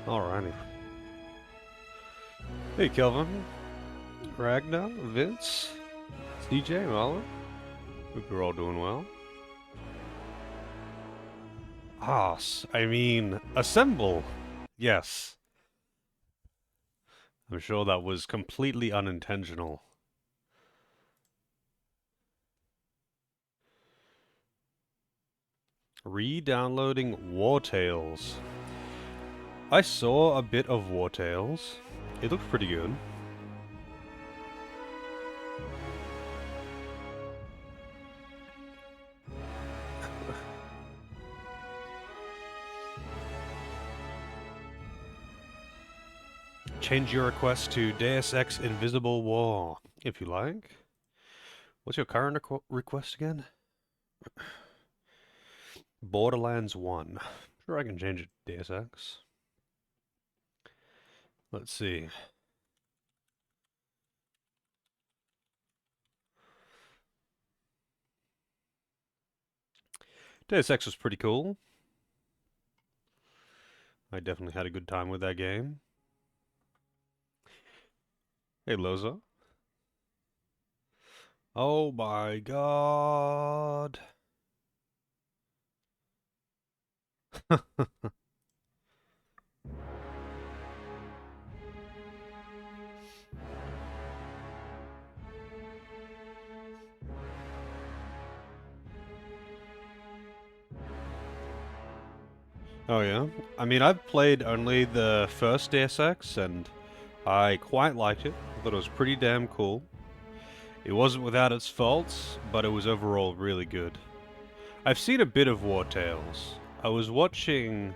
Alrighty. Hey, Kelvin, Ragnar, Vince, CJ, Marlon. Hope you're all doing well. I mean, assemble. Yes. I'm sure that was completely unintentional. Re-downloading War Tales. I saw a bit of War Tales. It looked pretty good. Change your request to Deus Ex Invisible War, if you like. What's your current request again? Borderlands 1. Sure, I can change it to Deus Ex. Let's see. Deus Ex was pretty cool. I definitely had a good time with that game. Hey, Loza. Oh my god. Oh yeah? I mean, I've played only the first Deus Ex, and I quite liked it. I thought it was pretty damn cool. It wasn't without its faults, but it was overall really good. I've seen a bit of War Tales. I was watching...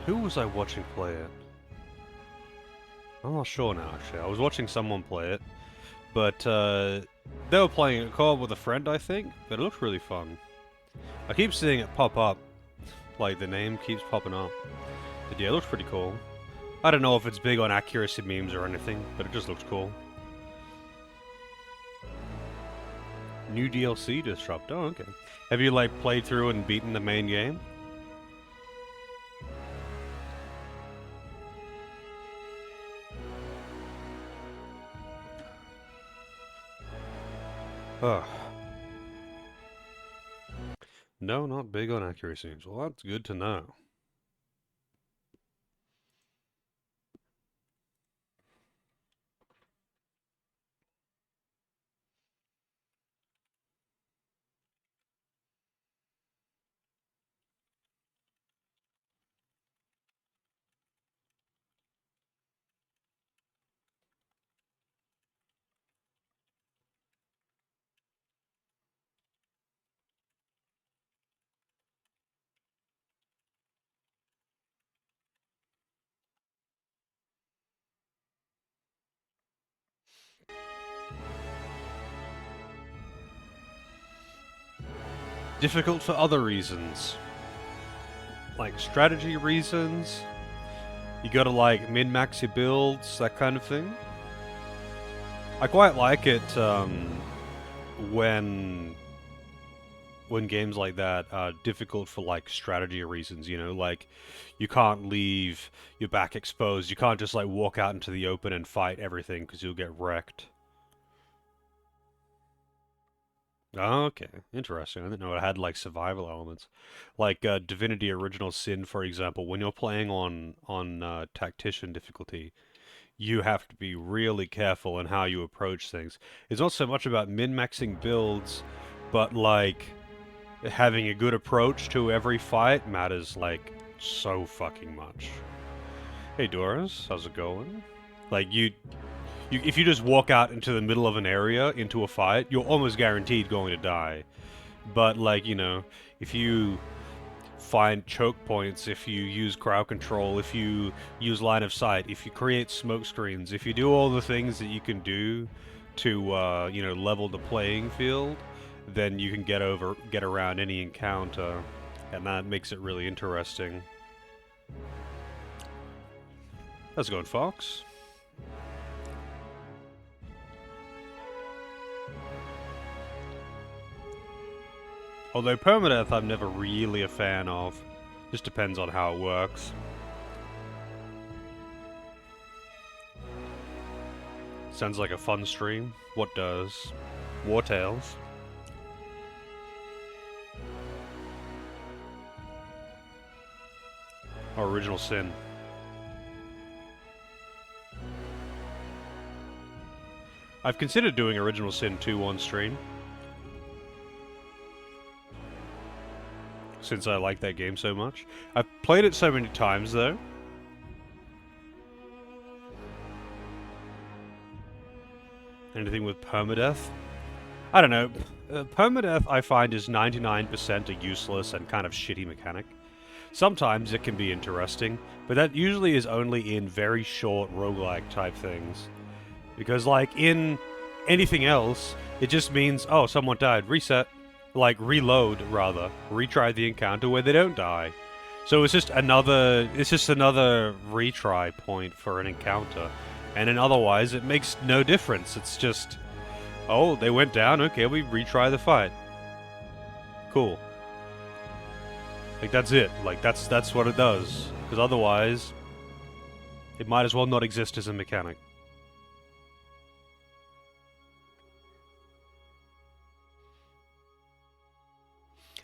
Who was I watching play it? I'm not sure now, actually. I was watching someone play it, but they were playing it co-op with a friend, I think, but it looked really fun. I keep seeing it pop up, like the name keeps popping up. But yeah, it looks pretty cool. I don't know if it's big on accuracy memes or anything, but it just looks cool. New DLC just dropped. Oh, okay. Have you, like, played through and beaten the main game? Ugh. No, not big on accuracy memes. Well, that's good to know. Difficult for other reasons. Like strategy reasons. You gotta, like, min-max your builds, that kind of thing. I quite like it, when games like that are difficult for, like, strategy reasons, you know, like, you can't leave your back exposed, you can't just, like, walk out into the open and fight everything, because you'll get wrecked. Oh, okay, interesting. I didn't know it had, like, survival elements. Like, Divinity Original Sin, for example, when you're playing on Tactician difficulty, you have to be really careful in how you approach things. It's not so much about min-maxing builds, but, like, having a good approach to every fight matters, like, so fucking much. Hey Doris, how's it going? Like, if you just walk out into the middle of an area, into a fight, you're almost guaranteed going to die. But, like, you know, if you find choke points, if you use crowd control, if you use line of sight, if you create smoke screens, if you do all the things that you can do to, you know, level the playing field, then you can get around any encounter, and that makes it really interesting. How's it going, Fox? Although permadeath I'm never really a fan of. Just depends on how it works. Sounds like a fun stream. What does? War Tales. Or Original Sin. I've considered doing Original Sin 2 on stream. Since I like that game so much. I've played it so many times, though. Anything with permadeath? I don't know. Permadeath, I find, is 99% a useless and kind of shitty mechanic. Sometimes it can be interesting, but that usually is only in very short roguelike type things. Because, like, in anything else, it just means, oh, someone died, reset. Like, reload, rather. Retry the encounter where they don't die. So it's just another retry point for an encounter. And then otherwise, it makes no difference. It's just, oh, they went down, okay, we retry the fight. Cool. Like, that's it. Like, that's what it does. Because otherwise, it might as well not exist as a mechanic.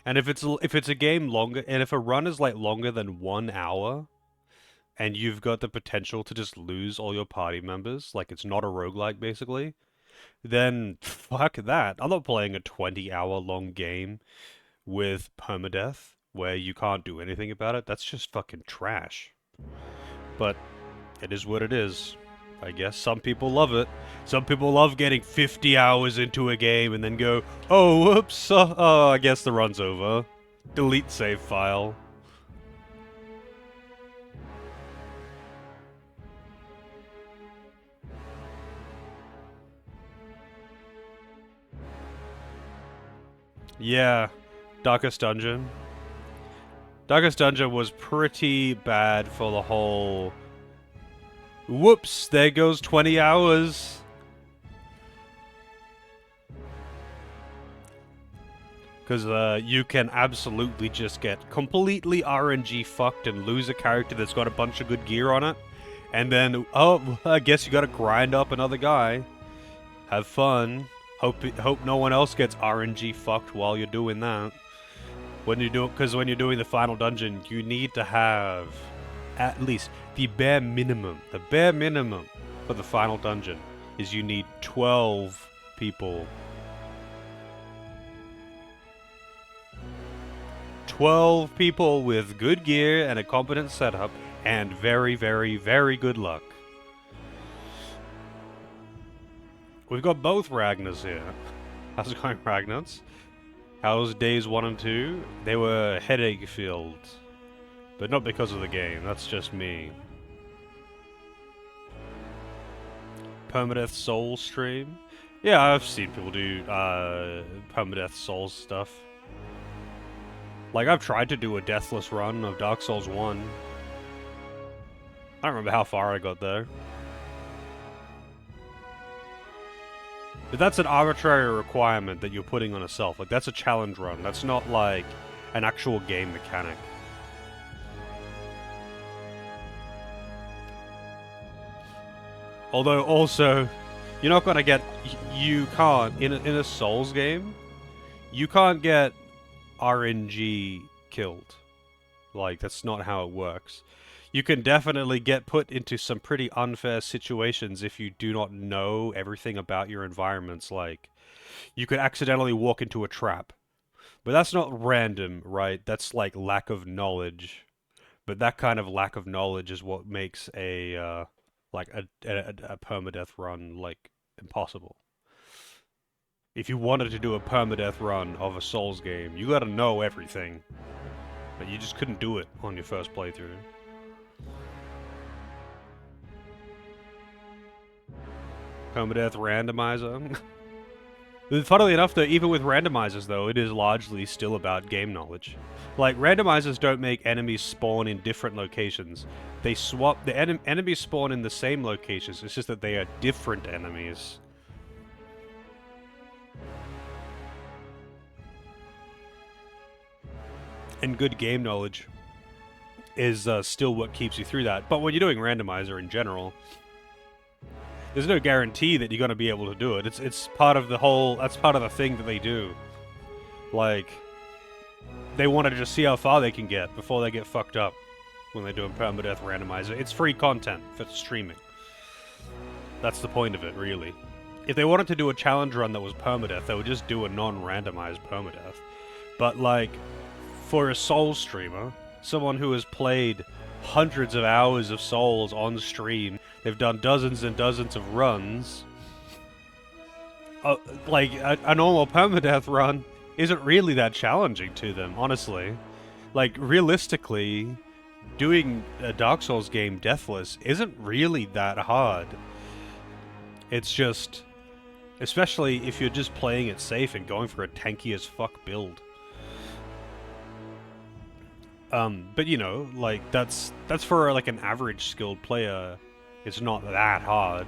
And if it's a game longer, and if a run is like longer than 1 hour, and you've got the potential to just lose all your party members, like it's not a roguelike basically, then fuck that. I'm not playing a 20-hour long game with permadeath where you can't do anything about it. That's just fucking trash. But it is what it is. I guess some people love it. Some people love getting 50 hours into a game and then go, oh, whoops, I guess the run's over. Delete save file. Yeah, Darkest Dungeon. Darkest Dungeon was pretty bad for the whole... Whoops, there goes 20 hours. Because you can absolutely just get completely RNG fucked and lose a character that's got a bunch of good gear on it. And then, oh, I guess you gotta grind up another guy. Have fun. Hope no one else gets RNG fucked while you're doing that. Because when you're doing the final dungeon, you need to have at least the bare minimum. The bare minimum for the final dungeon is you need 12 people. 12 people with good gear and a competent setup and very, very, very good luck. We've got both Ragnars here. How's it going, Ragnars? How's days 1 and 2? They were headache-filled. But not because of the game, that's just me. Permadeath Souls stream? Yeah, I've seen people do Permadeath Souls stuff. Like, I've tried to do a deathless run of Dark Souls 1. I don't remember how far I got there. But that's an arbitrary requirement that you're putting on yourself. Like, that's a challenge run. That's not, like, an actual game mechanic. Although, also, you're not gonna get... You can't... In a Souls game, you can't get RNG killed. Like, that's not how it works. You can definitely get put into some pretty unfair situations if you do not know everything about your environments. Like, you could accidentally walk into a trap. But that's not random, right? That's like lack of knowledge. But that kind of lack of knowledge is what makes a permadeath run, like, impossible. If you wanted to do a permadeath run of a Souls game, you gotta know everything. But you just couldn't do it on your first playthrough. Permadeath randomizer. Funnily enough, though, even with randomizers, though, it is largely still about game knowledge. Like, randomizers don't make enemies spawn in different locations. They swap... The enemies spawn in the same locations, it's just that they are different enemies. And good game knowledge is still what keeps you through that. But when you're doing randomizer in general, There's no guarantee that you're gonna be able to do it. It's part of the whole. That's part of the thing that they do. Like, they want to just see how far they can get before they get fucked up when they're doing permadeath randomizer. It's free content for streaming. That's the point of it, really. If they wanted to do a challenge run that was permadeath, they would just do a non-randomized permadeath. But, like, for a Souls streamer, someone who has played hundreds of hours of Souls on stream, they've done dozens and dozens of runs, like, a normal permadeath run isn't really that challenging to them, honestly. Like, realistically, doing a Dark Souls game deathless isn't really that hard. It's just, especially if you're just playing it safe and going for a tanky as fuck build. But you know, like, that's for like an average skilled player, it's not that hard.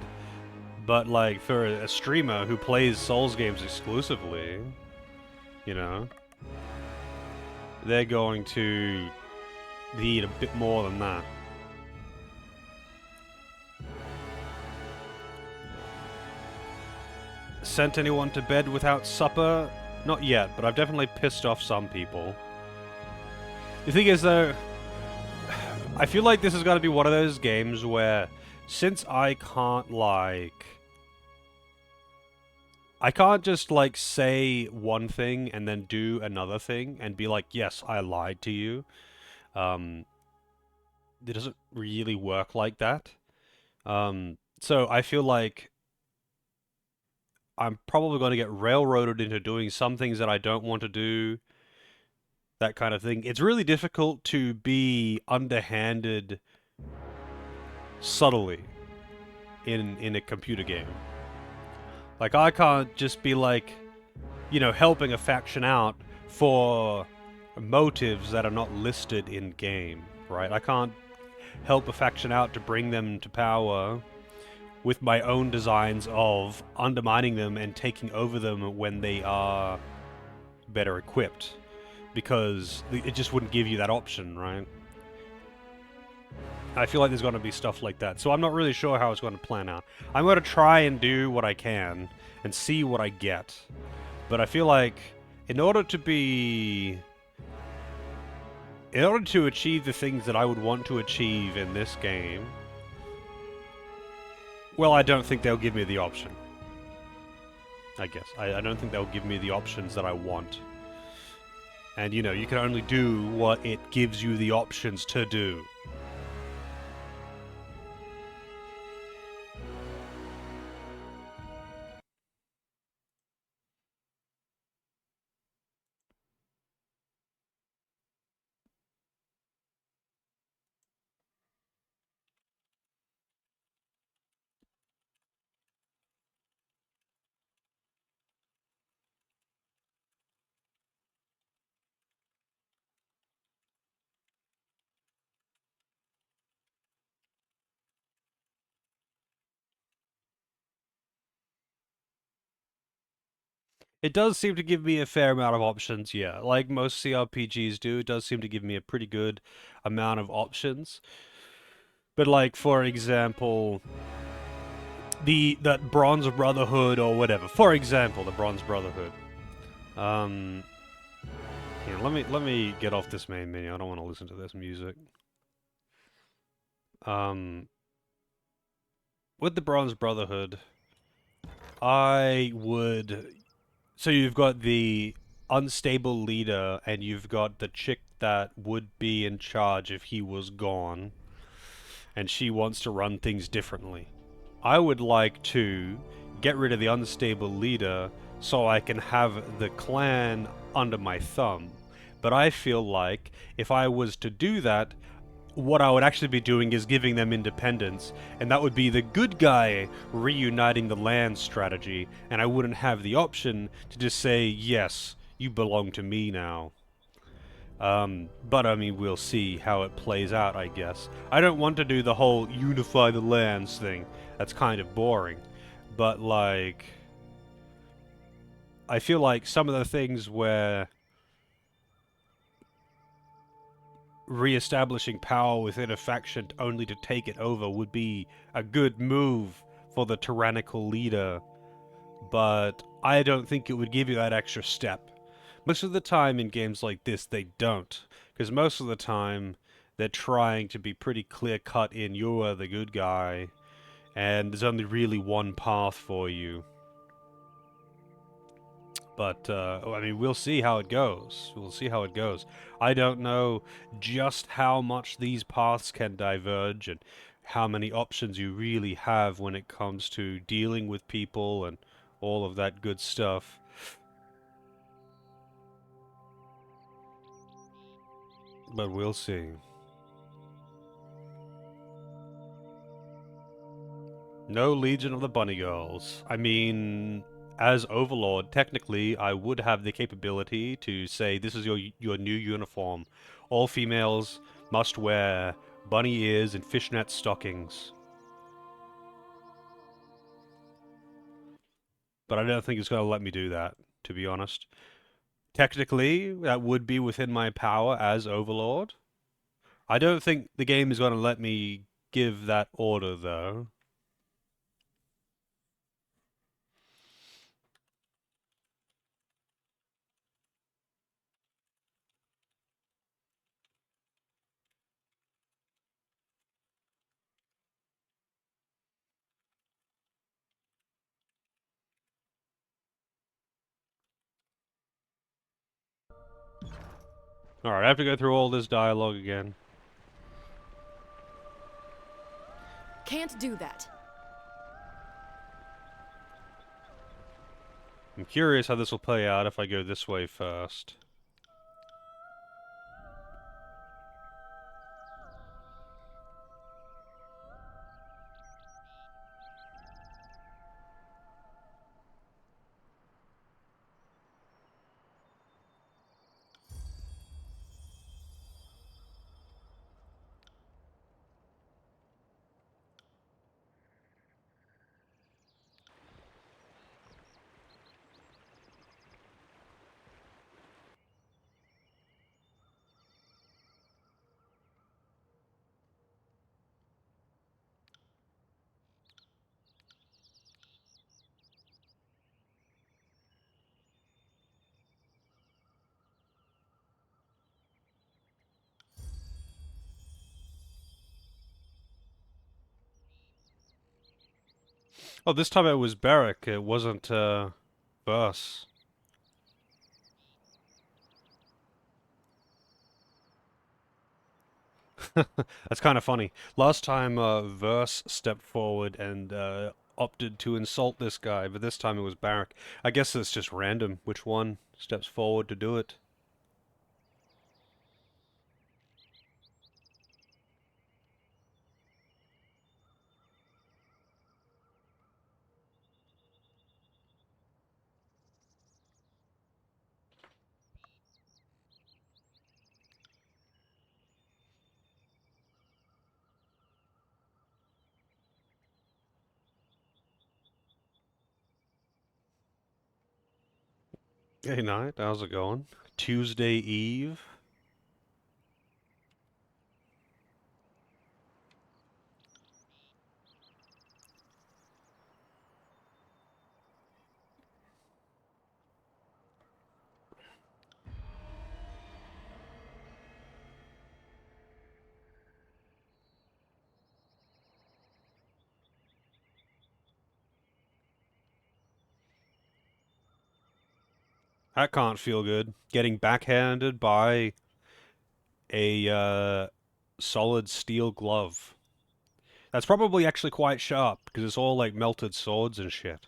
But like for a streamer who plays Souls games exclusively, you know, they're going to need a bit more than that. Sent anyone to bed without supper? Not yet, but I've definitely pissed off some people. The thing is, though, I feel like this is going to be one of those games where, since I can't, like... I can't just, like, say one thing and then do another thing and be like, yes, I lied to you. It doesn't really work like that. So I feel like I'm probably going to get railroaded into doing some things that I don't want to do. That kind of thing. It's really difficult to be underhanded subtly in a computer game. Like, I can't just be like, you know, helping a faction out for motives that are not listed in game, right? I can't help a faction out to bring them to power with my own designs of undermining them and taking over them when they are better equipped. Because it just wouldn't give you that option, right? I feel like there's going to be stuff like that. So I'm not really sure how it's going to plan out. I'm going to try and do what I can and see what I get. But I feel like in order to achieve the things that I would want to achieve in this game, well, I don't think they'll give me the option. I guess. I don't think they'll give me the options that I want. And, you know, you can only do what it gives you the options to do. It does seem to give me a fair amount of options, yeah. Like most CRPGs do, it does seem to give me a pretty good amount of options. But like, for example, that Bronze Brotherhood or whatever. For example, the Bronze Brotherhood. Here, let me get off this main menu. I don't want to listen to this music. With the Bronze Brotherhood, I would... So you've got the unstable leader, and you've got the chick that would be in charge if he was gone, and she wants to run things differently. I would like to get rid of the unstable leader so I can have the clan under my thumb. But I feel like if I was to do that, what I would actually be doing is giving them independence, and that would be the good guy reuniting the land strategy, and I wouldn't have the option to just say, yes, you belong to me now. But I mean, we'll see how it plays out, I guess. I don't want to do the whole unify the lands thing. That's kind of boring. But, like, I feel like some of the things where re-establishing power within a faction only to take it over would be a good move for the tyrannical leader, but I don't think it would give you that extra step. Most of the time in games like this, they don't, because most of the time they're trying to be pretty clear cut in you are the good guy, and there's only really one path for you. But, I mean, we'll see how it goes. We'll see how it goes. I don't know just how much these paths can diverge and how many options you really have when it comes to dealing with people and all of that good stuff. But we'll see. No Legion of the Bunny Girls. I mean, as Overlord, technically, I would have the capability to say, this is your new uniform. All females must wear bunny ears and fishnet stockings. But I don't think it's going to let me do that, to be honest. Technically, that would be within my power as Overlord. I don't think the game is going to let me give that order, though. Alright, I have to go through all this dialogue again. Can't do that. I'm curious how this will play out if I go this way first. Oh, this time it was Barrack, it wasn't, Verse. That's kind of funny. Last time, Verse stepped forward and, opted to insult this guy, but this time it was Barrack. I guess it's just random which one steps forward to do it. Hey, night, how's it going? Tuesday Eve? That can't feel good. Getting backhanded by a, solid steel glove. That's probably actually quite sharp, because it's all like melted swords and shit.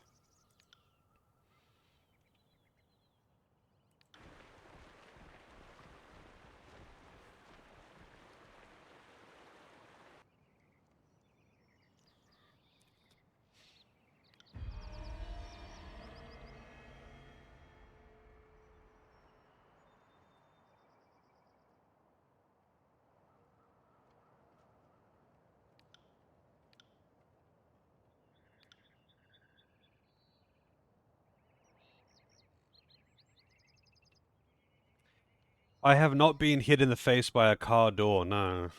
I have not been hit in the face by a car door, no.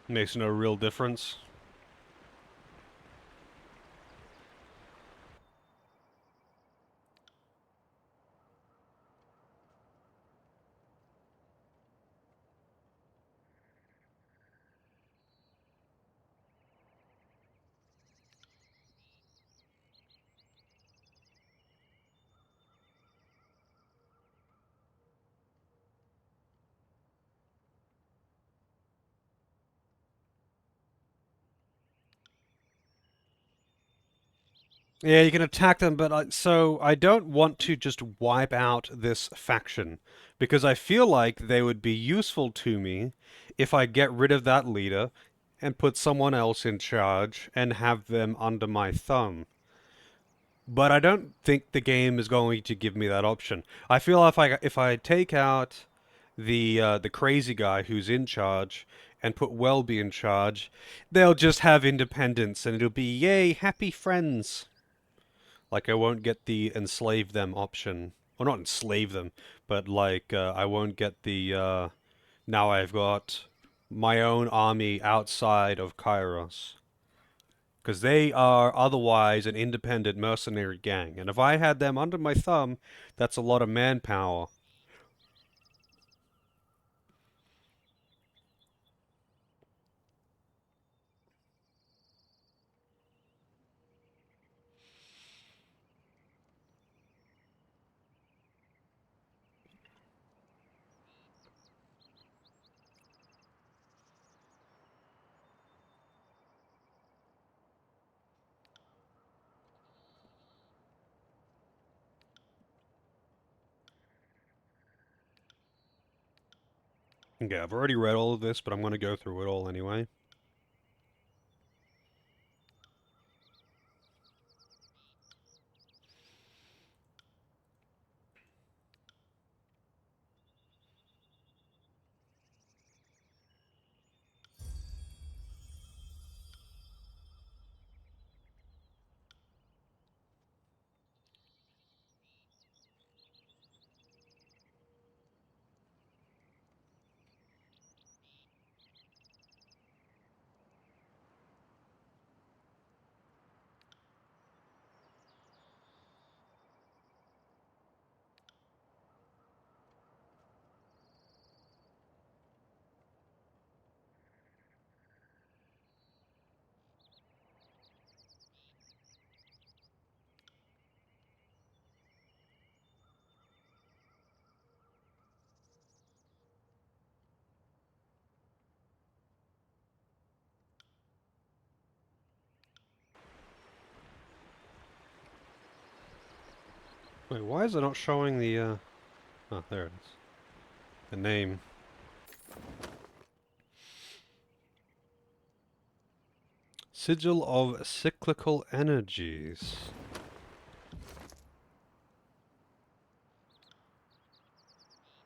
Makes no real difference. Yeah, you can attack them, but so I don't want to just wipe out this faction because I feel like they would be useful to me if I get rid of that leader and put someone else in charge and have them under my thumb. But I don't think the game is going to give me that option. I feel if I take out the crazy guy who's in charge and put Welby in charge, they'll just have independence and it'll be yay, happy friends. Like I won't get the enslave them option. Or not enslave them, but like I won't get the now I've got my own army outside of Kairos. Because they are otherwise an independent mercenary gang. And if I had them under my thumb, that's a lot of manpower. Okay, I've already read all of this, but I'm going to go through it all anyway. Wait, why is it not showing the, oh, there it is. The name. Sigil of Cyclical Energies.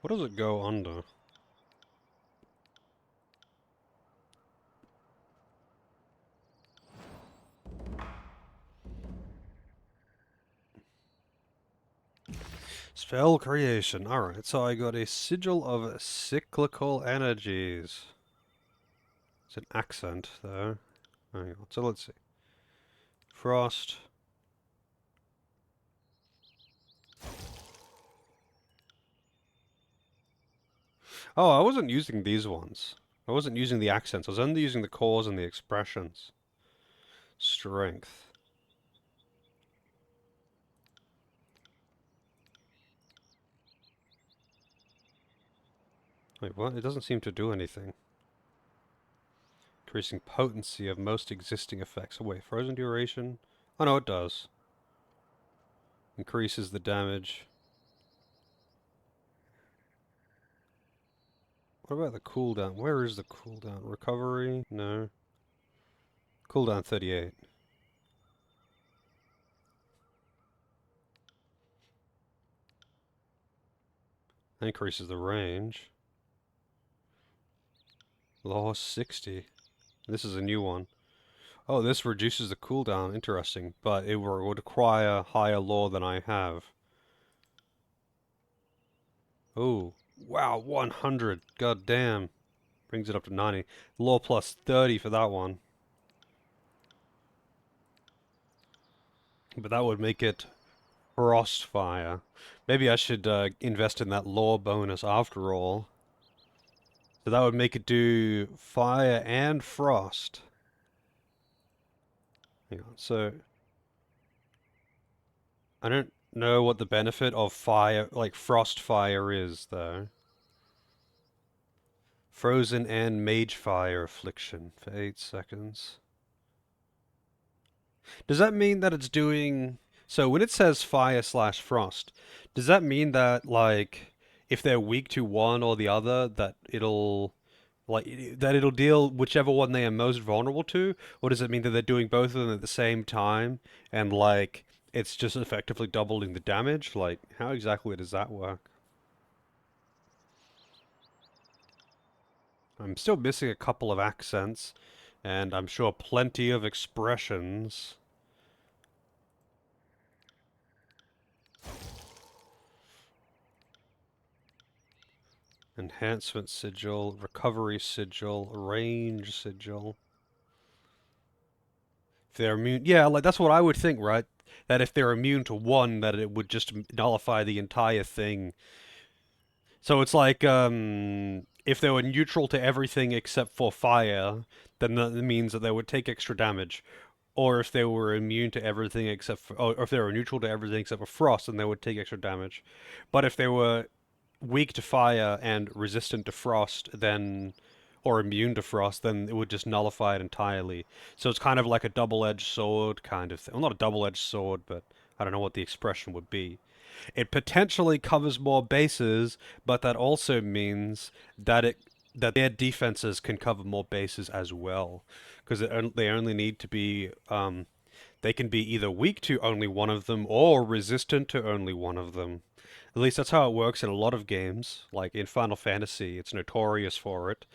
What does it go under? Spell creation. Alright, so I got a Sigil of Cyclical Energies. It's an accent, though. Hang on, so let's see. Frost. Oh, I wasn't using these ones. I wasn't using the accents. I was only using the cores and the expressions. Strength. Wait, what? It doesn't seem to do anything. Increasing potency of most existing effects. Oh, wait, frozen duration? Oh, no, it does. Increases the damage. What about the cooldown? Where is the cooldown? Recovery? No. Cooldown 38. Increases the range. Law 60. This is a new one. Oh, this reduces the cooldown. Interesting. But it would require higher law than I have. Oh. Wow, 100. God damn. Brings it up to 90. Law plus 30 for that one. But that would make it Frostfire. Maybe I should invest in that law bonus after all. So that would make it do fire and frost. Hang on. So I don't know what the benefit of fire, like frost fire, is though. Frozen and mage fire affliction for 8 seconds. Does that mean that it's doing... So when it says fire slash frost, does that mean that, like, if they're weak to one or the other, that it'll... Like, that it'll deal whichever one they are most vulnerable to? Or does it mean that they're doing both of them at the same time, and, like, it's just effectively doubling the damage? Like, how exactly does that work? I'm still missing a couple of accents, and I'm sure plenty of expressions. Enhancement sigil, recovery sigil, range sigil. If they're immune, yeah, like that's what I would think, right? That if they're immune to one, that it would just nullify the entire thing. So it's like, if they were neutral to everything except for fire, then that means that they would take extra damage. Or if they were immune to everything except for, or if they were neutral to everything except for frost, then they would take extra damage. But if they were weak to fire and resistant to frost, then or immune to frost, then it would just nullify it entirely. So it's kind of like a double-edged sword kind of thing. Well, not a double-edged sword, but I don't know what the expression would be. It potentially covers more bases, but that also means that their defenses can cover more bases as well, because they only need to be they can be either weak to only one of them or resistant to only one of them. At least that's how it works in a lot of games. Like in Final Fantasy, it's notorious for it.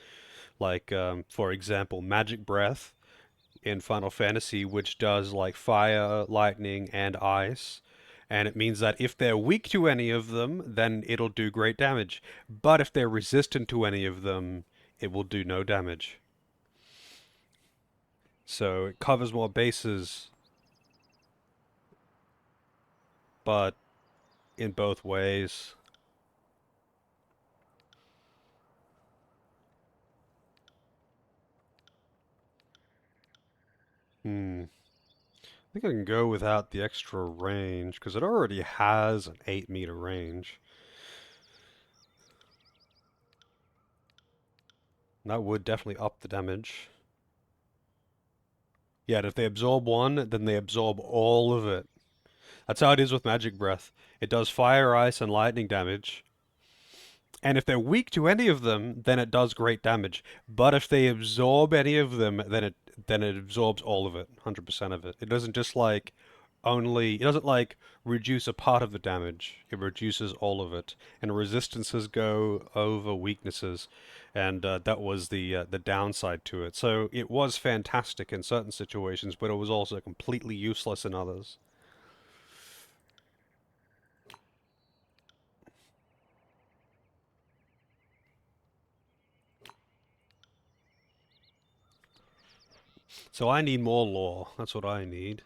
Like, for example, Magic Breath in Final Fantasy, which does like fire, lightning, and ice. And it means that if they're weak to any of them, then it'll do great damage. But if they're resistant to any of them, it will do no damage. So it covers more bases, but in both ways. Hmm. I think I can go without the extra range, because it already has an 8-meter range. That would definitely up the damage. Yeah, and if they absorb one, then they absorb all of it. That's how it is with Magic Breath. It does fire, ice, and lightning damage. And if they're weak to any of them, then it does great damage. But if they absorb any of them, then it absorbs all of it, 100% of it. It doesn't just like only it doesn't like reduce a part of the damage. It reduces all of it. And resistances go over weaknesses, and that was the downside to it. So it was fantastic in certain situations, but it was also completely useless in others. So I need more lore. That's what I need.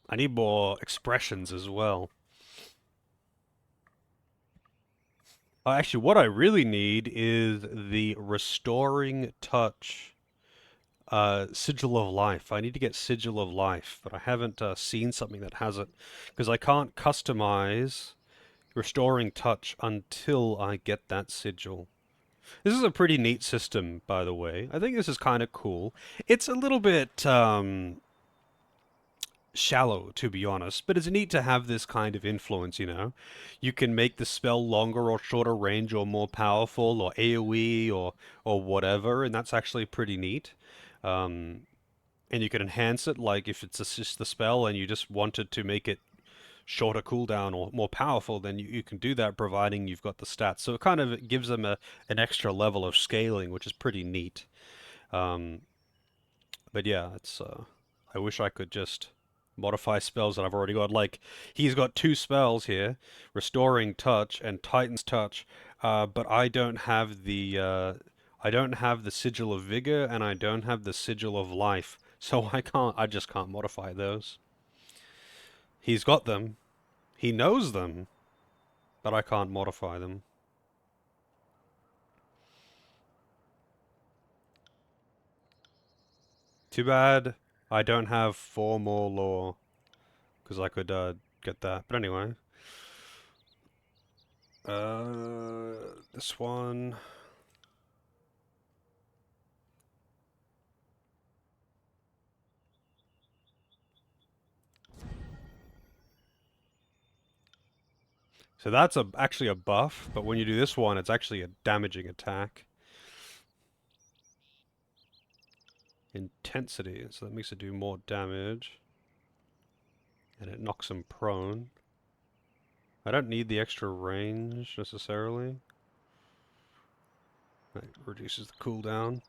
I need more expressions as well. Actually, what I really need is the Restoring Touch Sigil of Life. I need to get Sigil of Life, but I haven't seen something that has it because I can't customize Restoring Touch until I get that sigil. This is a pretty neat system, by the way. I think this is kind of cool. It's a little bit shallow, to be honest, but it's neat to have this kind of influence, you know? You can make the spell longer or shorter range or more powerful or AoE or whatever, and that's actually pretty neat. Um, and you can enhance it, like if it's assist the spell and you just wanted to make it shorter cooldown or more powerful, then you can do that providing you've got the stats. So it kind of gives them an extra level of scaling, which is pretty neat. Um, but yeah, it's I wish I could just modify spells that I've already got. Like he's got two spells here, Restoring Touch and Titan's Touch, but I don't have the I don't have the Sigil of Vigor, and I don't have the Sigil of Life, so I just can't modify those. He's got them. He knows them, but I can't modify them. Too bad I don't have 4 more lore, because I could get that. But anyway, this one. So that's actually a buff, but when you do this one, it's actually a damaging attack. Intensity, so that makes it do more damage. And it knocks him prone. I don't need the extra range, necessarily. That reduces the cooldown.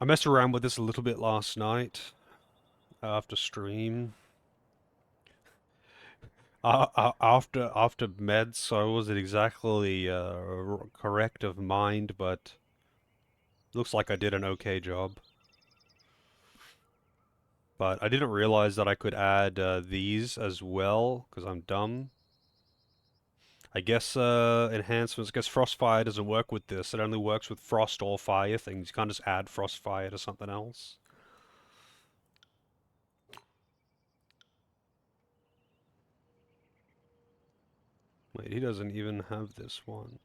I messed around with this a little bit last night, after stream. After meds, so I wasn't exactly correct of mind, but looks like I did an okay job. But I didn't realize that I could add these as well, because I'm dumb. I guess enhancements, I guess Frostfire doesn't work with this. It only works with frost or fire things. You can't just add Frostfire to something else. Wait, he doesn't even have this one.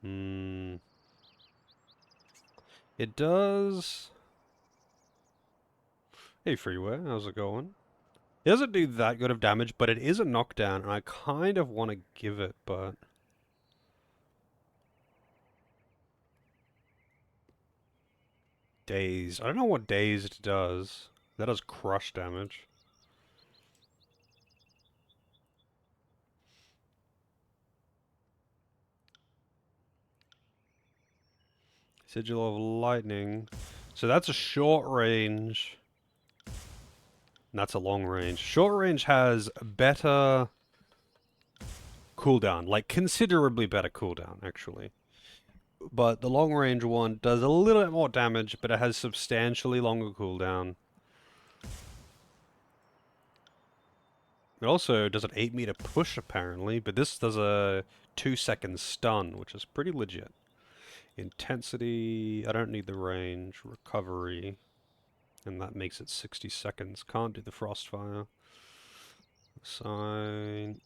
Hmm. It does... Hey, Freeway, how's it going? It doesn't do that good of damage, but it is a knockdown, and I kind of want to give it, but... Dazed. I don't know what Dazed does. That does crush damage. Sigil of Lightning. So that's a short range. And that's a long range. Short range has better cooldown. Like, considerably better cooldown, actually. But the long range one does a little bit more damage, but it has substantially longer cooldown. It also does an 8-meter push, apparently, but this does a 2-second stun, which is pretty legit. Intensity, I don't need the range. Recovery, and that makes it 60 seconds. Can't do the Frostfire. Sign.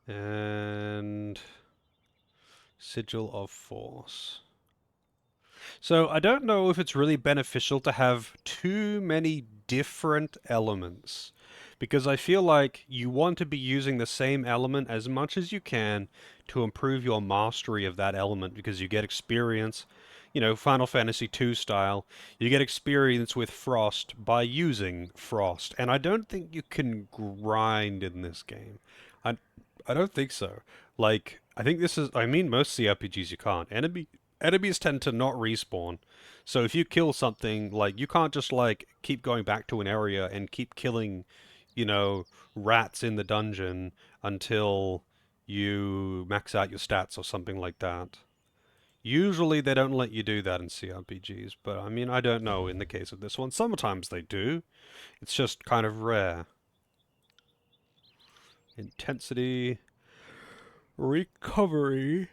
And Sigil of Force. So I don't know if it's really beneficial to have too many different elements, because I feel like you want to be using the same element as much as you can to improve your mastery of that element, because you get experience, you know, Final Fantasy II style, you get experience with Frost by using Frost, and I don't think you can grind in this game. I, I don't think so. Like, I think this is, I mean, most CRPGs you can't. Enemies tend to not respawn. So if you kill something, like, you can't just, like, keep going back to an area and keep killing, you know, rats in the dungeon until you max out your stats or something like that. Usually they don't let you do that in CRPGs, but I mean, I don't know in the case of this one. Sometimes they do. It's just kind of rare. Intensity. Recovery.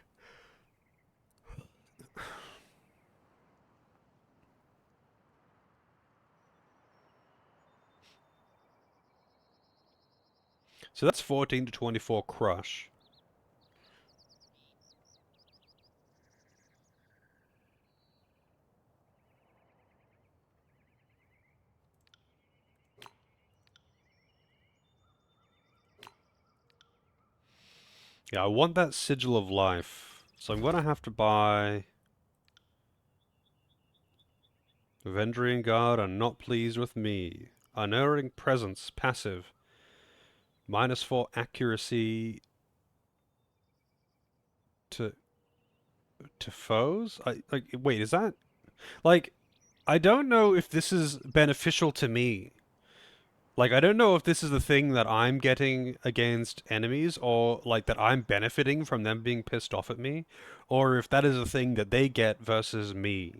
So that's 14 to 24 crush. Yeah, I want that Sigil of Life. So I'm gonna have to buy Vendrian Guard are not pleased with me. Unerring Presence, passive. -4 accuracy to To foes? Wait, is that like I don't know if this is beneficial to me. Like I don't know if this is the thing that I'm getting against enemies or like that I'm benefiting from them being pissed off at me or if that is a thing that they get versus me.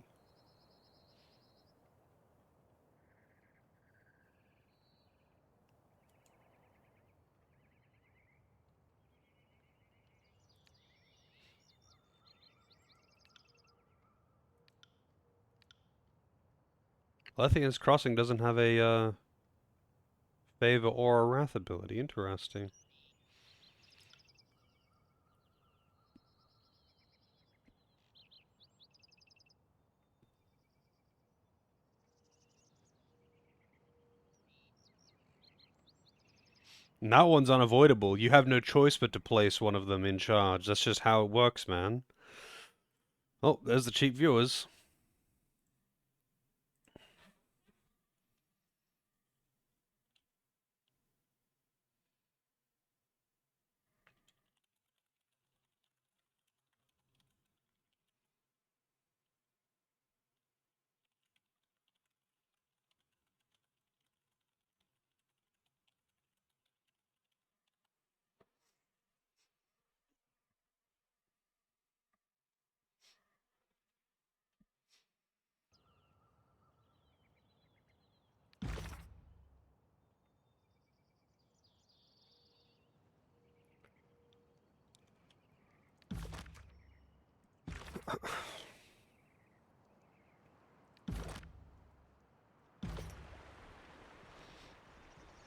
Lethian's Crossing doesn't have a favor or a wrath ability. Interesting. And that one's unavoidable. You have no choice but to place one of them in charge. That's just how it works, man. Oh, there's the cheap viewers.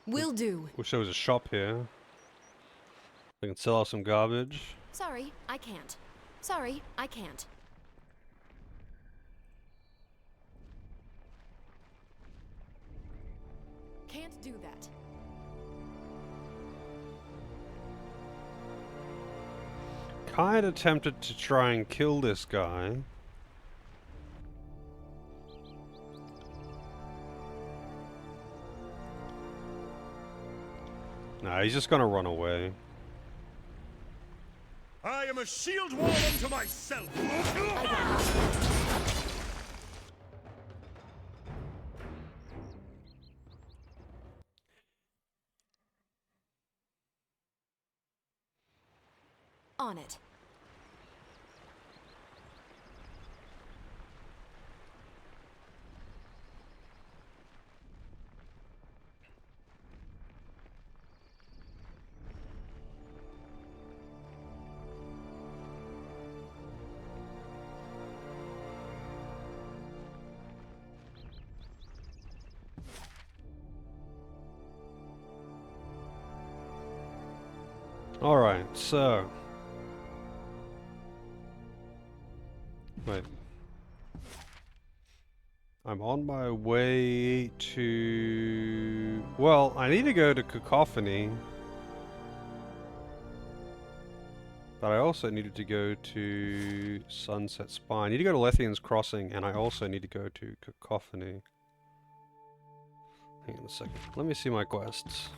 Will do. Wish there was a shop here. I can sell off some garbage. Sorry, I can't. Sorry, I can't. Can't do that. Kinda tempted to try and kill this guy. Nah, he's just gonna run away. I am a shield wall unto myself. On it. Alright, so... Wait. I'm on my way to... Well, I need to go to Cacophony. But I also needed to go to Sunset Spine. I need to go to Lethian's Crossing, and I also need to go to Cacophony. Hang on a second. Let me see my quests.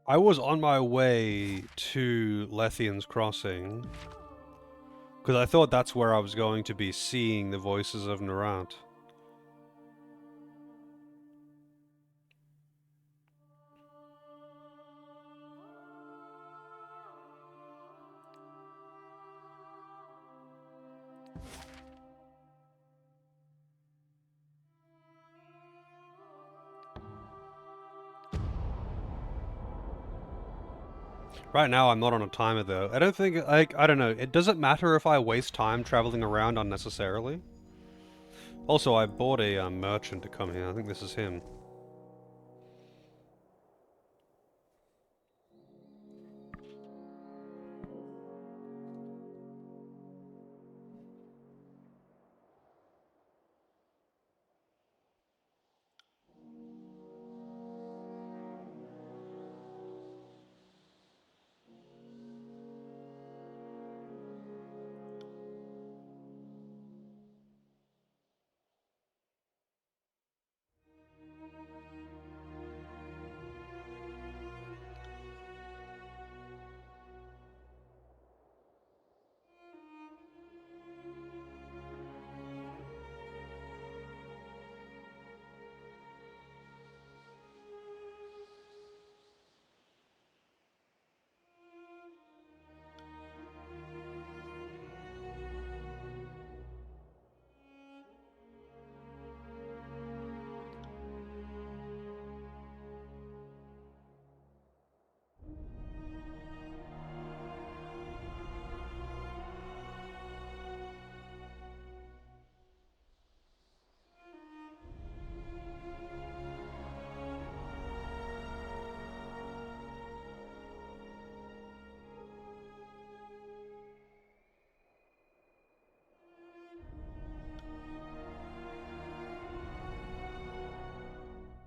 I was on my way to Lethian's Crossing, because I thought that's where I was going to be seeing the voices of Narat. Right now, I'm not on a timer though. I don't think, like, I don't know. It doesn't matter if I waste time traveling around unnecessarily. Also, I bought a merchant to come here. I think this is him.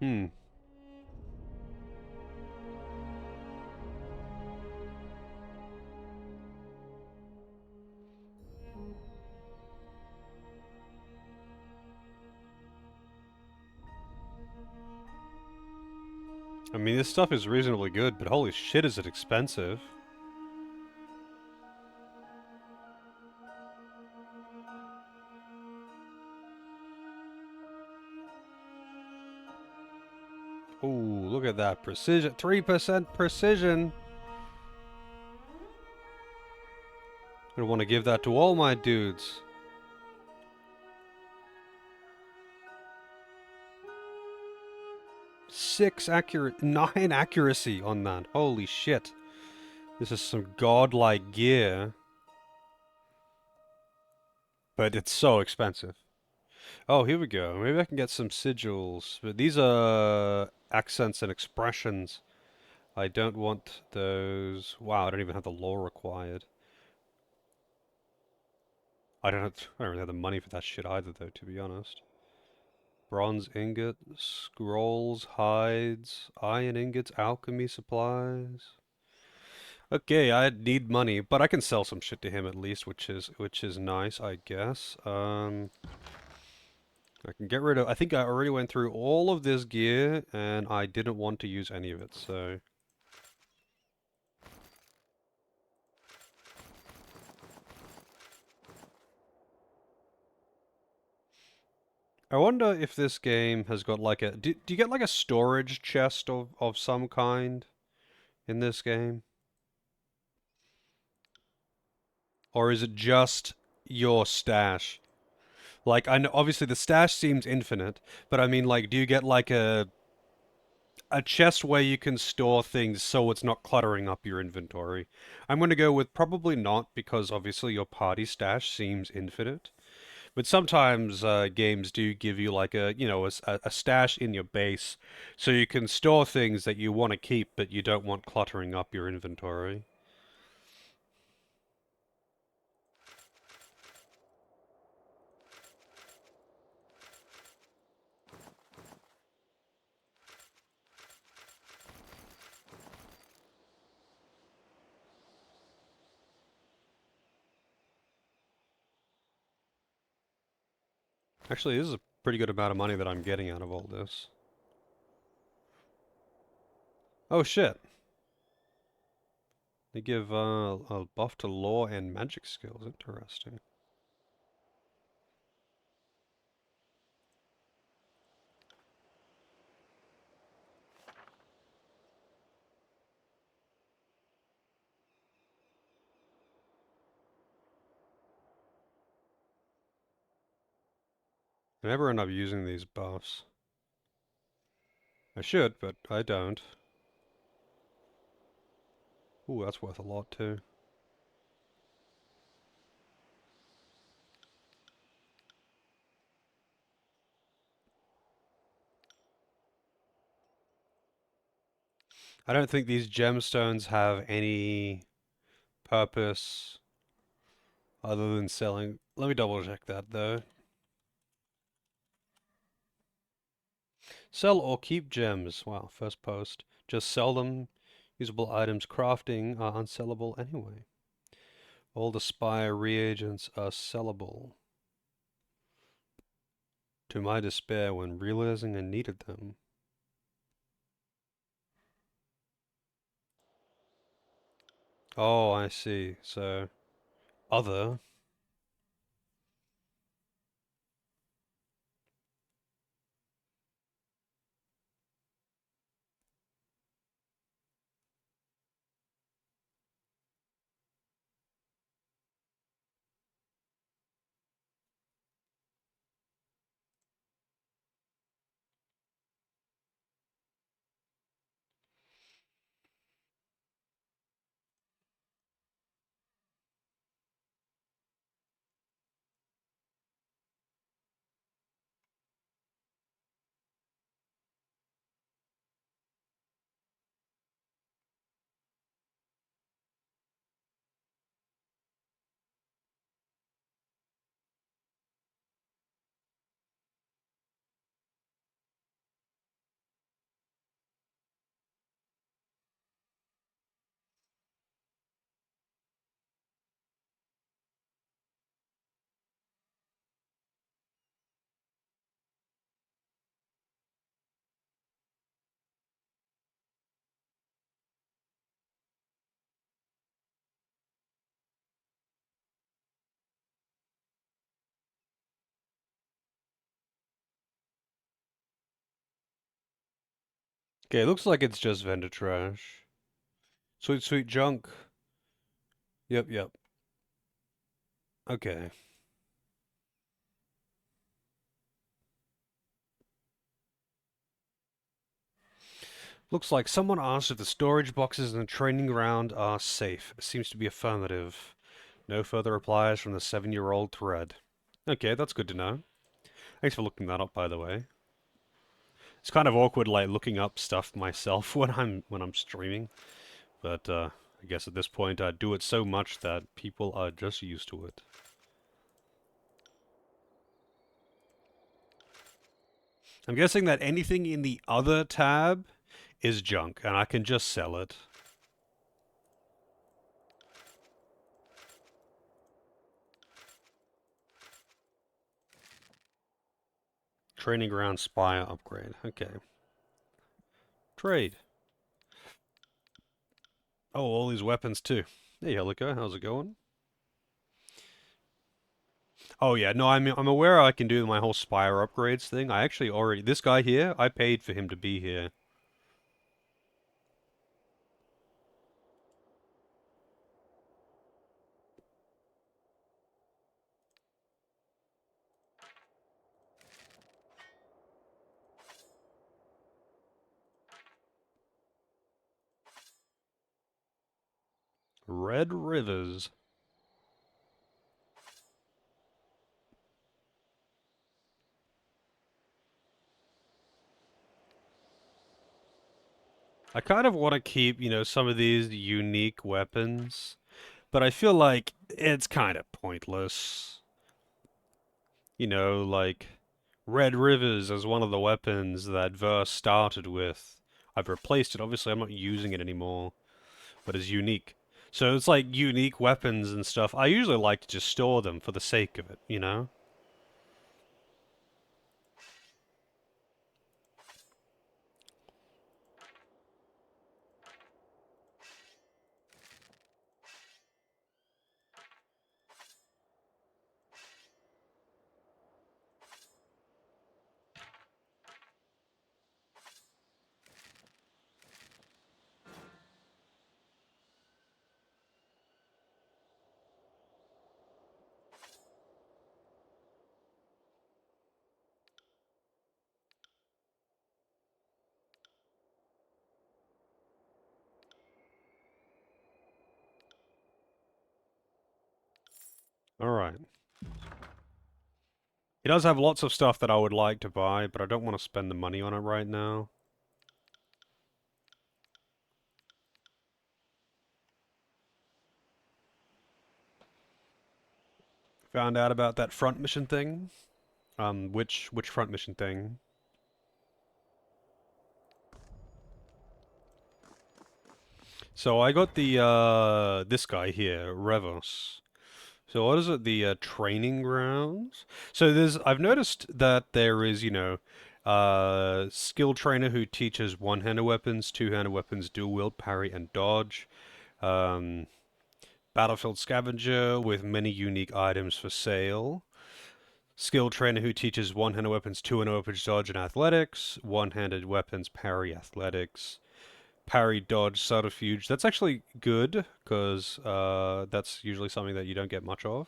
Hmm. I mean, this stuff is reasonably good, but holy shit, is it expensive? Ooh, look at that precision. 3% precision. I want to give that to all my dudes. 6 accurate, 9 accuracy on that. Holy shit. This is some godlike gear, but it's so expensive. Oh, here we go. Maybe I can get some sigils. But these are accents and expressions. I don't want those. Wow, I don't even have the law required. I don't really have the money for that shit either, though, to be honest. Bronze ingot, scrolls, hides, iron ingots, alchemy supplies. Okay, I need money, but I can sell some shit to him at least, which is nice, I guess. I can get rid of. I think I already went through all of this gear, and I didn't want to use any of it, so. I wonder if this game has got like a. Do you get like a storage chest of some kind in this game? Or is it just your stash? Like, I know obviously the stash seems infinite, but I mean, like, do you get like a chest where you can store things so it's not cluttering up your inventory? I'm going to go with probably not because obviously your party stash seems infinite. But sometimes games do give you like a stash in your base so you can store things that you want to keep but you don't want cluttering up your inventory. Actually, this is a pretty good amount of money that I'm getting out of all this. Oh shit. They give a buff to law and magic skills. Interesting. I never end up using these buffs. I should, but I don't. Ooh, that's worth a lot too. I don't think these gemstones have any purpose other than selling. Let me double check that though. Sell or keep gems. Wow, first post. Just sell them. Usable items crafting are unsellable anyway. All the spire reagents are sellable. To my despair when realizing I needed them. Oh, I see. So, other. Okay, looks like it's just vendor trash. Sweet, sweet junk. Yep, yep. Okay. Looks like someone asked if the storage boxes in the training ground are safe. It seems to be affirmative. No further replies from the 7-year-old thread. Okay, that's good to know. Thanks for looking that up, by the way. It's kind of awkward, like looking up stuff myself when I'm streaming, but I guess at this point I do it so much that people are just used to it. I'm guessing that anything in the other tab is junk, and I can just sell it. Training ground spire upgrade. Okay. Trade. Oh, all these weapons too. Hey, Helica, how's it going? Oh yeah, no, I'm aware I can do my whole spire upgrades thing. I actually already this guy here, I paid for him to be here. Red Rivers. I kind of want to keep, some of these unique weapons, but I feel like it's kind of pointless. Like Red Rivers as one of the weapons that verse started with. I've replaced it. Obviously, I'm not using it anymore, but it's unique. So it's like unique weapons and stuff. I usually like to just store them for the sake of it? Alright. He does have lots of stuff that I would like to buy, but I don't want to spend the money on it right now. Found out about that front mission thing. Which front mission thing? So I got the this guy here, Revos. So what is it? The training grounds. So I've noticed that there is, skill trainer who teaches one-handed weapons, two-handed weapons, dual wield, parry, and dodge. Um, Battlefield scavenger with many unique items for sale. Skill trainer who teaches one-handed weapons, two-handed weapons, dodge, and athletics. One-handed weapons, parry, athletics. Parry, dodge, subterfuge. That's actually good because that's usually something that you don't get much of.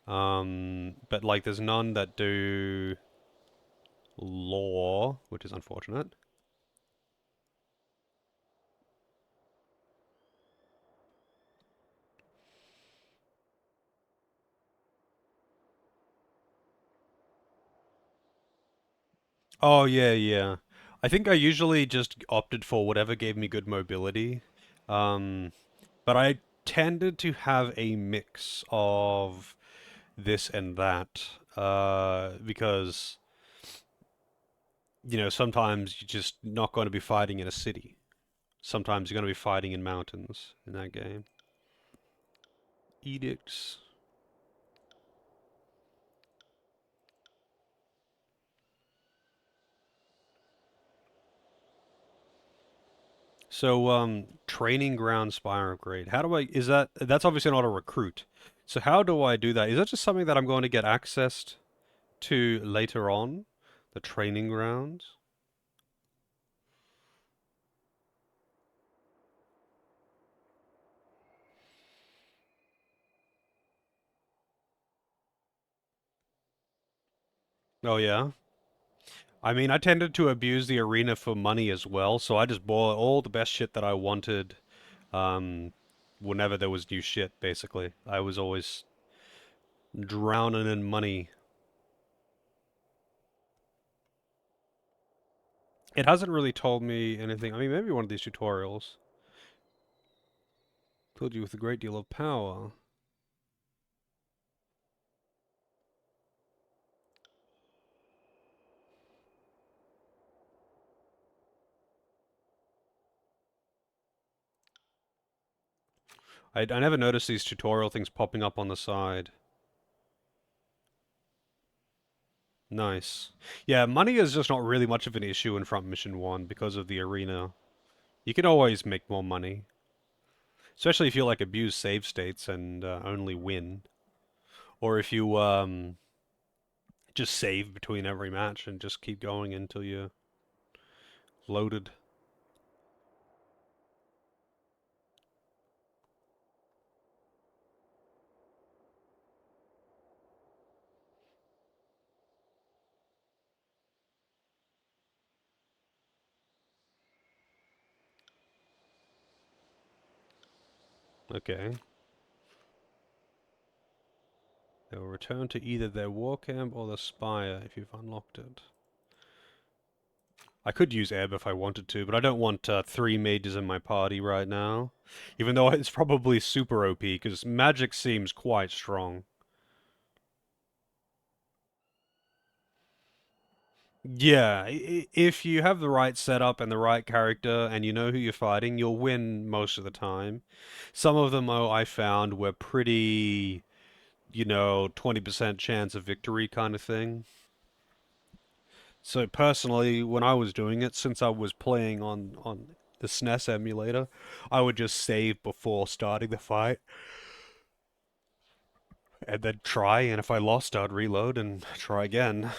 But like, there's none that do law, which is unfortunate. Oh yeah, yeah. I think I usually just opted for whatever gave me good mobility. Um, but I tended to have a mix of this and that, because sometimes you're just not going to be fighting in a city. Sometimes you're going to be fighting in mountains in that game. Edicts. So, training ground spire upgrade. How do I, that's obviously not a recruit. So how do I do that? Is that just something that I'm going to get access to later on? The training grounds? Oh yeah. I mean, I tended to abuse the arena for money as well, so I just bought all the best shit that I wanted, um, whenever there was new shit, basically. I was always drowning in money. It hasn't really told me anything. I mean, maybe one of these tutorials filled you with a great deal of power. I never noticed these tutorial things popping up on the side. Nice. Yeah, money is just not really much of an issue in Front Mission 1 because of the arena. You can always make more money. Especially if you like abuse save states and only win. Or if you just save between every match and just keep going until you're loaded. Okay. They will return to either their war camp or the spire if you've unlocked it. I could use Ebb if I wanted to, but I don't want 3 mages in my party right now. Even though it's probably super OP, because magic seems quite strong. Yeah, if you have the right setup and the right character and you know who you're fighting, you'll win most of the time. Some of them, oh, I found were pretty, 20% chance of victory kind of thing. So personally, when I was doing it, since I was playing on the SNES emulator, I would just save before starting the fight and then try, and if I lost, I'd reload and try again.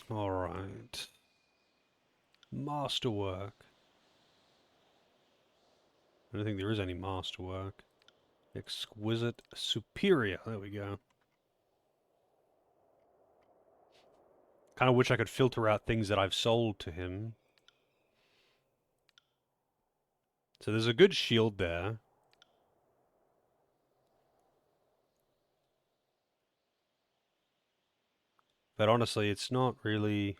Alright. Masterwork. I don't think there is any masterwork. Exquisite superior. There we go. Kind of wish I could filter out things that I've sold to him. So there's a good shield there. But honestly, it's not really...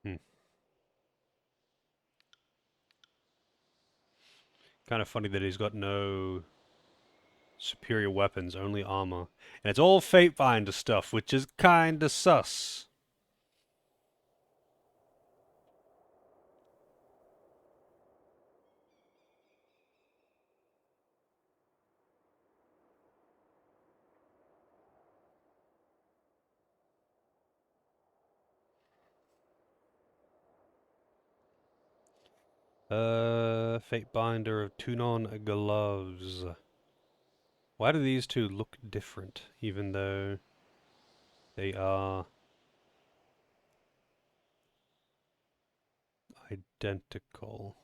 Hmm. Kind of funny that he's got no superior weapons, only armor. And it's all Fatebinder stuff, which is kinda sus. Fatebinder of Tunon gloves. Why do these two look different, even though they are identical?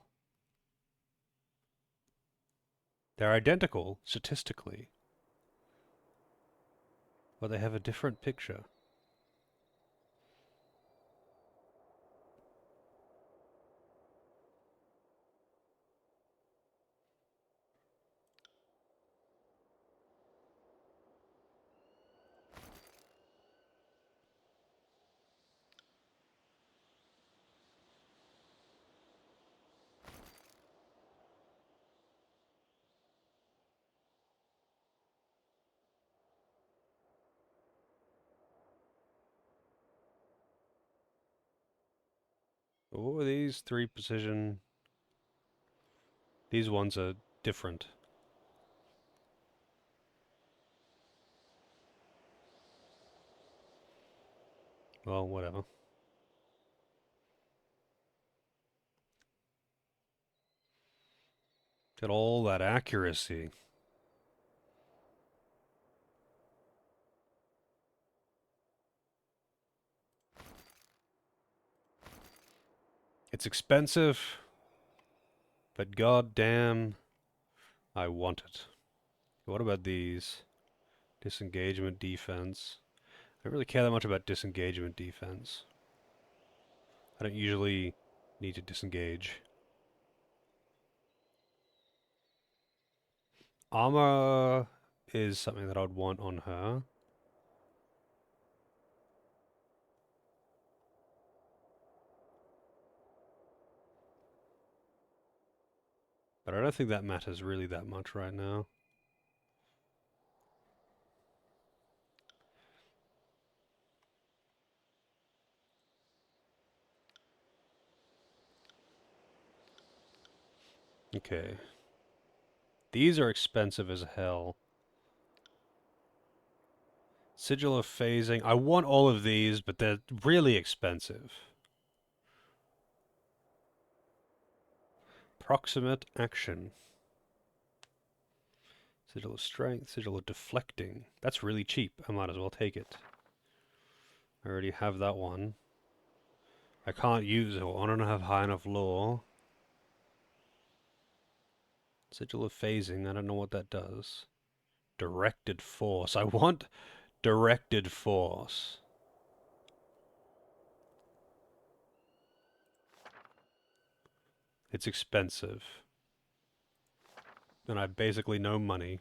They're identical, statistically, but they have a different picture. What were these? 3 precision. These ones are different. Well, whatever. Got all that accuracy. It's expensive, but goddamn, I want it. What about these? Disengagement defense. I don't really care that much about disengagement defense. I don't usually need to disengage. Armor is something that I would want on her. But I don't think that matters really that much right now. Okay. These are expensive as hell. Sigil of phasing. I want all of these, but they're really expensive. Proximate action. Sigil of strength. Sigil of deflecting. That's really cheap. I might as well take it. I already have that one. I can't use it. I don't have high enough lore. Sigil of phasing. I don't know what that does. Directed force. I want directed force. It's expensive. And I have basically no money.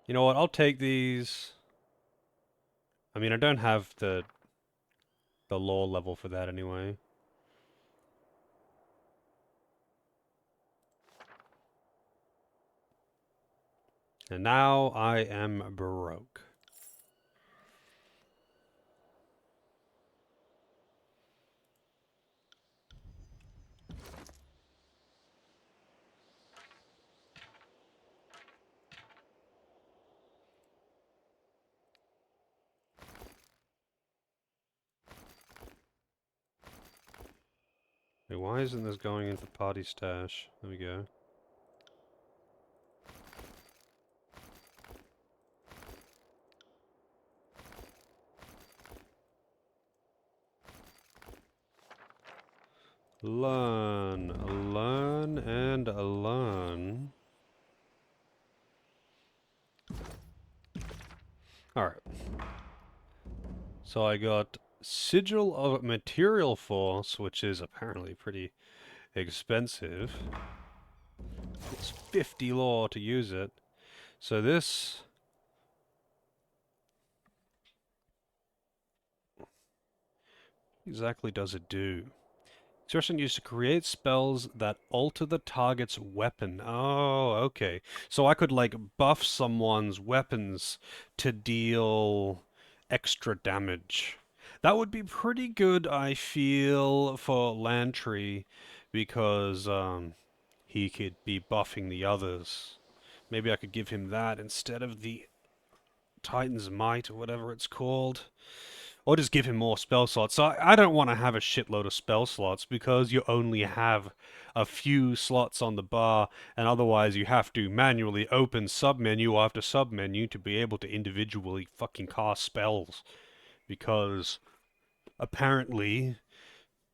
You know what? I'll take these. I mean, I don't have the lore level for that anyway. And now I am broke. Wait, why isn't this going into party stash? There we go. Learn, and learn. Alright. So I got Sigil of Material Force, which is apparently pretty expensive. It's 50 lore to use it. So this... exactly does it do? Expression used to create spells that alter the target's weapon. Oh, okay. So I could, like, buff someone's weapons to deal extra damage. That would be pretty good, I feel, for Lantry, because, he could be buffing the others. Maybe I could give him that instead of the Titan's Might, or whatever it's called. Or just give him more spell slots. So I don't want to have a shitload of spell slots because you only have a few slots on the bar, and otherwise you have to manually open submenu after submenu to be able to individually fucking cast spells. Because apparently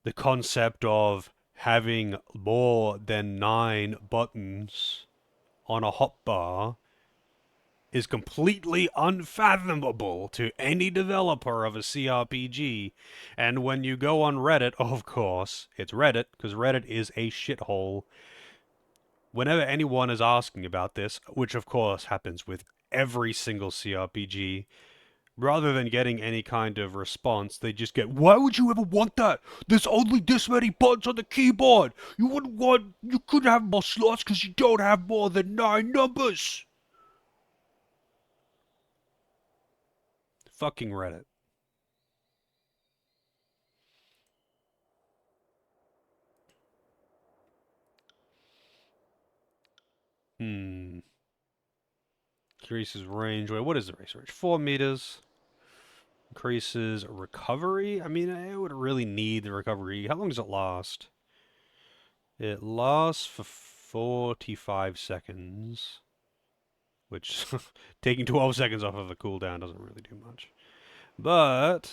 the concept of having more than 9 buttons on a hotbar is completely unfathomable to any developer of a CRPG. And when you go on Reddit, of course, it's Reddit, because Reddit is a shithole. Whenever anyone is asking about this, which of course happens with every single CRPG, rather than getting any kind of response, they just get, "Why would you ever want that? There's only this many buttons on the keyboard. You could have more slots because you don't have more than 9 numbers." Fucking Reddit. Hmm. Increases range. Wait, what is the race range? 4 meters. Increases recovery. I mean, I would really need the recovery. How long does it last? It lasts for 45 seconds. Which, taking 12 seconds off of a cooldown doesn't really do much. But...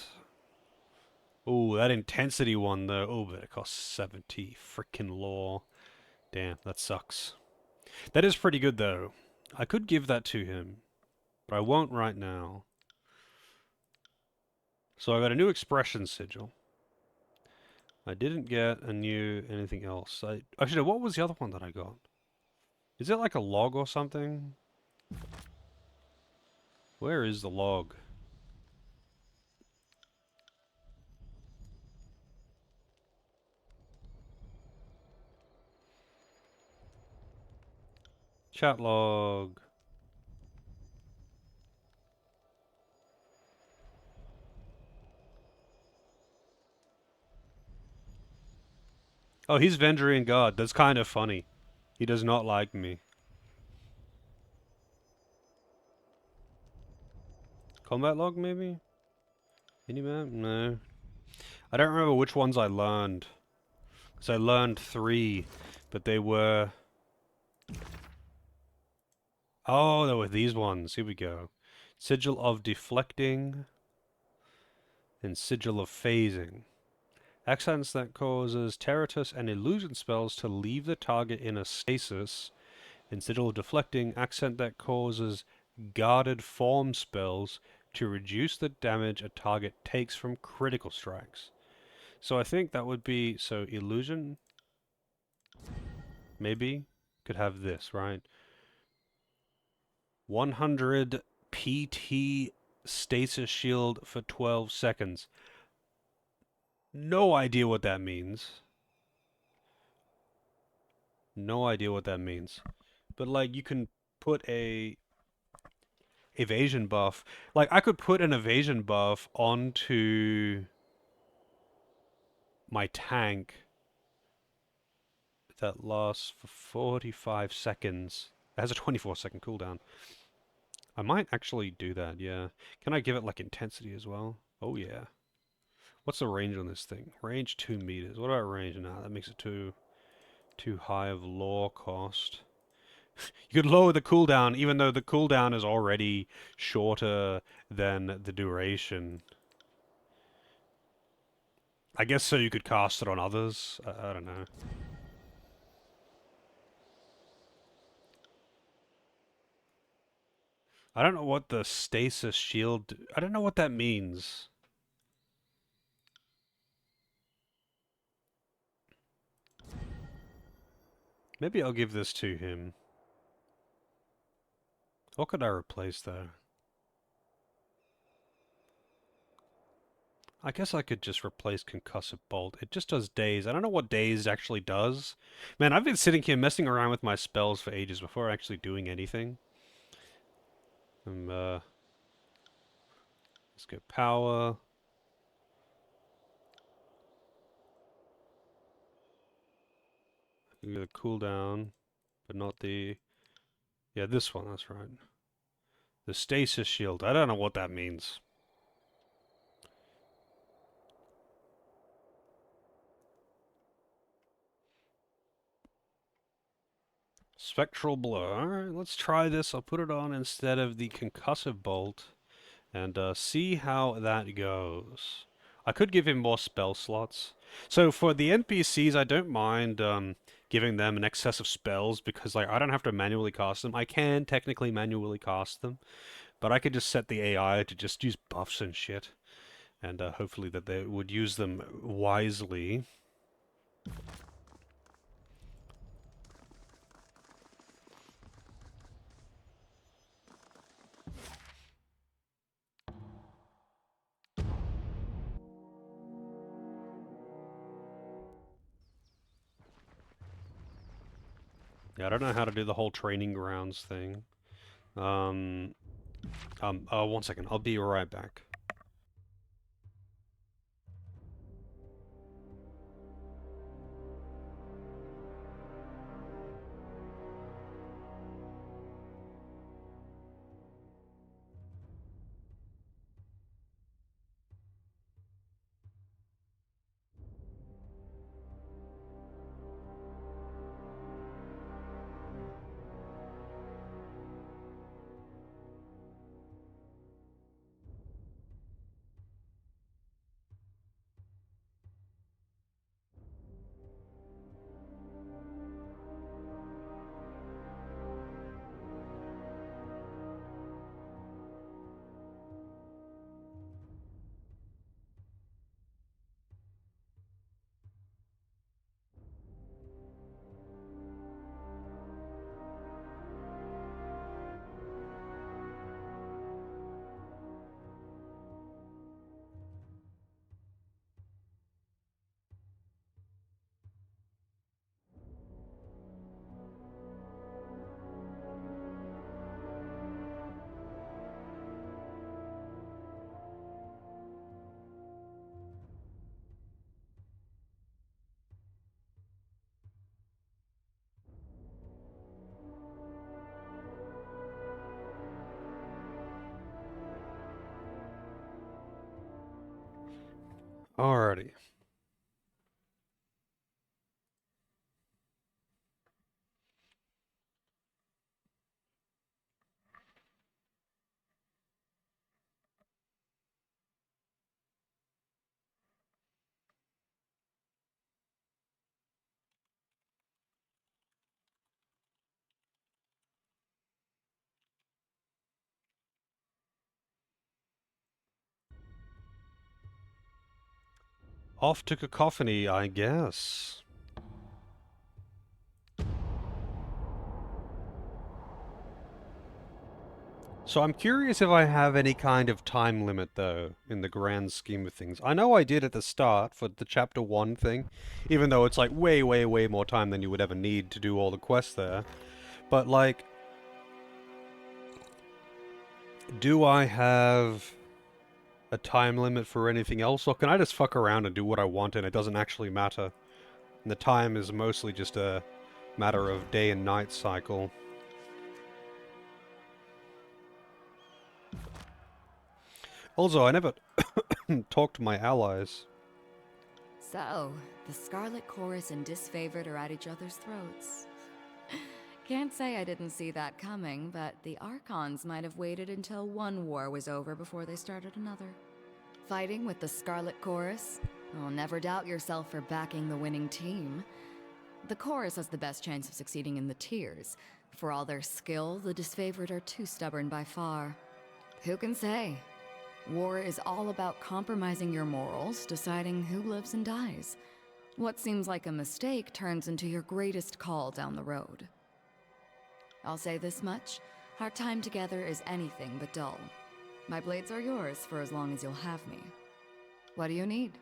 oh, that intensity one, though. Oh, but it costs 70 frickin' lore. Damn, that sucks. That is pretty good, though. I could give that to him. But I won't right now. So I got a new expression sigil. I didn't get a new anything else. Actually, what was the other one that I got? Is it like a log or something? Where is the log? Chat log. Oh, he's Vendrian God. That's kind of funny. He does not like me. Combat log, maybe? Minimap? No. I don't remember which ones I learned. Because I learned 3, but they were... oh, they were these ones. Here we go. Sigil of Deflecting and Sigil of Phasing. Accents that causes Terratus and illusion spells to leave the target in a stasis. And Sigil of Deflecting, accent that causes guarded form spells to reduce the damage a target takes from critical strikes. So I think that would be, so illusion, maybe, could have this, right? 100 PT stasis shield for 12 seconds. No idea what that means. No idea what that means. But, like, you can put a evasion buff. Like, I could put an evasion buff onto my tank that lasts for 45 seconds. It has a 24-second cooldown. I might actually do that, yeah. Can I give it, like, intensity as well? Oh, yeah. What's the range on this thing? Range 2 meters. What about range? Nah, that makes it too high of lore cost. You could lower the cooldown, even though the cooldown is already shorter than the duration. I guess so you could cast it on others. I don't know. I don't know what the stasis shield... I don't know what that means. Maybe I'll give this to him. What could I replace though? I guess I could just replace Concussive Bolt. It just does daze. I don't know what daze actually does. Man, I've been sitting here messing around with my spells for ages before actually doing anything. Let's go power. The cooldown, but not the... Yeah, this one, that's right. The stasis shield. I don't know what that means. Spectral Blur. Alright, let's try this. I'll put it on instead of the Concussive Bolt and see how that goes. I could give him more spell slots. So for the NPCs, I don't mind giving them an excess of spells because like I don't have to manually cast them. I can technically manually cast them, but I could just set the AI to just use buffs and shit, and hopefully that they would use them wisely. Yeah, I don't know how to do the whole training grounds thing. 1 second. I'll be right back. Alrighty. Off to Cacophony, I guess. So I'm curious if I have any kind of time limit, though, in the grand scheme of things. I know I did at the start for the Chapter 1 thing, even though it's like way, way, way more time than you would ever need to do all the quests there. But, like, Do I have a time limit for anything else, or can I just fuck around and do what I want and it doesn't actually matter? And the time is mostly just a matter of day and night cycle. Also, I never talked to my allies. So, the Scarlet Chorus and Disfavored are at each other's throats. Can't say I didn't see that coming, but the Archons might have waited until one war was over before they started another. Fighting with the Scarlet Chorus? Oh, never doubt yourself for backing the winning team. The Chorus has the best chance of succeeding in the tiers. For all their skill, the Disfavored are too stubborn by far. Who can say? War is all about compromising your morals, deciding who lives and dies. What seems like a mistake turns into your greatest call down the road. I'll say this much, our time together is anything but dull. My blades are yours for as long as you'll have me. What do you need?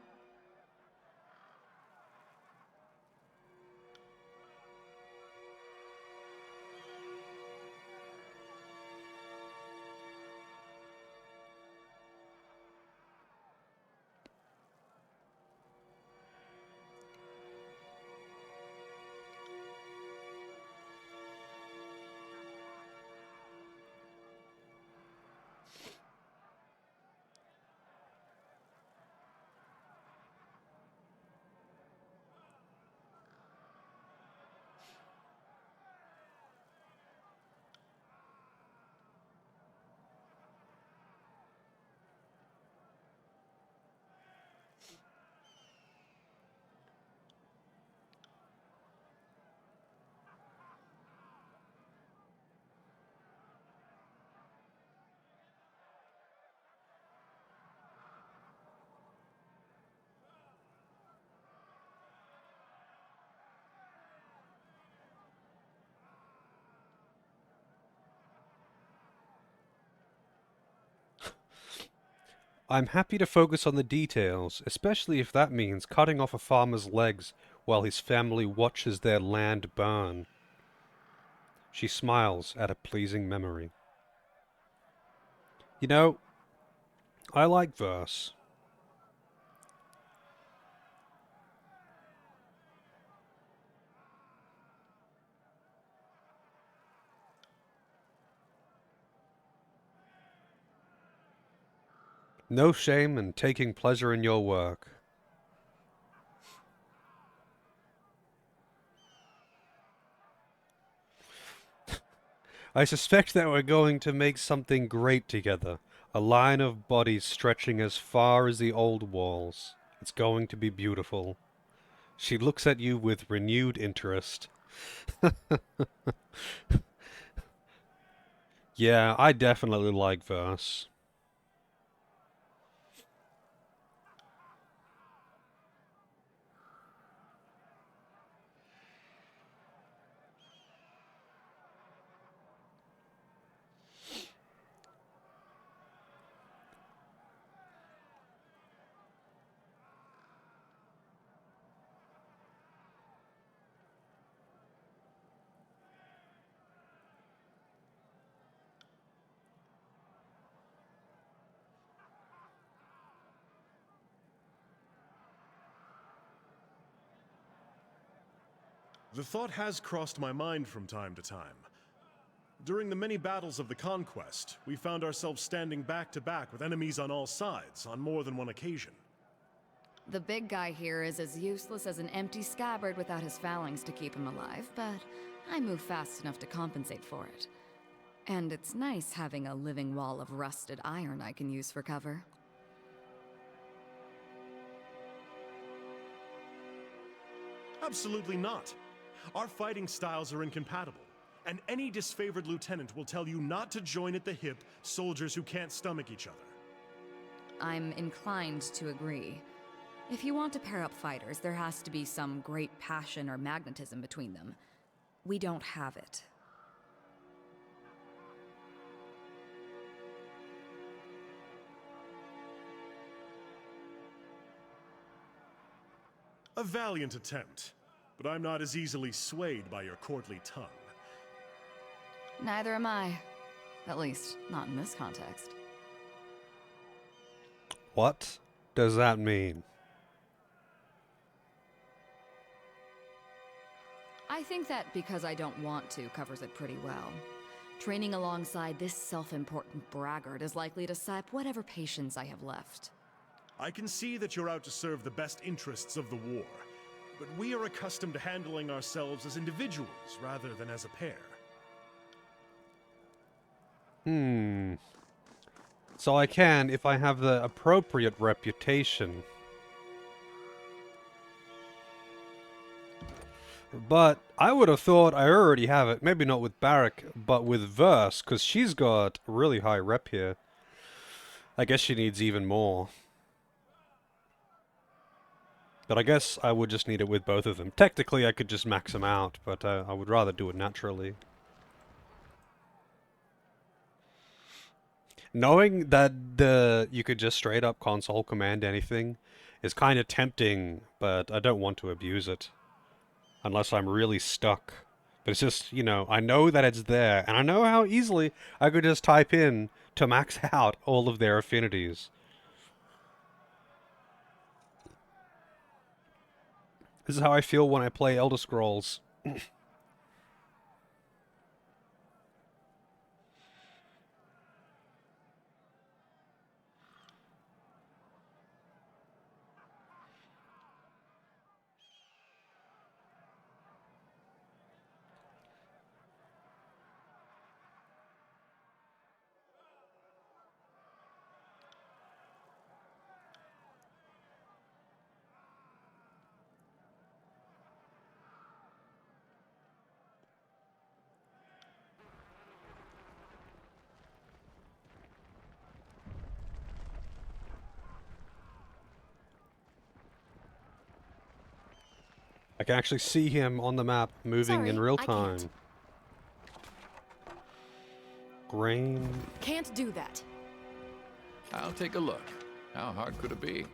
I'm happy to focus on the details, especially if that means cutting off a farmer's legs while his family watches their land burn. She smiles at a pleasing memory. You know, I like verse. No shame in taking pleasure in your work. I suspect that we're going to make something great together. A line of bodies stretching as far as the old walls. It's going to be beautiful. She looks at you with renewed interest. Yeah, I definitely like verse. The thought has crossed my mind from time to time. During the many battles of the Conquest, we found ourselves standing back to back with enemies on all sides on more than one occasion. The big guy here is as useless as an empty scabbard without his phalanx to keep him alive, but I move fast enough to compensate for it. And it's nice having a living wall of rusted iron I can use for cover. Absolutely not. Our fighting styles are incompatible, and any disfavored lieutenant will tell you not to join at the hip soldiers who can't stomach each other. I'm inclined to agree. If you want to pair up fighters, there has to be some great passion or magnetism between them. We don't have it. A valiant attempt, but I'm not as easily swayed by your courtly tongue. Neither am I. At least, not in this context. What does that mean? I think that because I don't want to covers it pretty well. Training alongside this self-important braggart is likely to sap whatever patience I have left. I can see that you're out to serve the best interests of the war, but we are accustomed to handling ourselves as individuals rather than as a pair. So I can if I have the appropriate reputation. But I would have thought I already have it. Maybe not with Barrack, but with Verse, because she's got a really high rep here. I guess she needs even more. But I guess I would just need it with both of them. Technically, I could just max them out, but I would rather do it naturally. Knowing that you could just straight up console command anything is kind of tempting, but I don't want to abuse it. Unless I'm really stuck. But it's just, you know, I know that it's there, and I know how easily I could just type in to max out all of their affinities. This is how I feel when I play Elder Scrolls. I can actually see him on the map moving in Sorry, real I time. can't. Grain. Can't do that. I'll take a look. How hard could it be?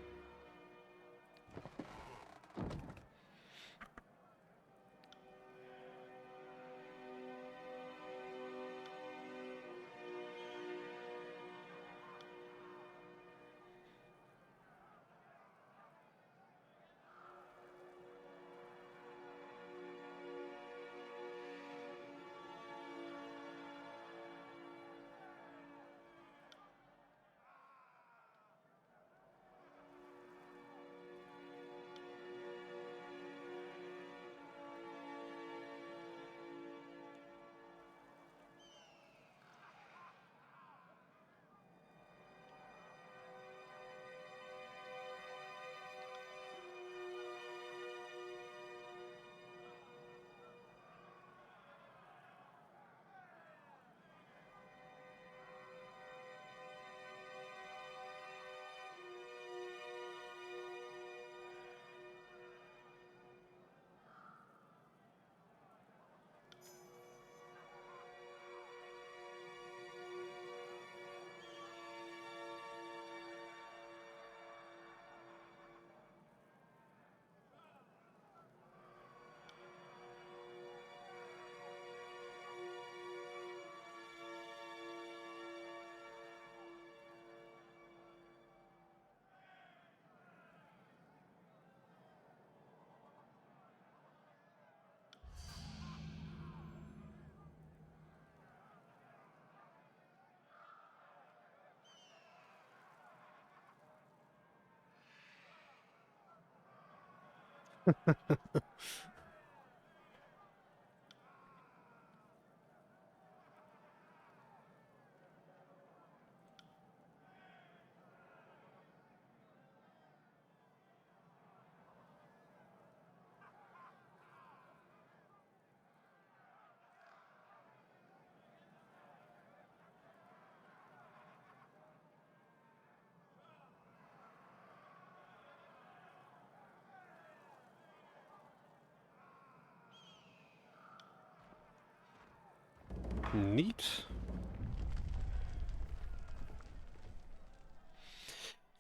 Neat.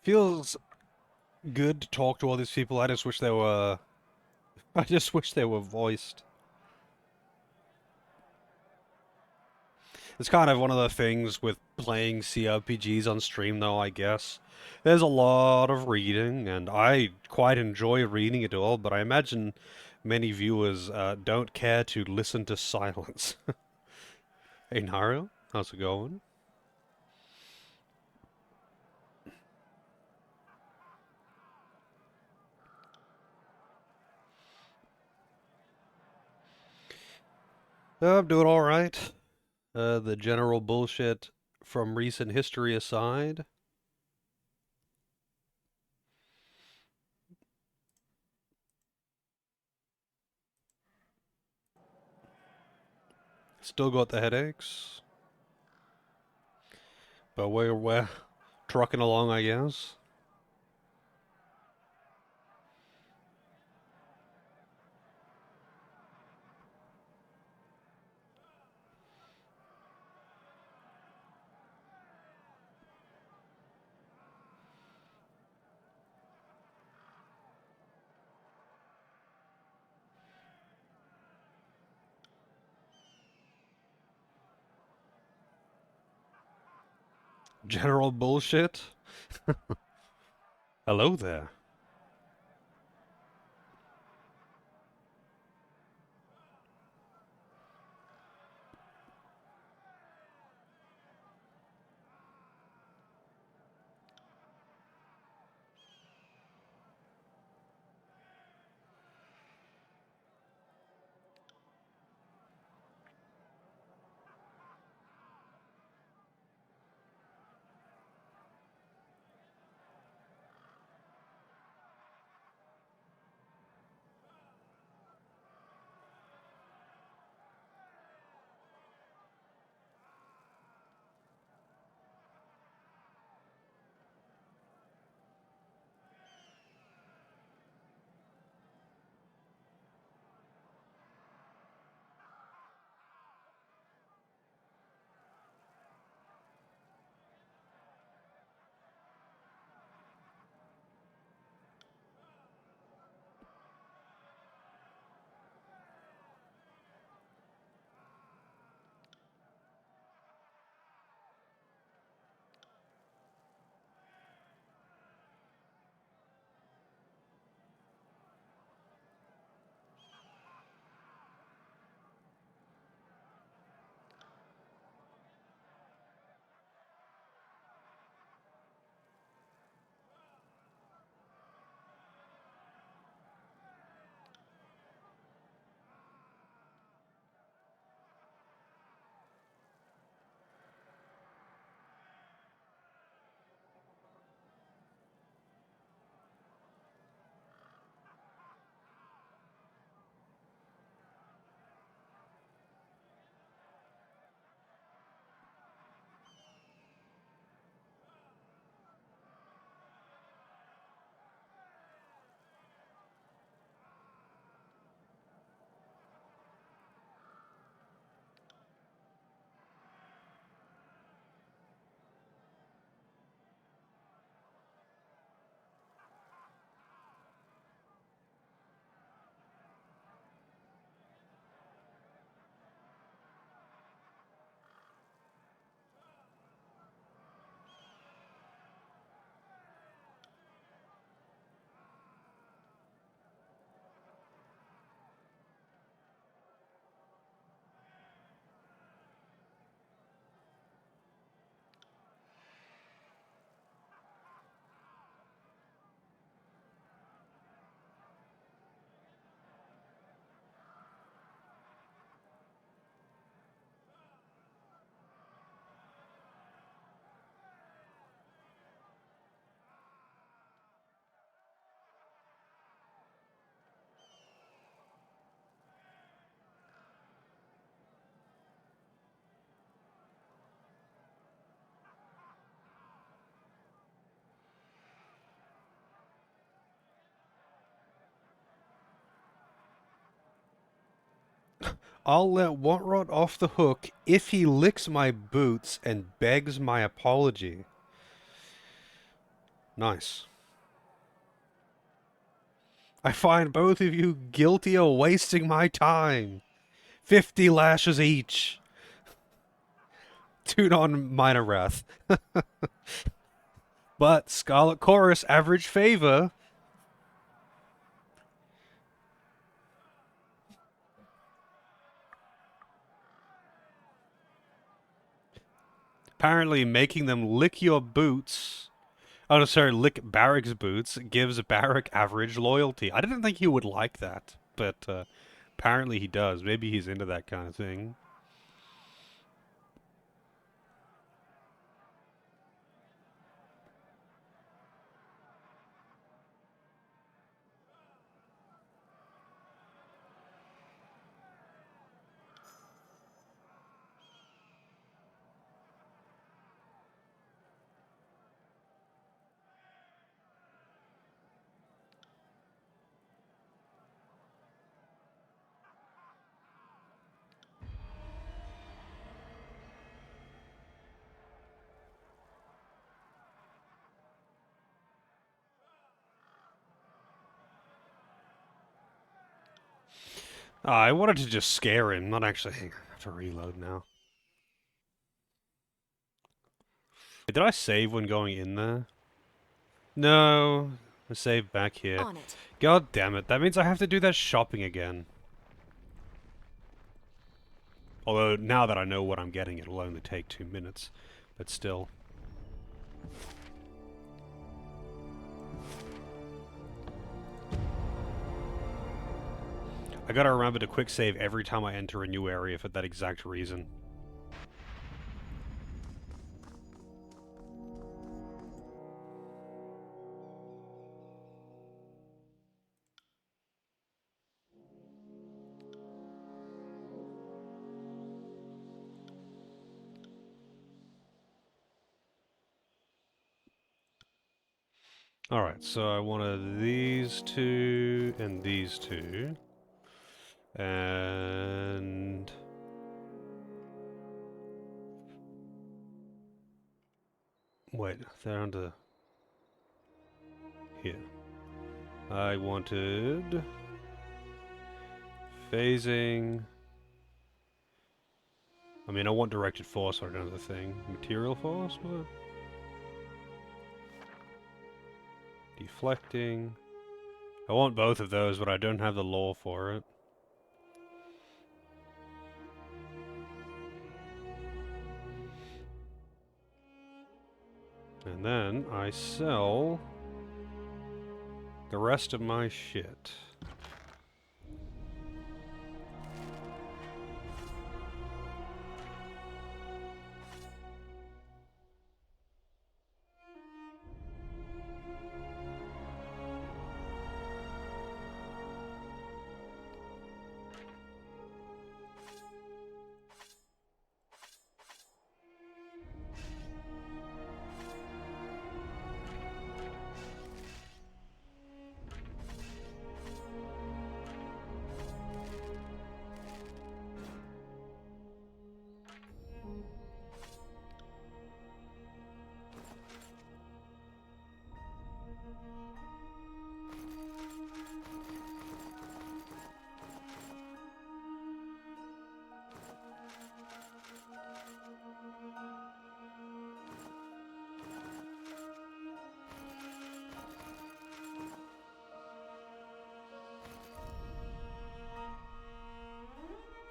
Feels good to talk to all these people. I just wish they were... I just wish they were voiced. It's kind of one of the things with playing CRPGs on stream, though, I guess. There's a lot of reading, and I quite enjoy reading it all, but I imagine many viewers don't care to listen to silence. Hey, Nario, how's it going? I'm doing alright. The general bullshit from recent history aside. Still got the headaches, but we're trucking along, I guess. General bullshit? Hello there. I'll let Wantrot off the hook if he licks my boots and begs my apology. Nice. I find both of you guilty of wasting my time. 50 lashes each. Tune on minor wrath. But Scarlet Chorus, average favor. Apparently making them lick your boots. Oh, no, sorry, lick Barrack's boots gives Barrack average loyalty. I didn't think he would like that, but apparently he does. Maybe he's into that kind of thing. I wanted to just scare him, not actually. Hang on, I have to reload now. Did I save when going in there? No, I saved back here. On it. God damn it, that means I have to do that shopping again. Although, now that I know what I'm getting, it'll only take 2 minutes. But still. I gotta remember to quick save every time I enter a new area for that exact reason. Alright, so I wanted these two and these two. And... wait, they're under... here. I wanted... phasing... I mean, I want directed force or another thing. Material force? What? Deflecting... I want both of those, but I don't have the lore for it. And then I sell the rest of my shit.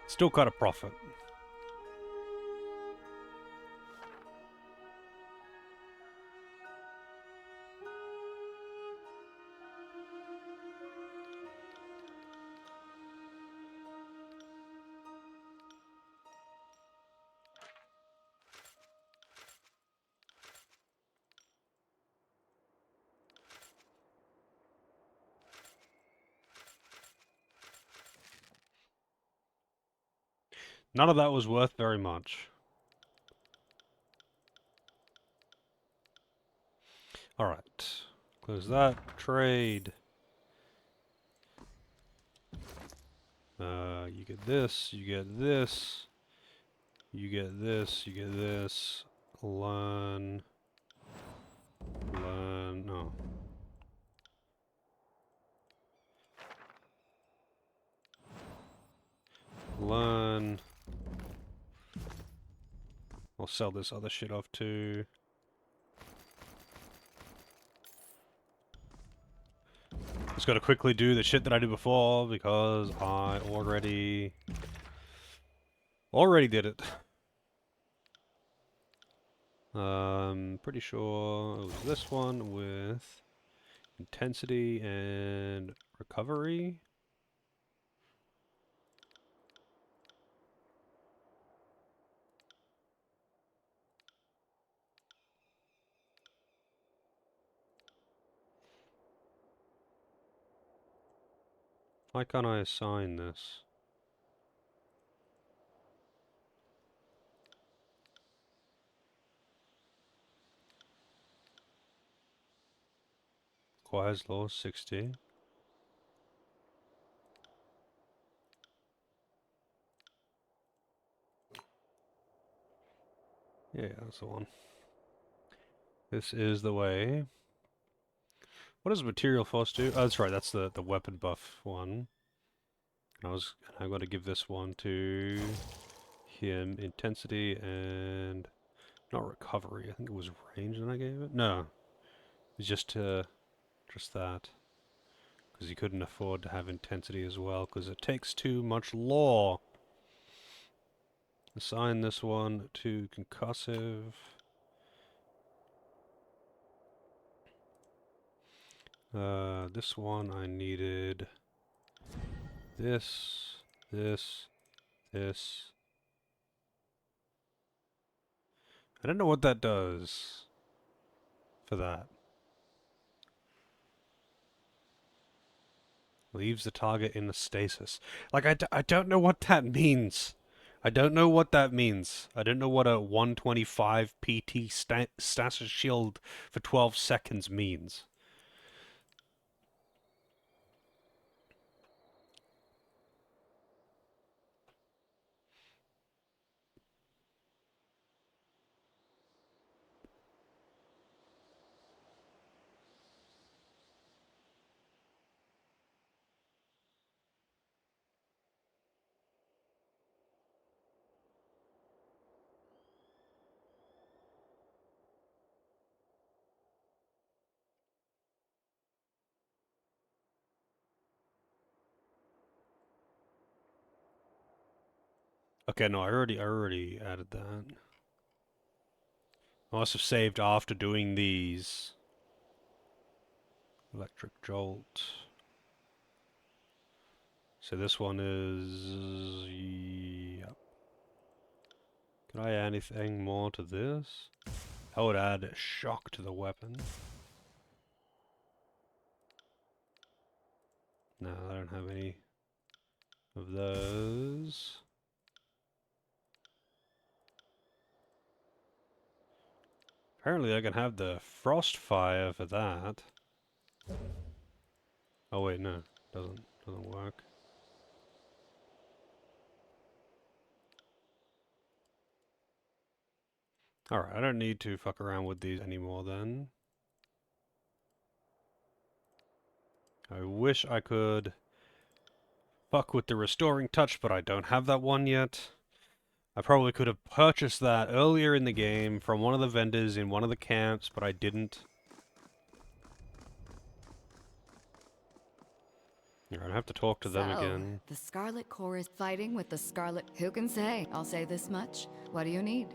Still got a profit. None of that was worth very much. Alright. Close that. Trade. You get this, you get this, you get this, you get this. Learn. Learn. No. Learn. I'll sell this other shit off too. Just gotta quickly do the shit that I did before because I already did it. Pretty sure it was this one with intensity and recovery. Why can't I assign this? Requires law 60. Yeah, that's the one. This is the way. What does material force do? Oh, that's right, that's the weapon buff one. I'm going to give this one to him. Intensity and not recovery. I think it was range that I gave it. No, it was just that because he couldn't afford to have intensity as well because it takes too much law. Assign this one to concussive. This one I needed this, this. I don't know what that does for that. Leaves the target in a stasis. Like, I don't know what that means. I don't know what that means. I don't know what a 125 PT stasis shield for 12 seconds means. Okay, no, I already added that. I must have saved after doing these. Electric Jolt. So this one is... Yep. Can I add anything more to this? I would add shock to the weapon. No, I don't have any of those. Apparently I can have the frost fire for that. Oh wait, no. Doesn't work. Alright, I don't need to fuck around with these anymore then. I wish I could fuck with the restoring touch, but I don't have that one yet. I probably could have purchased that earlier in the game from one of the vendors in one of the camps, but I didn't. I have to talk to them So, again. the Scarlet Corps is fighting with the Scarlet... Who can say? I'll say this much. What do you need?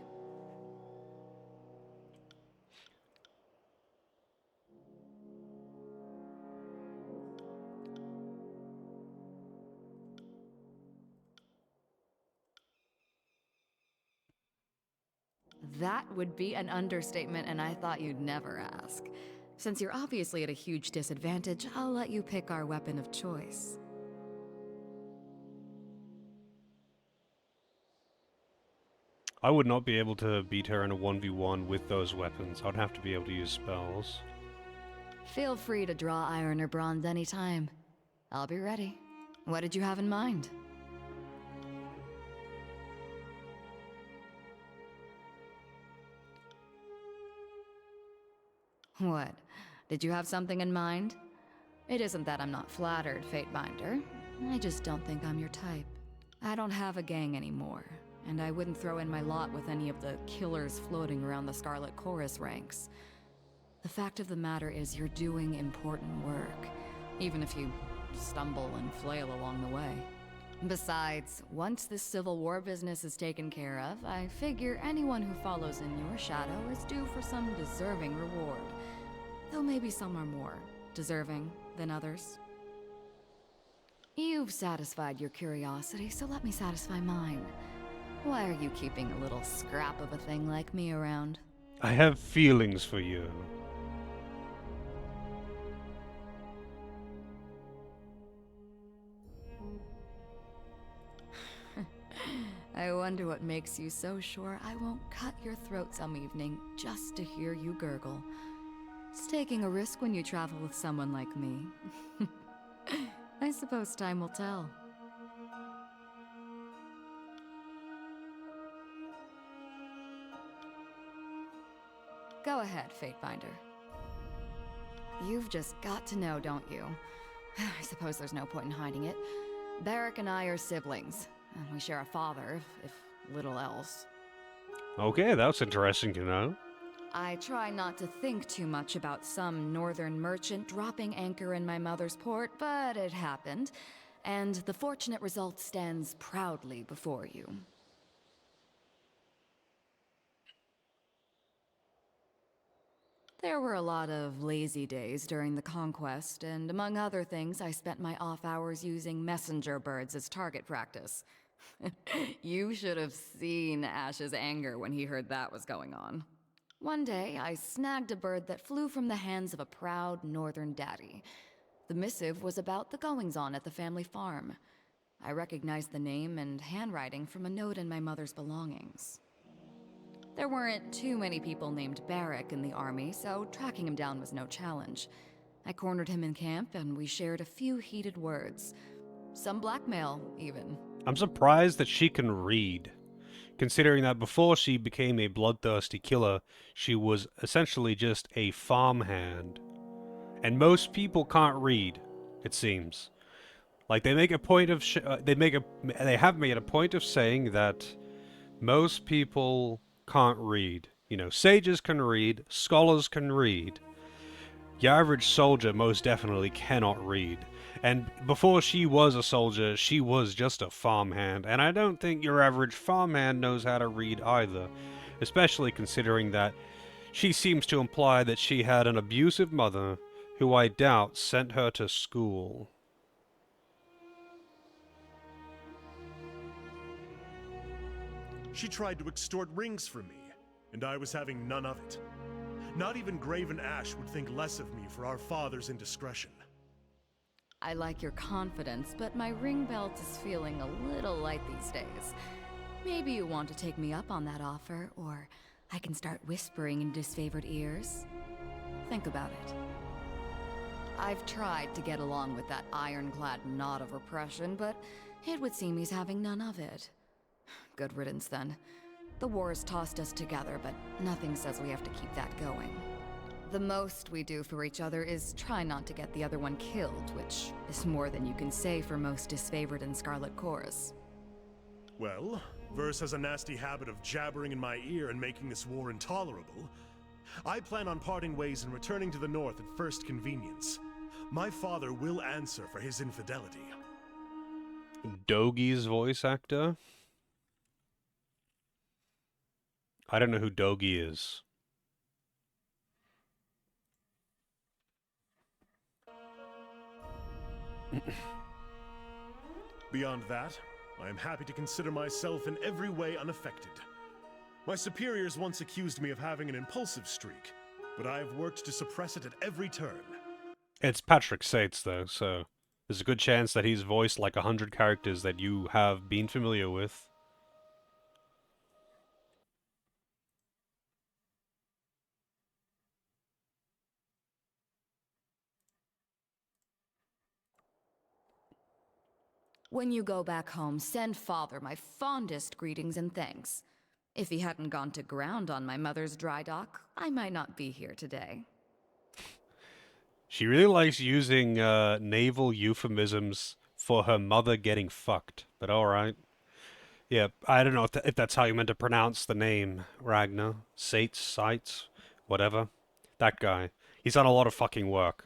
That would be an understatement, and I thought you'd never ask. Since you're obviously at a huge disadvantage, I'll let you pick our weapon of choice. I would not be able to beat her in a 1v1 with those weapons. I'd have to be able to use spells. Feel free to draw iron or bronze anytime. I'll be ready. What did you have in mind? What? Did you have something in mind? It isn't that I'm not flattered, Fatebinder. I just don't think I'm your type. I don't have a gang anymore. and I wouldn't throw in my lot with any of the killers floating around the Scarlet Chorus ranks. The fact of the matter is you're doing important work, even if you stumble and flail along the way. Besides, once this Civil War business is taken care of, I figure anyone who follows in your shadow is due for some deserving reward. Though maybe some are more deserving than others. You've satisfied your curiosity, so let me satisfy mine. Why are you keeping a little scrap of a thing like me around? I have feelings for you. I wonder what makes you so sure I won't cut your throat some evening just to hear you gurgle. It's taking a risk when you travel with someone like me. I suppose time will tell. Go ahead, Fatebinder. You've just got to know, don't you? I suppose there's no point in hiding it. Barrick and I are siblings. And we share a father, if little else. Okay, that's interesting to know. I try not to think too much about some northern merchant dropping anchor in my mother's port, but it happened, and the fortunate result stands proudly before you. There were a lot of lazy days during the conquest, and among other things, I spent my off hours using messenger birds as target practice. You should have seen Ash's anger when he heard that was going on. One day, I snagged a bird that flew from the hands of a proud northern daddy. The missive was about the goings-on at the family farm. I recognized the name and handwriting from a note in my mother's belongings. There weren't too many people named Barrick in the army, so tracking him down was no challenge. I cornered him in camp, and we shared a few heated words. Some blackmail, even. I'm surprised that she can read, considering that before she became a bloodthirsty killer, she was essentially just a farmhand. And most people can't read, it seems. Like they make a point of they have made a point of saying that most people can't read. You know, sages can read, scholars can read. The average soldier most definitely cannot read. And before she was a soldier, she was just a farmhand, and I don't think your average farmhand knows how to read either, especially considering that she seems to imply that she had an abusive mother who I doubt sent her to school. She tried to extort rings from me, and I was having none of it. Not even Graven Ash would think less of me for our father's indiscretion. I like your confidence, but my ring belt is feeling a little light these days. Maybe you want to take me up on that offer, or I can start whispering in disfavored ears. Think about it. I've tried to get along with that ironclad knot of repression, but it would seem he's having none of it. Good riddance, then. The war's tossed us together, but nothing says we have to keep that going. The most we do for each other is try not to get the other one killed, which is more than you can say for most disfavored in Scarlet Chorus. Well, Verse has a nasty habit of jabbering in my ear and making this war intolerable. I plan on parting ways and returning to the north at first convenience. My father will answer for his infidelity. Dogi's voice actor? I don't know who Dogi is. Beyond that, I am happy to consider myself in every way unaffected. My superiors once accused me of having an impulsive streak, but I have worked to suppress it at every turn. It's Patrick Sates, though, so there's a good chance that he's voiced like 100 characters that you have been familiar with. When you go back home, send Father my fondest greetings and thanks. If he hadn't gone to ground on my mother's dry dock, I might not be here today. She really likes using naval euphemisms for her mother getting fucked, but alright. Yeah, I don't know if that's how you meant to pronounce the name, Ragnar. Seitz, whatever. That guy. He's done a lot of fucking work.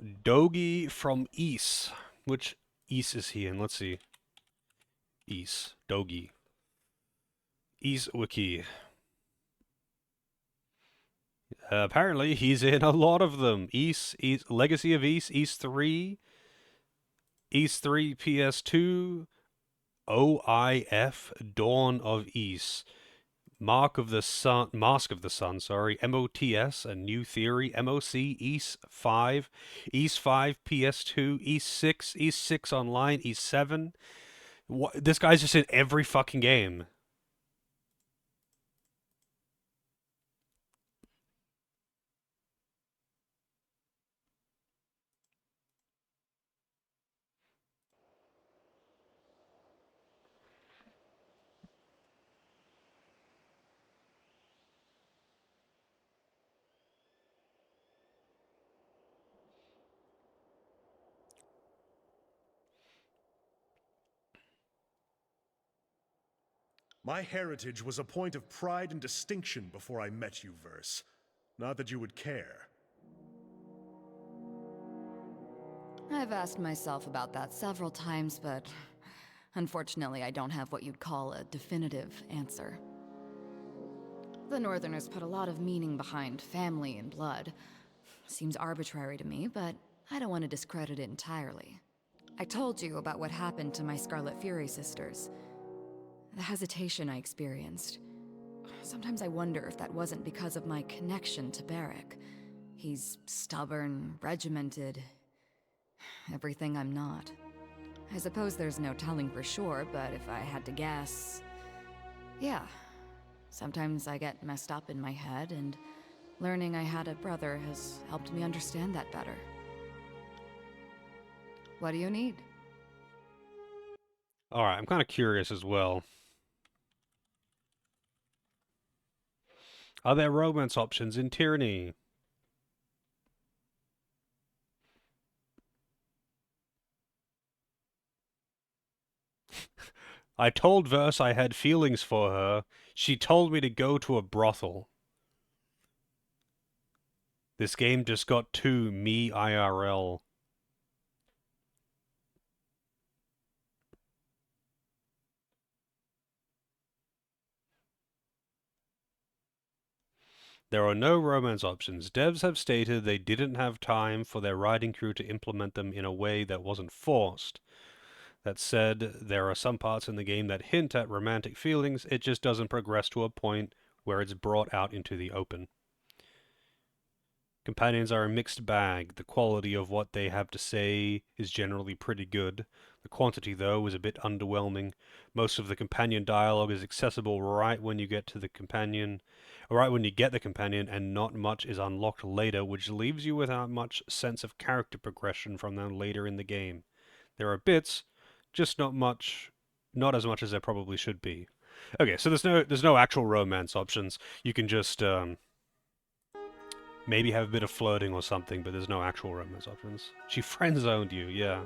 Dogi from Ys. Which Ys is he in? Let's see. Ys. Dogi. Ys Wiki. Apparently, he's in a lot of them. Ys, Legacy of Ys, Ys 3, Ys 3 PS2, OIF, Dawn of Ys. Mask of the Sun, sorry, MOTS, A New Theory, MOC, Ys 5, Ys 5, PS2, Ys 6, Ys 6 Online, Ys 7. This guy's just in every fucking game. My heritage was a point of pride and distinction before I met you, Verse. Not that you would care. I've asked myself about that several times, but unfortunately I don't have what you'd call a definitive answer. The Northerners put a lot of meaning behind family and blood. Seems arbitrary to me, but I don't want to discredit it entirely. I told you about what happened to my Scarlet Fury sisters. The hesitation I experienced. Sometimes I wonder if that wasn't because of my connection to Barrick. He's stubborn, regimented, everything I'm not. I suppose there's no telling for sure, but if I had to guess... Yeah. Sometimes I get messed up in my head, and learning I had a brother has helped me understand that better. What do you need? Alright, I'm kind of curious as well. Are there romance options in Tyranny? I told Verse I had feelings for her. She told me to go to a brothel. This game just got too me IRL. There are no romance options. Devs have stated they didn't have time for their writing crew to implement them in a way that wasn't forced. That said, there are some parts in the game that hint at romantic feelings, it just doesn't progress to a point where it's brought out into the open. Companions are a mixed bag. The quality of what they have to say is generally pretty good. The quantity, though, is a bit underwhelming. Most of the companion dialogue is accessible right when you get the companion, and not much is unlocked later, which leaves you without much sense of character progression from them later in the game. There are bits, just not as much as there probably should be. Okay, so there's no actual romance options. You can just maybe have a bit of flirting or something, but there's no actual romance options. She friend-zoned you, yeah.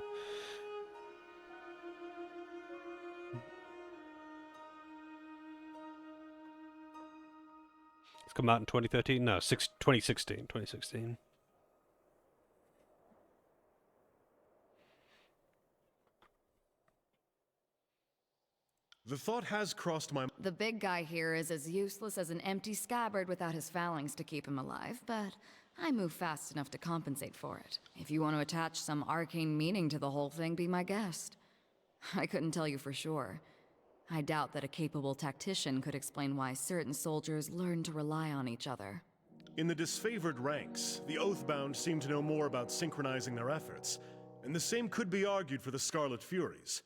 It's come out in 2013? No, 2016. 2016. The thought has crossed my... The big guy here is as useless as an empty scabbard without his phalanx to keep him alive, but I move fast enough to compensate for it. If you want to attach some arcane meaning to the whole thing, be my guest. I couldn't tell you for sure. I doubt that a capable tactician could explain why certain soldiers learn to rely on each other. In the disfavored ranks, the Oathbound seem to know more about synchronizing their efforts, and the same could be argued for the Scarlet Furies.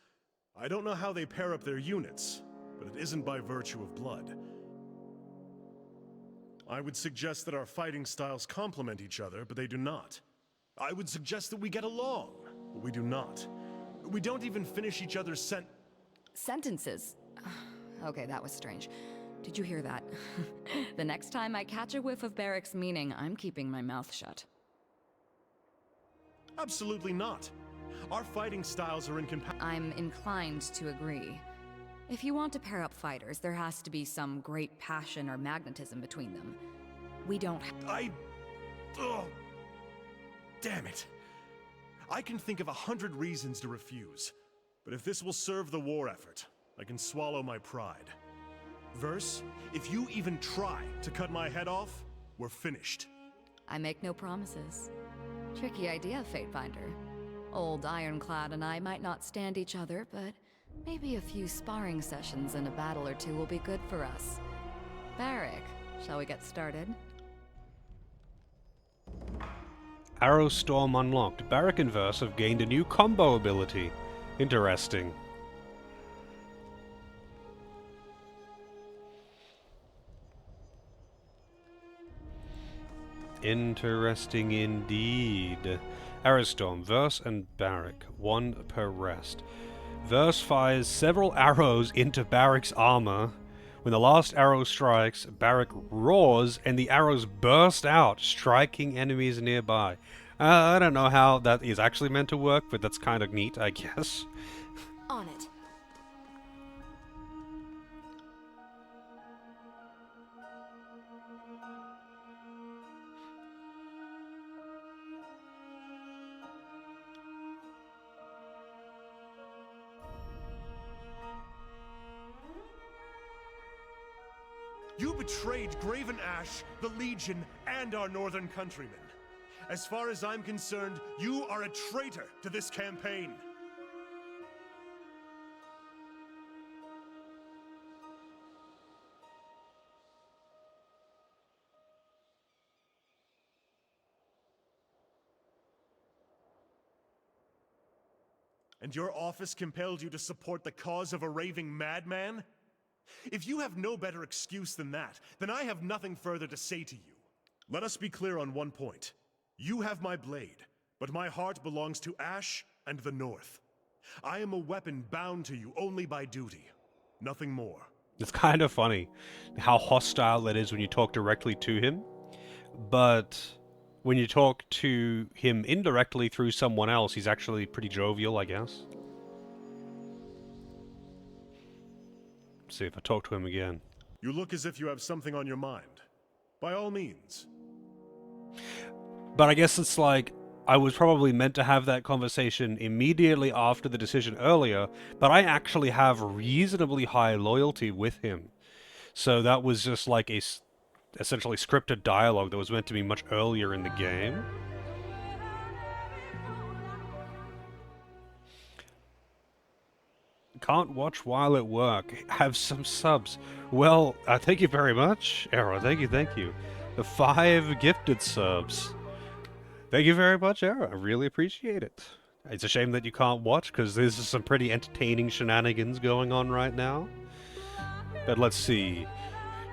I don't know how they pair up their units, but it isn't by virtue of blood. I would suggest that our fighting styles complement each other, but they do not. I would suggest that we get along, but we do not. We don't even finish each other's Sentences? Okay, that was strange. Did you hear that? The next time I catch a whiff of Barrick's meaning, I'm keeping my mouth shut. Absolutely not. Our fighting styles are incompatible. I'm inclined to agree. If you want to pair up fighters, there has to be some great passion or magnetism between them. We don't Oh, damn it. I can think of 100 reasons to refuse, but if this will serve the war effort, I can swallow my pride. Verse, if you even try to cut my head off, we're finished. I make no promises. Tricky idea, Fatefinder. Old Ironclad and I might not stand each other, but maybe a few sparring sessions and a battle or two will be good for us. Barrick, shall we get started? Arrow Storm unlocked. Barrack and Verse have gained a new combo ability. Interesting. Interesting indeed. Arrowstorm, Verse and Barrack, one per rest. Verse fires several arrows into Barrack's armor. When the last arrow strikes, Barrack roars and the arrows burst out, striking enemies nearby. I don't know how that is actually meant to work, but that's kind of neat, I guess. On it. You betrayed Graven Ash, the Legion, and our northern countrymen. As far as I'm concerned, you are a traitor to this campaign. And your office compelled you to support the cause of a raving madman? If you have no better excuse than that, then I have nothing further to say to you. Let us be clear on one point. You have my blade, but my heart belongs to Ash and the North. I am a weapon bound to you only by duty, nothing more. It's kind of funny how hostile it is when you talk directly to him, but when you talk to him indirectly through someone else, he's actually pretty jovial, I guess. See if I talk to him again. You look as if you have something on your mind. By all means. But I guess it's like, I was probably meant to have that conversation immediately after the decision earlier, but I actually have reasonably high loyalty with him. So that was just like a essentially scripted dialogue that was meant to be much earlier in the game. Can't watch while at work. Have some subs. Well, thank you very much, Arrow. Thank you. The 5 gifted subs. Thank you very much, Arrow. I really appreciate it. It's a shame that you can't watch, because there's some pretty entertaining shenanigans going on right now. But let's see.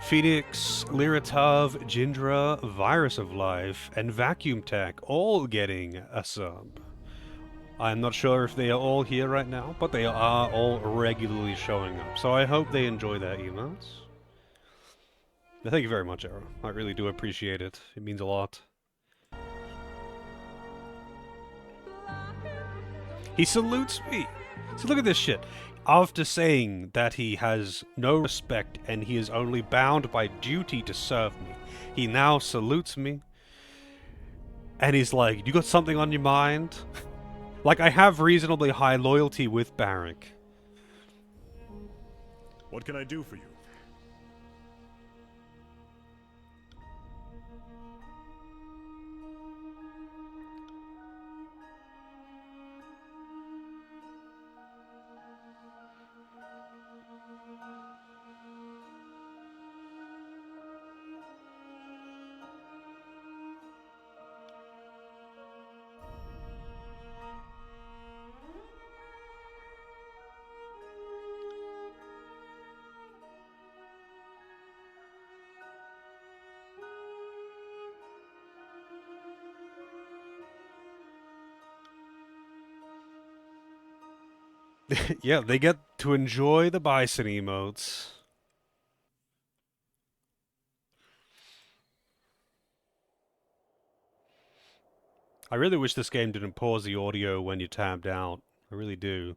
Phoenix, Liratov, Jindra, Virus of Life, and Vacuum Tech all getting a sub. I'm not sure if they are all here right now, but they are all regularly showing up. So I hope they enjoy their emotes. But thank you very much, Arrow. I really do appreciate it. It means a lot. He salutes me! So look at this shit. After saying that he has no respect and he is only bound by duty to serve me, he now salutes me. And he's like, you got something on your mind? Like, I have reasonably high loyalty with Barrack. What can I do for you? Yeah, they get to enjoy the bison emotes. I really wish this game didn't pause the audio when you tabbed out. I really do.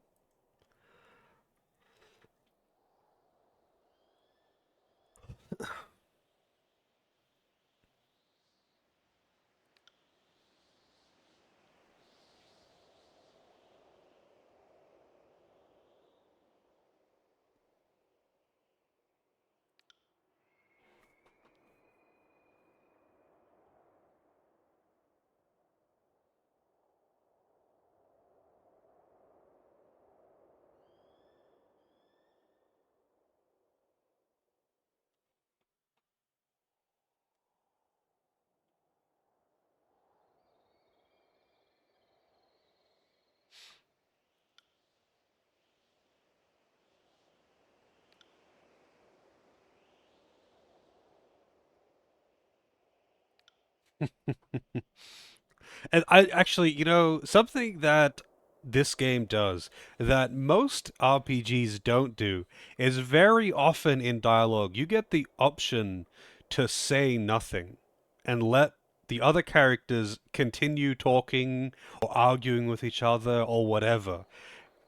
And I actually, something that this game does that most RPGs don't do is very often in dialogue, you get the option to say nothing and let the other characters continue talking or arguing with each other or whatever.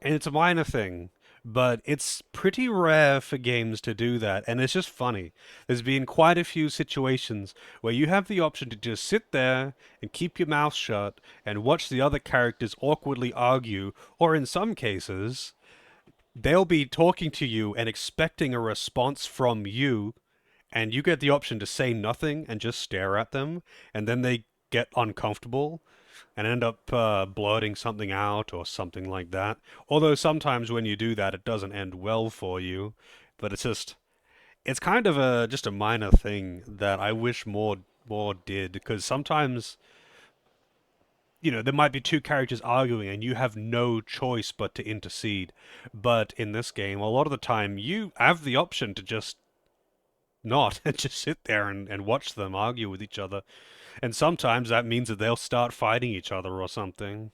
And it's a minor thing, but it's pretty rare for games to do that, and it's just funny. There's been quite a few situations where you have the option to just sit there and keep your mouth shut and watch the other characters awkwardly argue, or in some cases, they'll be talking to you and expecting a response from you, and you get the option to say nothing and just stare at them, and then they get uncomfortable and end up blurting something out or something like that. Although sometimes when you do that, it doesn't end well for you. But it's kind of just a minor thing that I wish more did, because sometimes there might be two characters arguing and you have no choice but to intercede. But in this game, a lot of the time you have the option to just not and just sit there and watch them argue with each other. And sometimes that means that they'll start fighting each other or something.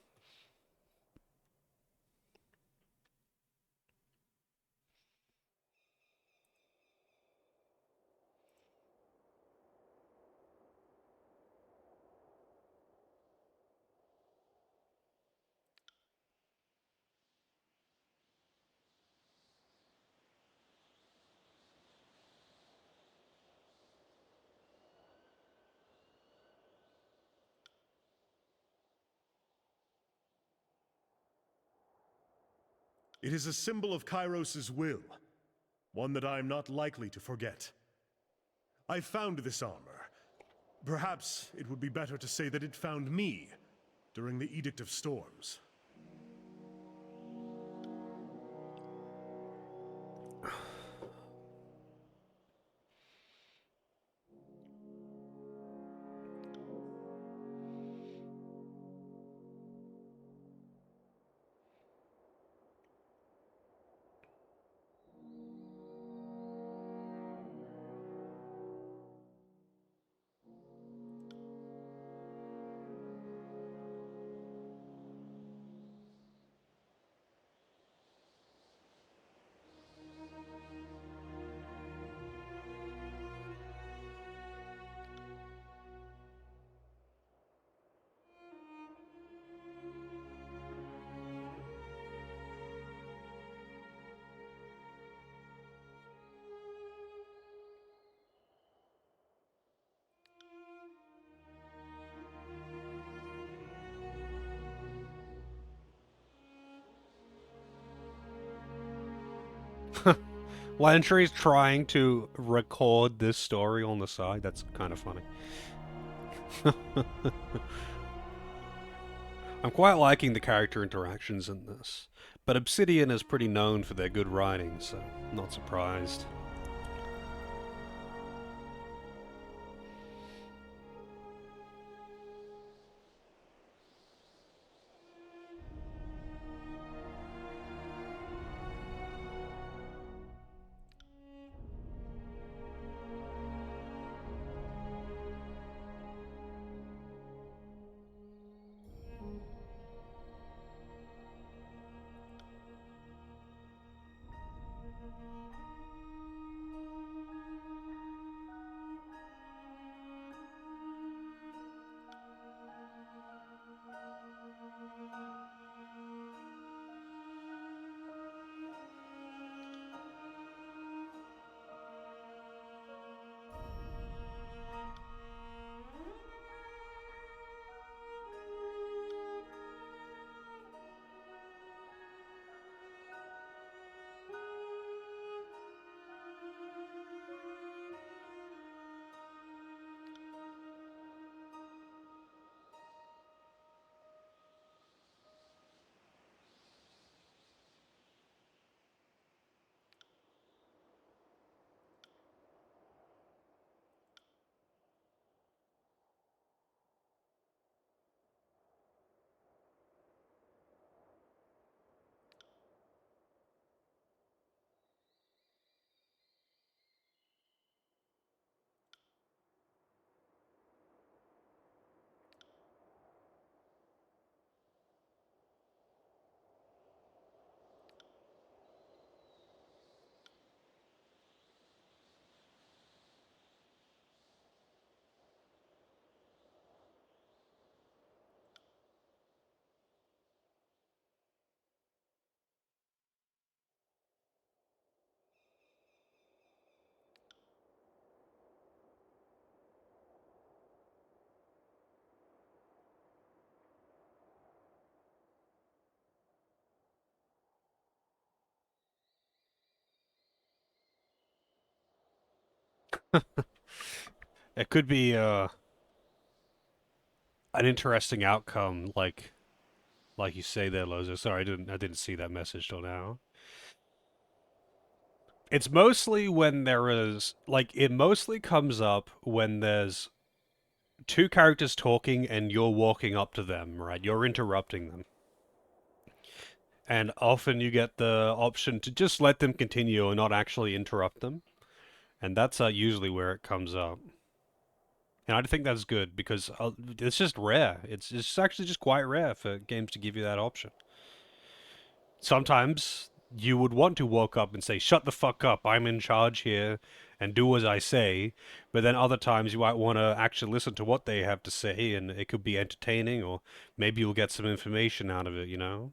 It is a symbol of Kairos' will, one that I am not likely to forget. I found this armor. Perhaps it would be better to say that it found me during the Edict of Storms. Lantry's trying to record this story on the side. That's kind of funny. I'm quite liking the character interactions in this, but Obsidian is pretty known for their good writing, so I'm not surprised. It could be an interesting outcome, like you say there, Lozo. Sorry, I didn't see that message till now. It's mostly when there is it mostly comes up when there's two characters talking and you're walking up to them, right? You're interrupting them. And often you get the option to just let them continue and not actually interrupt them. And that's usually where it comes up. And I think that's good because it's just rare. It's actually just quite rare for games to give you that option. Sometimes you would want to walk up and say, "Shut the fuck up, I'm in charge here, and do as I say." But then other times you might want to actually listen to what they have to say, and it could be entertaining, or maybe you'll get some information out of it, you know?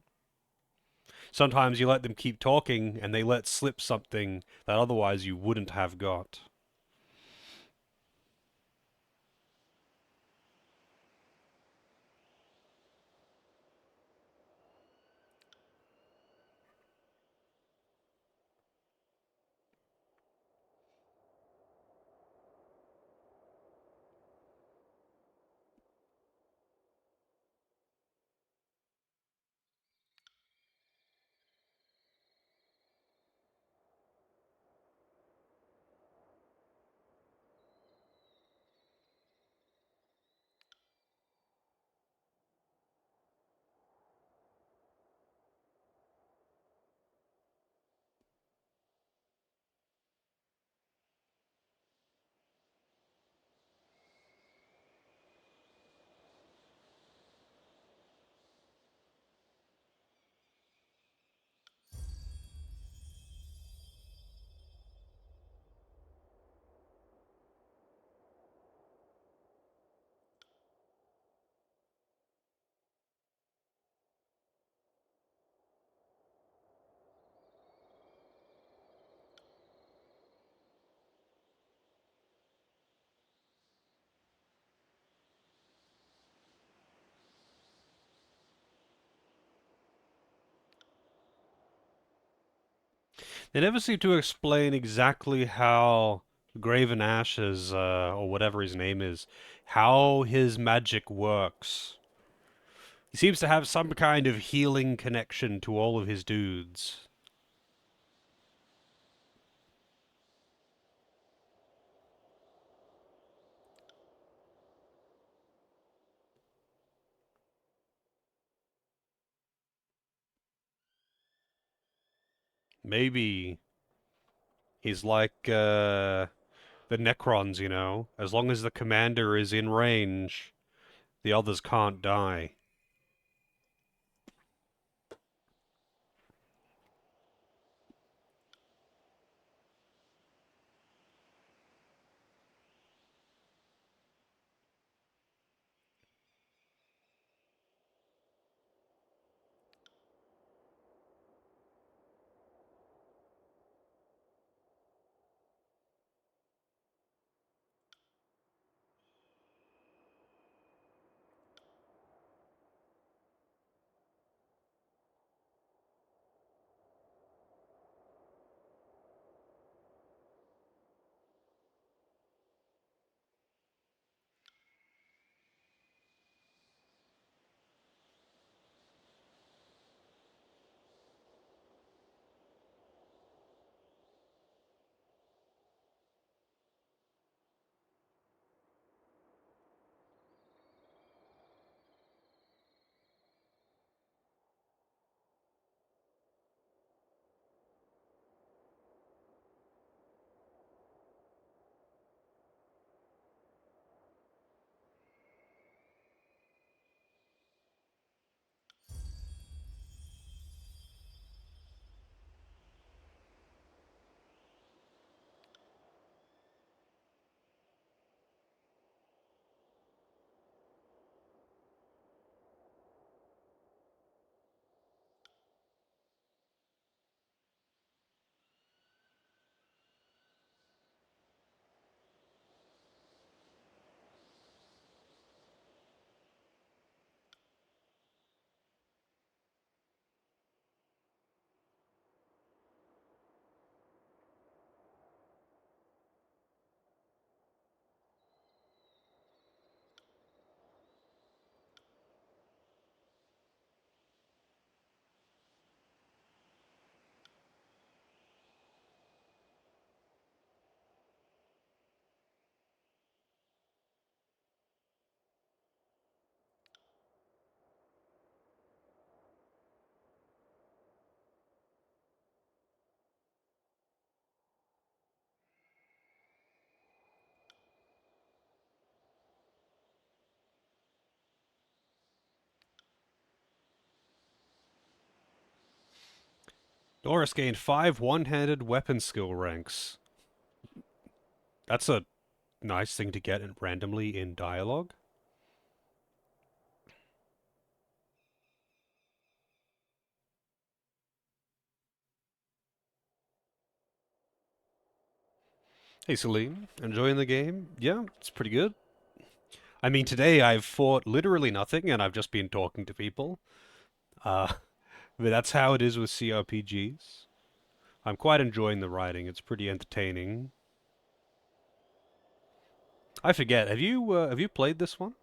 Sometimes you let them keep talking, and they let slip something that otherwise you wouldn't have got. They never seem to explain exactly how Graven Ashes, or whatever his name is, how his magic works. He seems to have some kind of healing connection to all of his dudes. Maybe he's like the Necrons, you know? As long as the commander is in range, the others can't die. Doris gained 5 one-handed weapon skill ranks. That's a nice thing to get randomly in dialogue. Hey Celine, enjoying the game? Yeah, it's pretty good. I mean, today I've fought literally nothing and I've just been talking to people. Uh, but that's how it is with CRPGs. I'm quite enjoying the writing. It's pretty entertaining. I forget. Have you played this one?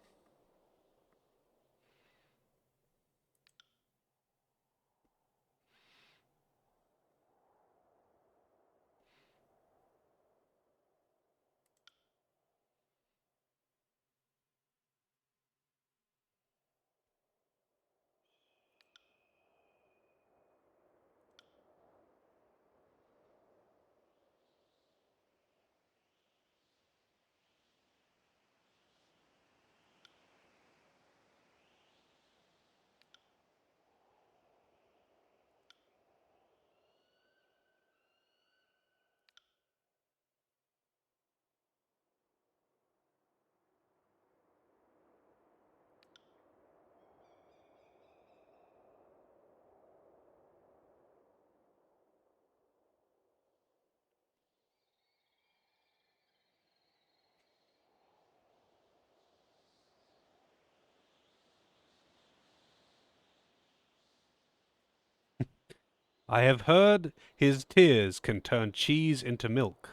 I have heard his tears can turn cheese into milk.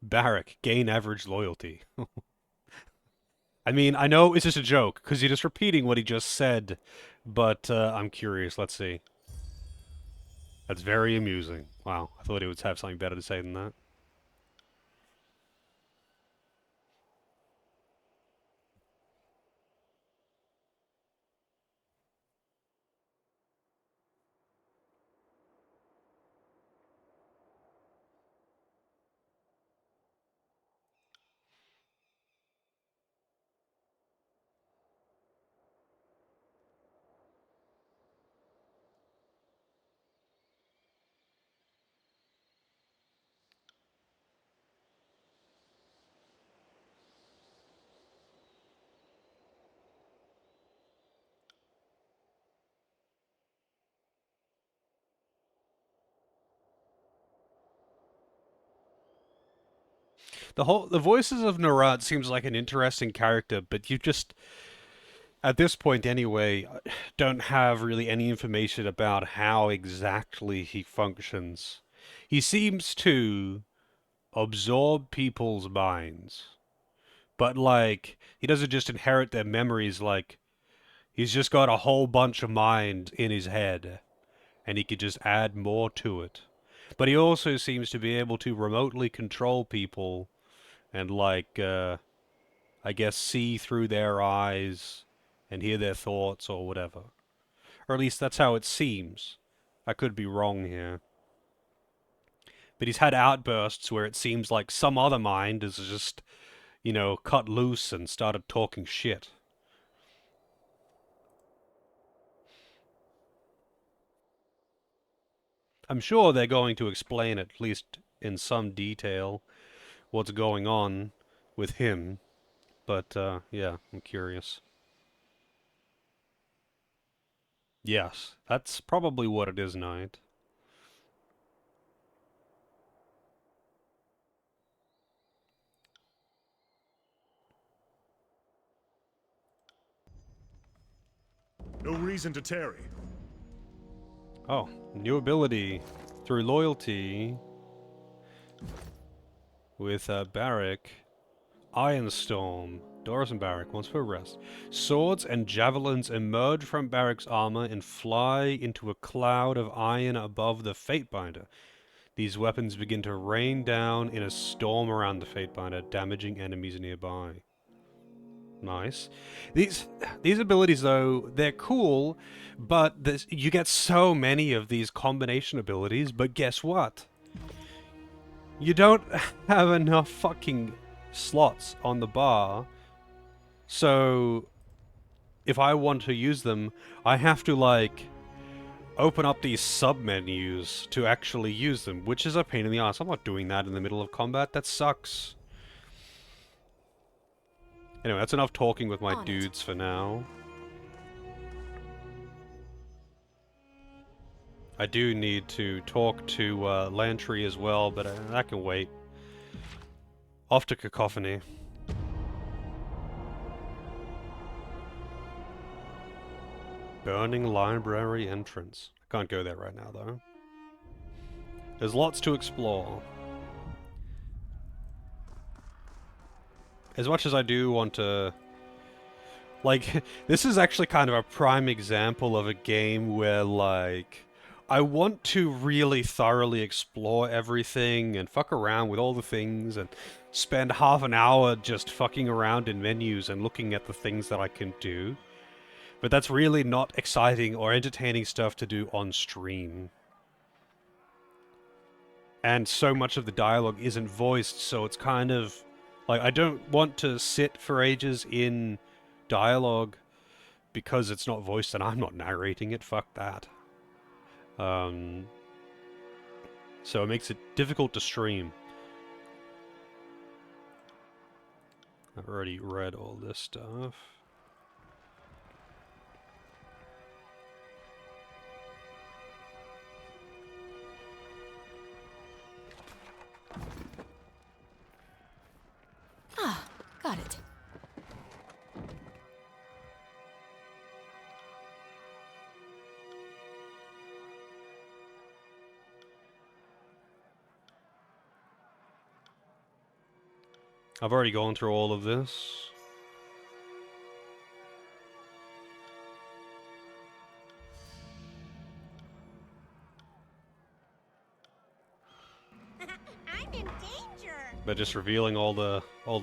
Barrack, gain average loyalty. I mean, I know it's just a joke, because you're just repeating what he just said, but I'm curious. Let's see. That's very amusing. Wow, I thought he would have something better to say than that. The voices of Narat seems like an interesting character, but you just at this point anyway don't have really any information about how exactly he functions. He seems to absorb people's minds, but like he doesn't just inherit their memories. Like he's just got a whole bunch of mind in his head, and he could just add more to it. But he also seems to be able to remotely control people and I guess see through their eyes and hear their thoughts or whatever. Or at least that's how it seems. I could be wrong here. But he's had outbursts where it seems like some other mind has just, cut loose and started talking shit. I'm sure they're going to explain, at least in some detail, what's going on with him. But, yeah, I'm curious. Yes, that's probably what it is, Knight. No reason to tarry. Oh, new ability. Through loyalty with Barrack. Ironstorm. Doris and Barrack, once for rest. Swords and javelins emerge from Barrack's armor and fly into a cloud of iron above the Fatebinder. These weapons begin to rain down in a storm around the Fatebinder, damaging enemies nearby. Nice. These abilities, though, they're cool, but you get so many of these combination abilities, but guess what? You don't have enough fucking slots on the bar, so if I want to use them, I have to, like, open up these sub-menus to actually use them, which is a pain in the ass. I'm not doing that in the middle of combat. That sucks. Anyway, that's enough talking with my On it. dudes for now. I do need to talk to Lantry as well, but that can wait. Off to Cacophony. Burning library entrance. I can't go there right now, though. There's lots to explore. As much as I do want to... Like, this is actually kind of a prime example of a game where, like... I want to really thoroughly explore everything and fuck around with all the things and spend half an hour just fucking around in menus and looking at the things that I can do. But that's really not exciting or entertaining stuff to do on stream. And so much of the dialogue isn't voiced, so it's kind of... Like, I don't want to sit for ages in dialogue because it's not voiced and I'm not narrating it. Fuck that. So it makes it difficult to stream. I've already read all this stuff. Ah, got it. I've already gone through all of this. I'm in danger. But just revealing all the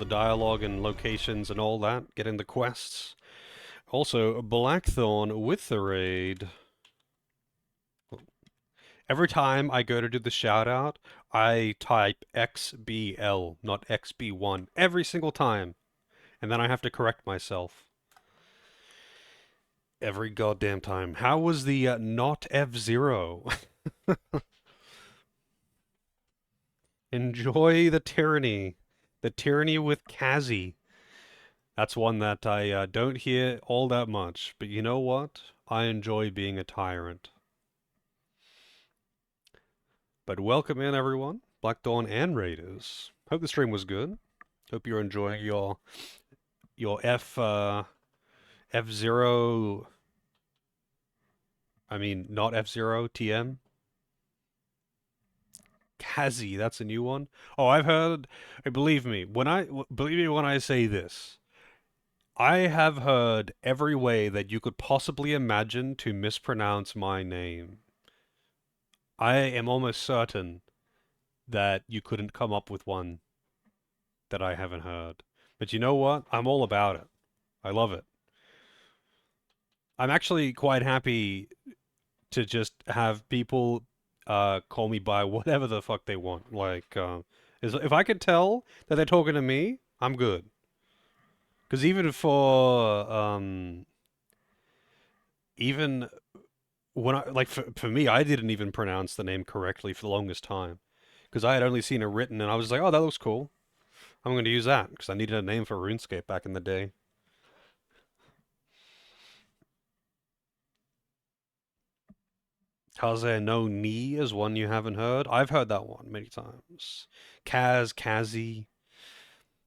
dialogue and locations and all that, getting the quests. Also, Blackthorn with the raid. Every time I go to do the shout out, I type XBL, not XB1, every single time. And then I have to correct myself. Every goddamn time. How was the not F-Zero? Enjoy the Tyranny. The Tyranny with Kazi. That's one that I don't hear all that much. But you know what? I enjoy being a tyrant. But welcome in, everyone. Black Dawn and Raiders. Hope the stream was good. Hope you're enjoying your F-Zero... I mean, not F-Zero, TM. Kazi, that's a new one. Oh, I've heard... Believe me when I say this. I have heard every way that you could possibly imagine to mispronounce my name. I am almost certain that you couldn't come up with one that I haven't heard. But you know what? I'm all about it. I love it. I'm actually quite happy to just have people call me by whatever the fuck they want. Like, if I could tell that they're talking to me, I'm good. Because even for, even when for me, I didn't even pronounce the name correctly for the longest time. Because I had only seen it written and I was like, oh, that looks cool. I'm going to use that because I needed a name for RuneScape back in the day. Kaze no Ni is one you haven't heard. I've heard that one many times. Kazi.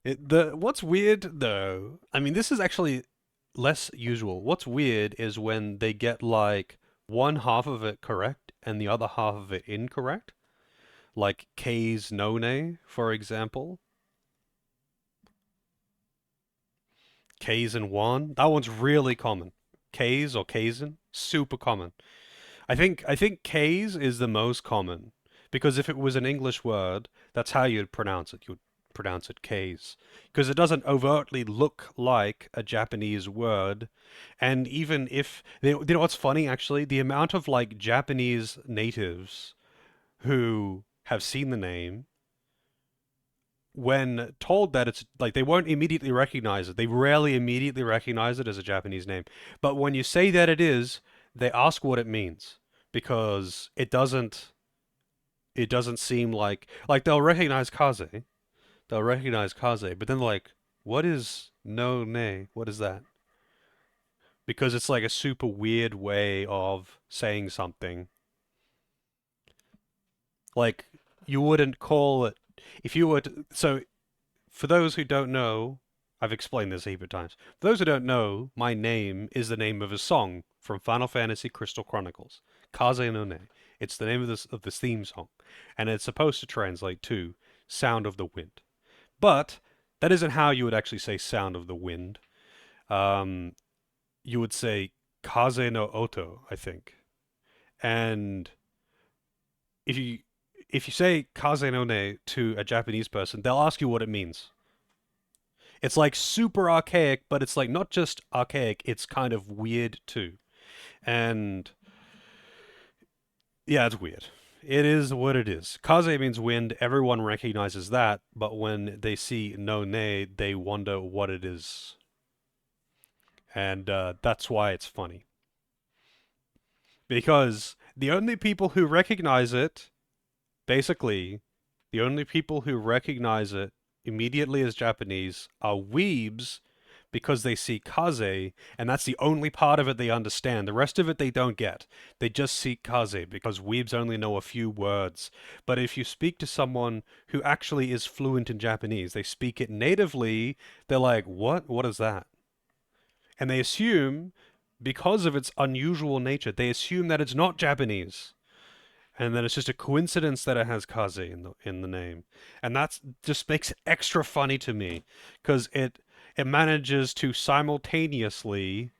What's weird though, I mean, this is actually less usual. What's weird is when they get like one half of it correct and the other half of it incorrect. Like K's None, for example. K's and Wan. That one's really common. K's or Kazin, super common. I think K's is the most common because if it was an English word, that's how you'd pronounce it. You'd pronounce it K's because it doesn't overtly look like a Japanese word. And even if you know what's funny actually, the amount of like Japanese natives who have seen the name, when told that it's like they won't immediately recognize it. They rarely immediately recognize it as a Japanese name. But when you say that it is, they ask what it means. because it doesn't seem like they'll recognize Kaze. They'll recognize Kaze, but then like, what is no ne? What is that? Because it's like a super weird way of saying something. Like you wouldn't call it if you were to, so for those who don't know, I've explained this a heap of times. For those who don't know, my name is the name of a song from Final Fantasy Crystal Chronicles, Kaze no Ne. It's the name of this theme song, and it's supposed to translate to "Sound of the Wind." But that isn't how you would actually say "Sound of the Wind." Um, you would say "Kaze no Oto," I think. And if you if you say "Kaze no Ne" to a Japanese person, they'll ask you what it means. It's like super archaic, but it's like not just archaic, it's kind of weird too. And yeah, it's weird. It is what it is. Kaze means wind, everyone recognizes that, but when they see no ne, they wonder what it is. And that's why it's funny. Because the only people who recognize it, basically, the only people who recognize it immediately as Japanese are weebs because they see Kaze, and that's the only part of it they understand. The rest of it they don't get. They just see Kaze because weebs only know a few words. But if you speak to someone who actually is fluent in Japanese, they speak it natively, they're like, what? What is that? And they assume, because of its unusual nature, they assume that it's not Japanese and then it's just a coincidence that it has Kaze in the name, and that's just makes it extra funny to me because it manages to simultaneously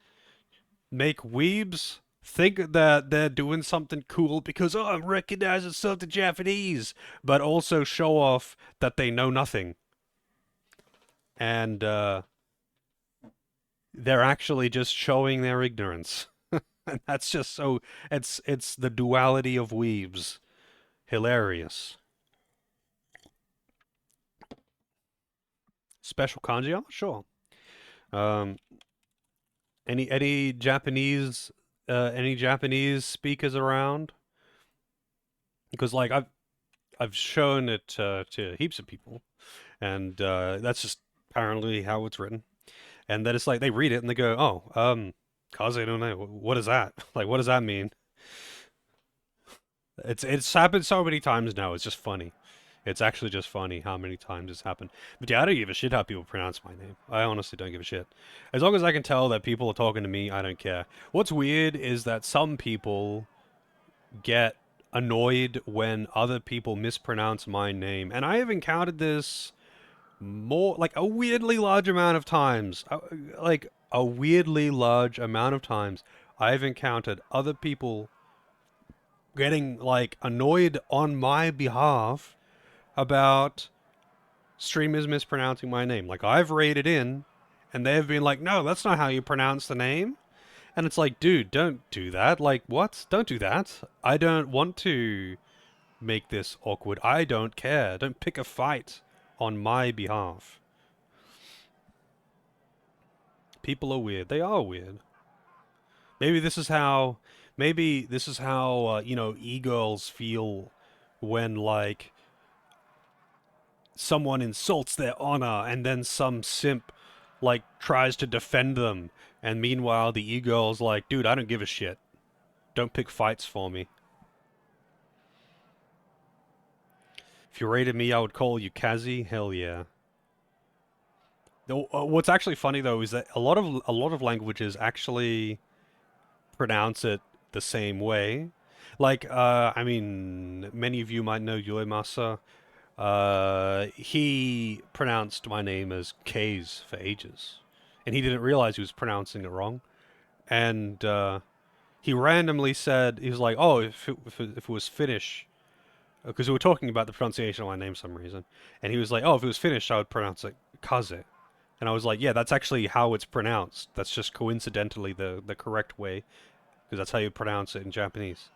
make weebs think that they're doing something cool because oh I'm recognizing something Japanese, but also show off that they know nothing and they're actually just showing their ignorance. And that's just so it's the duality of weebs. Hilarious. Special kanji? I'm not sure. Um, any Japanese speakers around? Because like I've shown it to heaps of people, and that's just apparently how it's written. And then it's like they read it and they go, "Oh, kaze no ne, what is that? Like, what does that mean?" It's happened so many times now. It's just funny. It's actually just funny how many times it's happened. But yeah, I don't give a shit how people pronounce my name. I honestly don't give a shit. As long as I can tell that people are talking to me, I don't care. What's weird is that some people get annoyed when other people mispronounce my name. And I have encountered this more, like a weirdly large amount of times. Like a weirdly large amount of times I've encountered other people getting like annoyed on my behalf about streamers mispronouncing my name. Like I've rated in, and they've been like, "No, that's not how you pronounce the name." And it's like, dude, don't do that. Like, what? Don't do that. I don't want to make this awkward. I don't care. Don't pick a fight on my behalf. People are weird. They are weird. Maybe this is how. Maybe this is how e-girls feel when like someone insults their honor and then some simp like tries to defend them and meanwhile the e-girl's like, dude, I don't give a shit, don't pick fights for me. If you rated me I would call you Kazi. Hell yeah. What's actually funny though is that a lot of languages actually pronounce it the same way. Like I mean many of you might know Yuemasa. He pronounced my name as K's for ages, and he didn't realize he was pronouncing it wrong. And he randomly said, he was like, "Oh, if it was Finnish," because we were talking about the pronunciation of my name for some reason, and he was like, "Oh, if it was Finnish, I would pronounce it Kaze." And I was like, "Yeah, that's actually how it's pronounced. That's just coincidentally the correct way, because that's how you pronounce it in Japanese."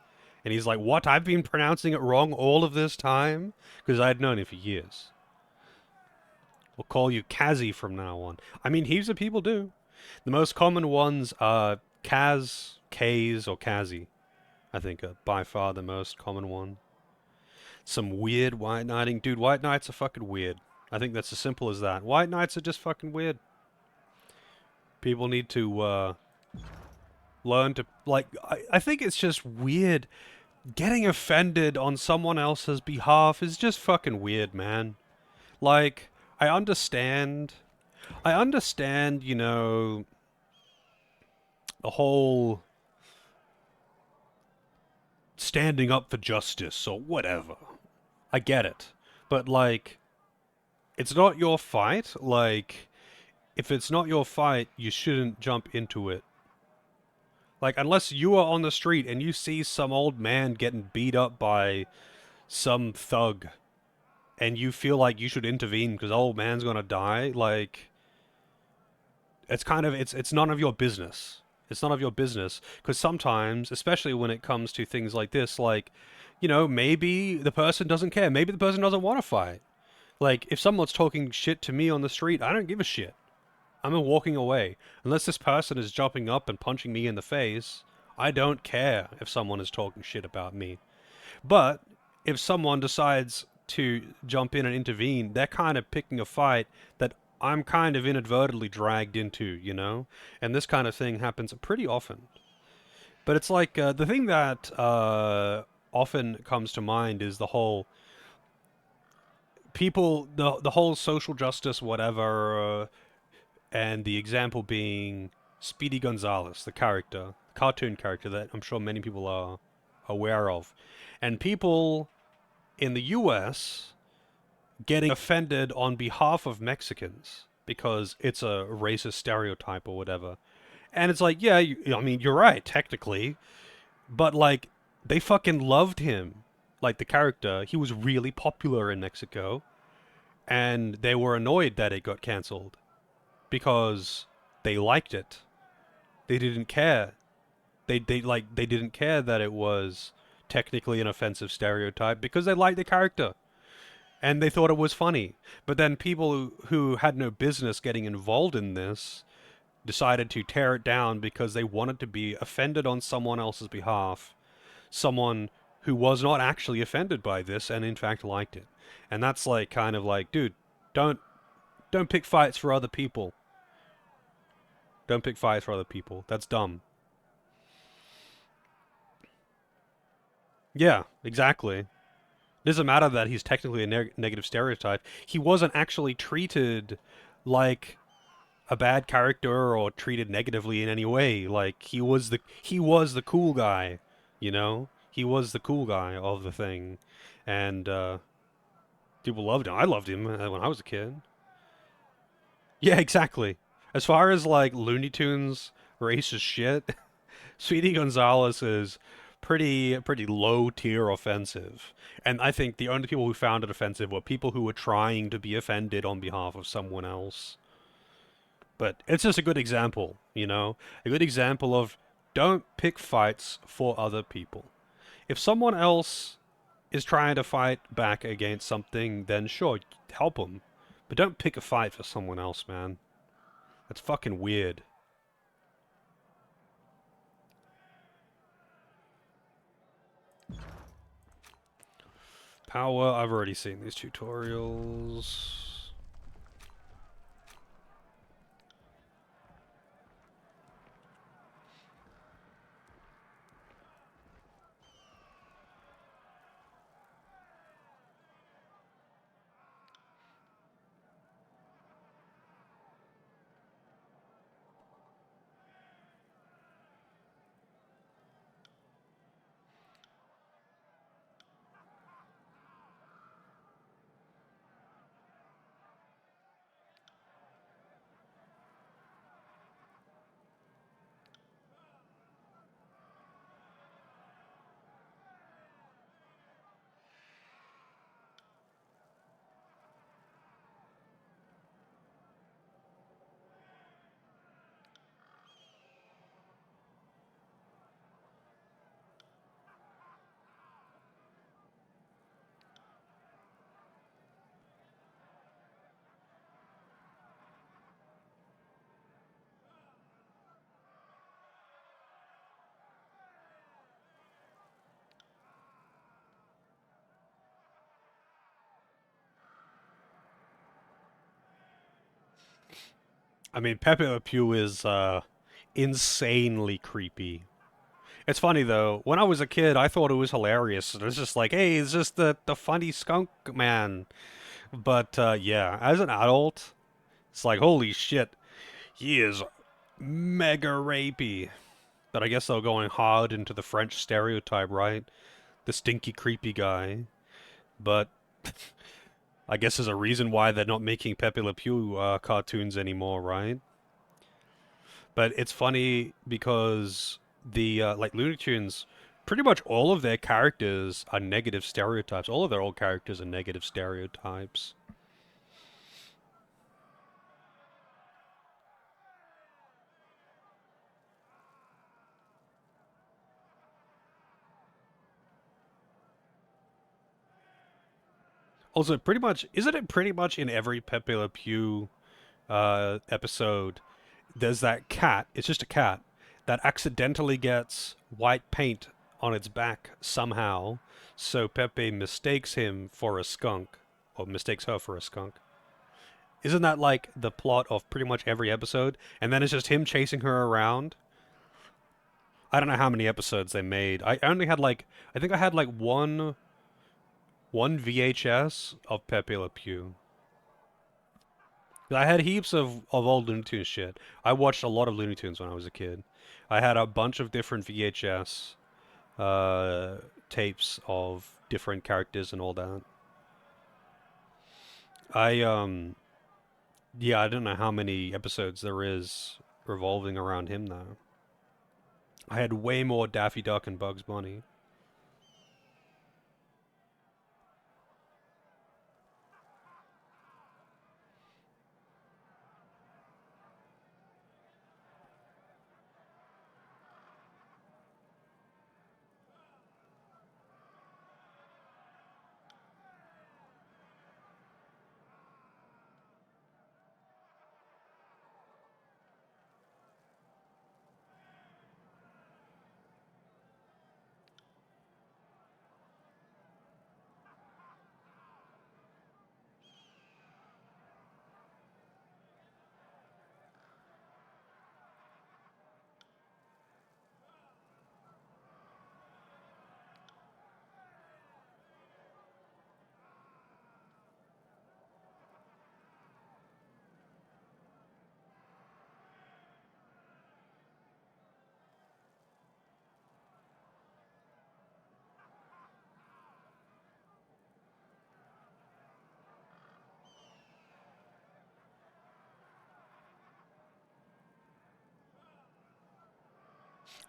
And he's like, "What? I've been pronouncing it wrong all of this time?" Because I had known him for years. We'll call you Kazi from now on. I mean, heaps of people do. The most common ones are Kaz, K's, or Kazi. I think by far the most common one. Some weird white knighting. Dude, white knights are fucking weird. I think that's as simple as that. White knights are just fucking weird. People need to learn to, like, I think it's just weird. Getting offended on someone else's behalf is just fucking weird, man. Like, I understand. I understand, you know, the whole standing up for justice or whatever. I get it. But, like, it's not your fight. Like, if it's not your fight, you shouldn't jump into it. Like, unless you are on the street and you see some old man getting beat up by some thug and you feel like you should intervene because old man's gonna die, like, it's kind of, it's none of your business. It's none of your business. Because sometimes, especially when it comes to things like this, like, you know, maybe the person doesn't care. Maybe the person doesn't want to fight. Like, if someone's talking shit to me on the street, I don't give a shit. I'm walking away. Unless this person is jumping up and punching me in the face, I don't care if someone is talking shit about me. But if someone decides to jump in and intervene, they're kind of picking a fight that I'm kind of inadvertently dragged into, you know? And this kind of thing happens pretty often. But it's like the thing that often comes to mind is the whole people, the whole social justice, whatever, and the example being Speedy Gonzales, the character, cartoon character that I'm sure many people are aware of. And people in the US getting offended on behalf of Mexicans because it's a racist stereotype or whatever. And it's like, yeah, I mean, you're right, technically, but like, they fucking loved him. Like, the character, he was really popular in Mexico, and they were annoyed that it got cancelled because they liked it. They didn't care. They didn't care that it was technically an offensive stereotype because they liked the character and they thought it was funny. But then people who had no business getting involved in this decided to tear it down because they wanted to be offended on someone else's behalf, someone who was not actually offended by this and in fact liked it. And that's like kind of like, dude, don't don't pick fights for other people. Don't pick fights for other people. That's dumb. Yeah, exactly. It doesn't matter that he's technically a negative stereotype. He wasn't actually treated like a bad character or treated negatively in any way. Like, he was the cool guy, you know? He was the cool guy of the thing. And people loved him. I loved him when I was a kid. Yeah, exactly. As far as like Looney Tunes racist shit, Speedy Gonzales is pretty low tier offensive. And I think the only people who found it offensive were people who were trying to be offended on behalf of someone else. But it's just a good example, you know? A good example of don't pick fights for other people. If someone else is trying to fight back against something, then sure, help them. But don't pick a fight for someone else, man. That's fucking weird. Power, I've already seen these tutorials. I mean, Pepe Le Pew is insanely creepy. It's funny though. When I was a kid, I thought it was hilarious. It was just like, hey, it's just the funny skunk man. But yeah, as an adult, it's like, holy shit, he is mega rapey. But I guess they're going hard into the French stereotype, right? The stinky, creepy guy. But I guess there's a reason why they're not making Pepe Le Pew cartoons anymore, right? But it's funny because the like Looney Tunes, pretty much all of their characters are negative stereotypes. All of their old characters are negative stereotypes. Also, pretty much, isn't it pretty much in every Pepe Le Pew episode? There's that cat. It's just a cat that accidentally gets white paint on its back somehow. So Pepe mistakes him for a skunk, or mistakes her for a skunk. Isn't that like the plot of pretty much every episode? And then it's just him chasing her around. I don't know how many episodes they made. I only had like I think I had like one VHS of Pepe Le Pew. I had heaps of old Looney Tunes shit. I watched a lot of Looney Tunes when I was a kid. I had a bunch of different VHS uh, tapes of different characters and all that. I yeah, I don't know how many episodes there is revolving around him though. I had way more Daffy Duck and Bugs Bunny.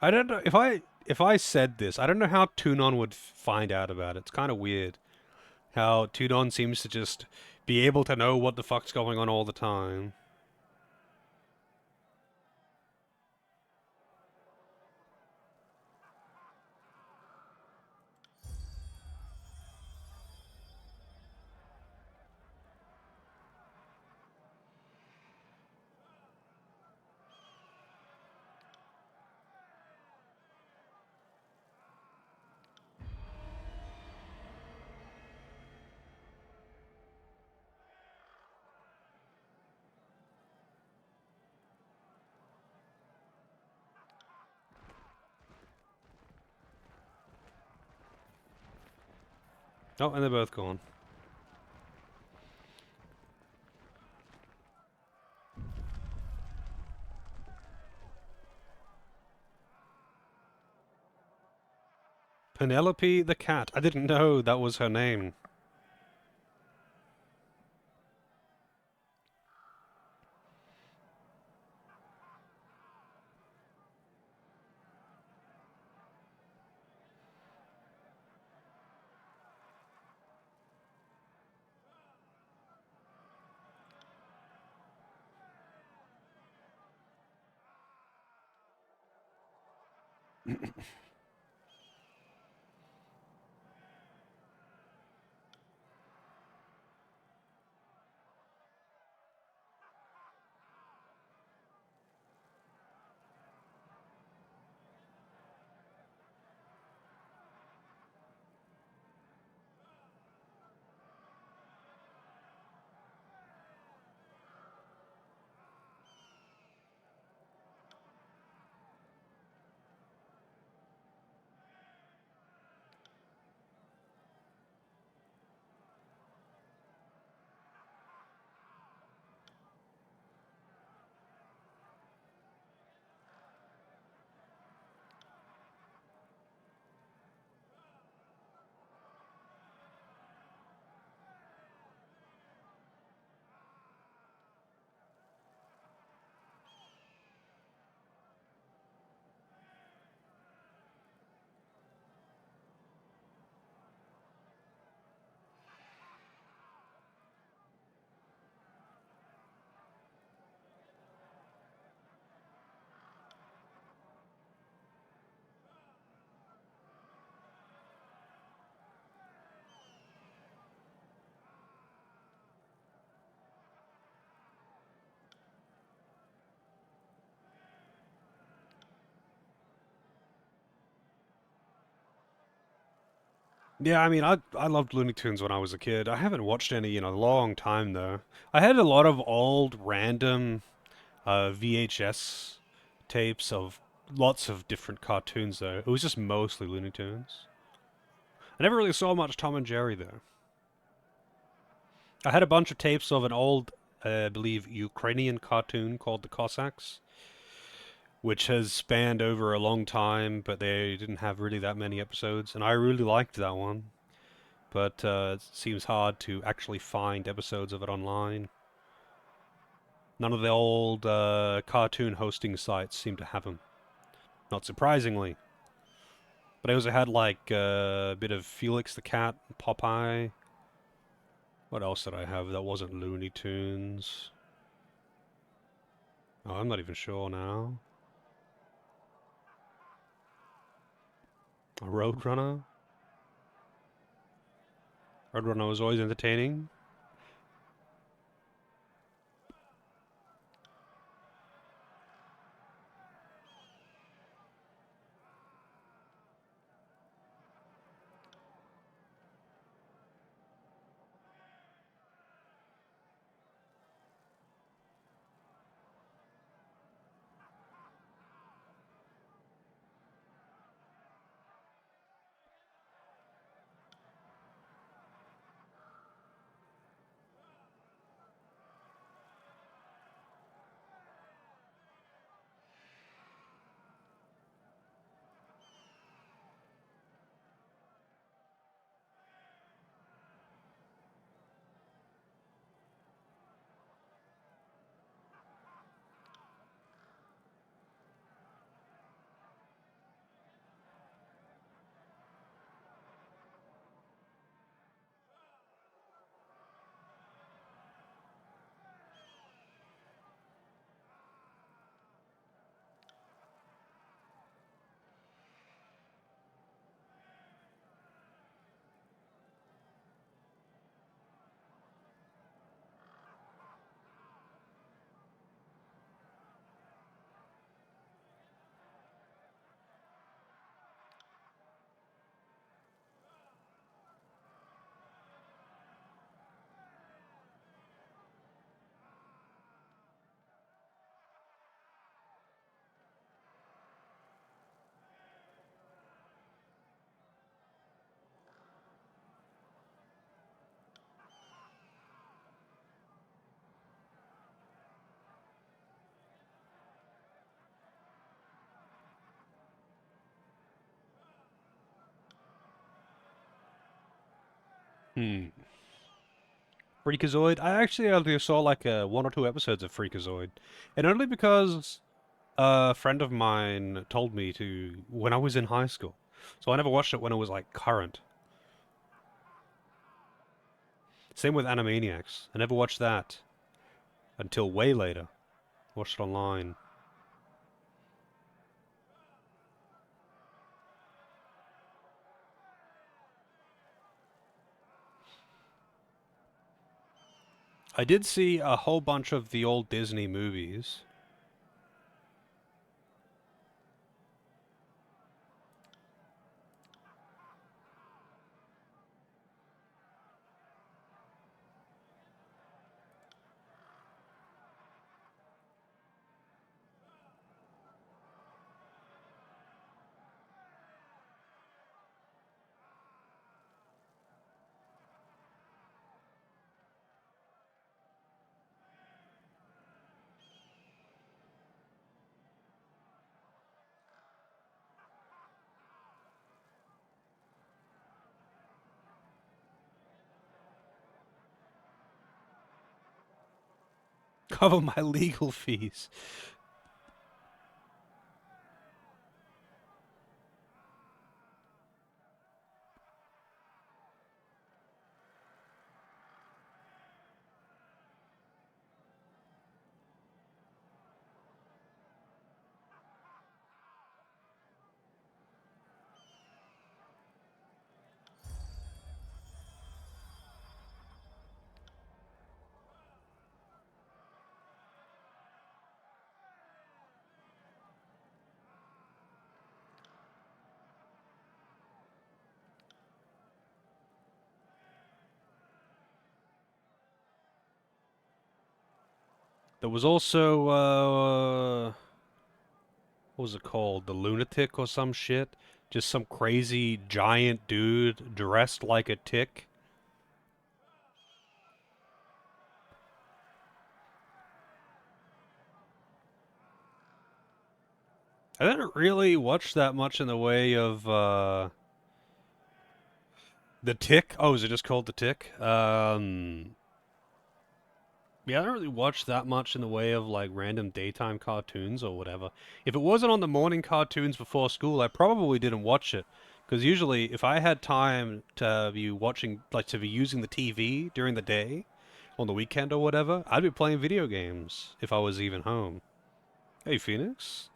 I don't know if I said this. I don't know how Tunon would find out about it. It's kind of weird how Tunon seems to just be able to know what the fuck's going on all the time. Oh, and they're both gone. Penelope the cat. I didn't know that was her name. Yeah, I mean, I loved Looney Tunes when I was a kid. I haven't watched any in a long time though. I had a lot of old random VHS tapes of lots of different cartoons though. It was just mostly Looney Tunes. I never really saw much Tom and Jerry though. I had a bunch of tapes of an old, I believe, Ukrainian cartoon called the Cossacks, which has spanned over a long time, but they didn't have really that many episodes, and I really liked that one. But it seems hard to actually find episodes of it online. None of the old cartoon hosting sites seem to have them, not surprisingly. But I also had like a bit of Felix the Cat, Popeye. What else did I have that wasn't Looney Tunes? Oh, I'm not even sure now. A Roadrunner? Roadrunner was always entertaining. Hmm. Freakazoid? I actually only saw like one or two episodes of Freakazoid. And only because a friend of mine told me to when I was in high school. So I never watched it when it was like current. Same with Animaniacs. I never watched that until way later. Watched it online. I did see a whole bunch of the old Disney movies. Cover my legal fees. There was also, what was it called? The Lunatic or some shit? Just some crazy giant dude dressed like a tick. I didn't really watch that much in the way of, The Tick. Oh, is it just called The Tick? Yeah, I don't really watch that much in the way of like random daytime cartoons or whatever. If it wasn't on the morning cartoons before school, I probably didn't watch it. Because usually, if I had time to be watching, like to be using the TV during the day, on the weekend or whatever, I'd be playing video games if I was even home. Hey, Phoenix.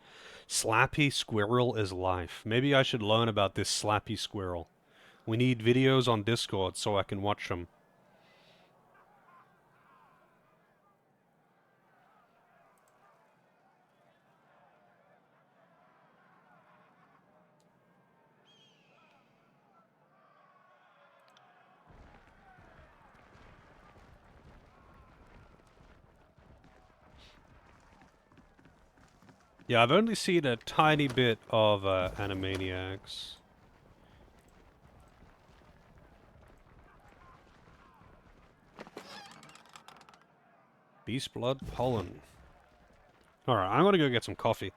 Slappy Squirrel is life. Maybe I should learn about this Slappy Squirrel. We need videos on Discord so I can watch them. Yeah, I've only seen a tiny bit of Animaniacs. Beast Blood Pollen. Alright, I'm gonna go get some coffee.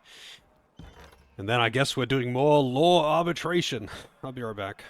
And then I guess we're doing more law arbitration. I'll be right back.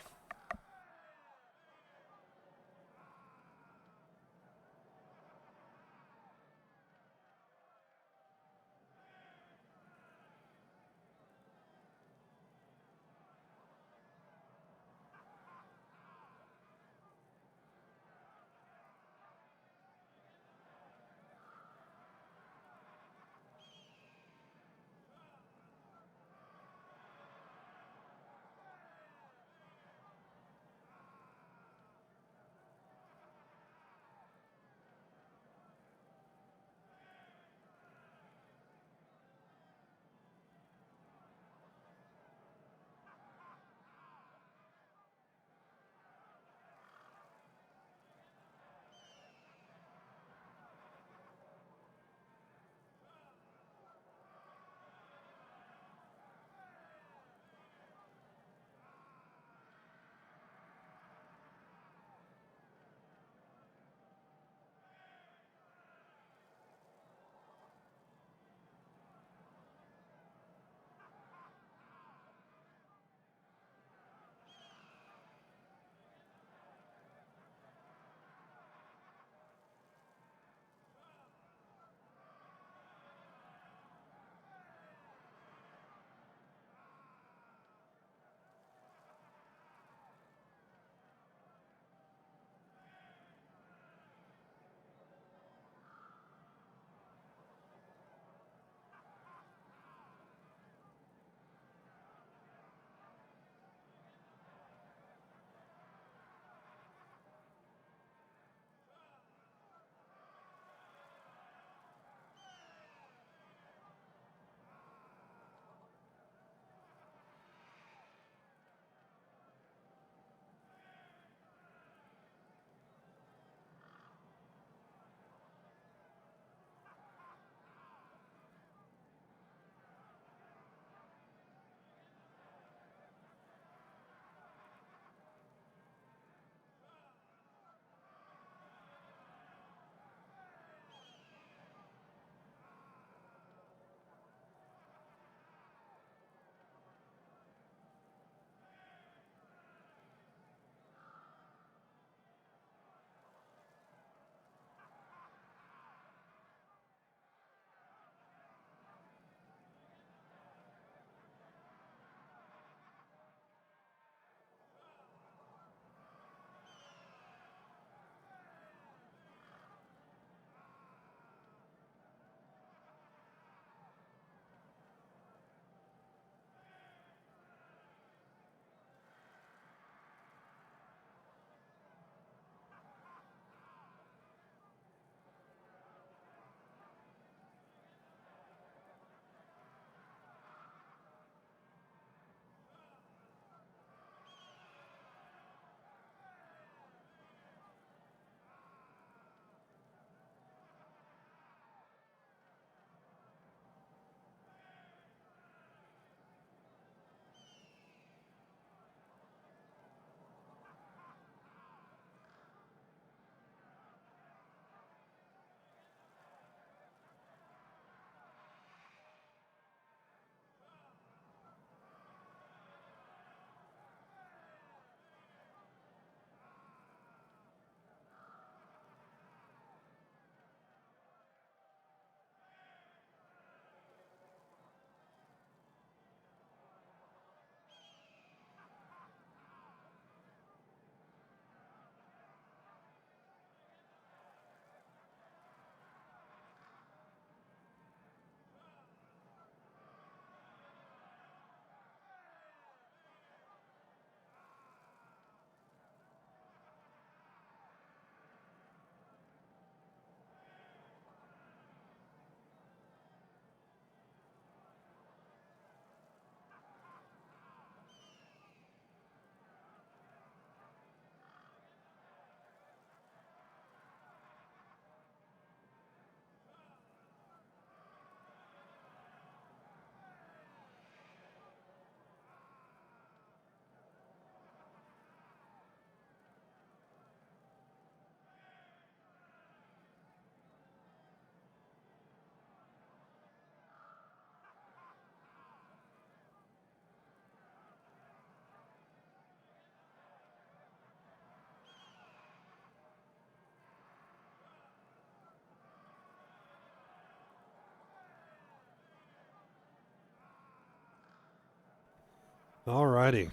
Alrighty.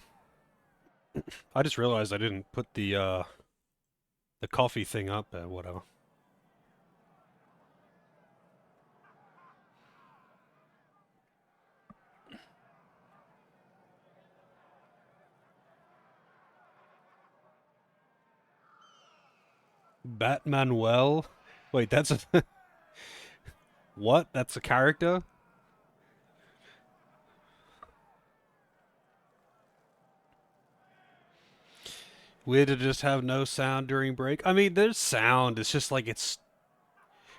I just realized I didn't put the coffee thing up there, whatever. Batmanuel? Wait, that's a... What? That's a character? Weird to just have no sound during break. I mean, there's sound. It's just like it's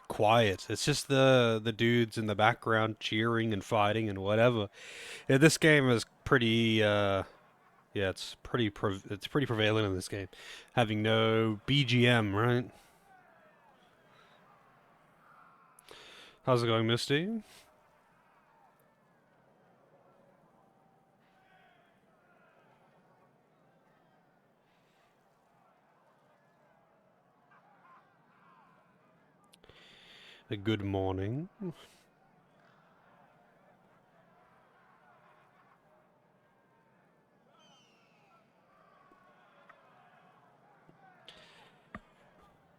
quiet. It's just the dudes in the background cheering and fighting and whatever. Yeah, this game is pretty yeah, it's pretty prevalent in this game, having no BGM, right? How's it going, Misty? A good morning.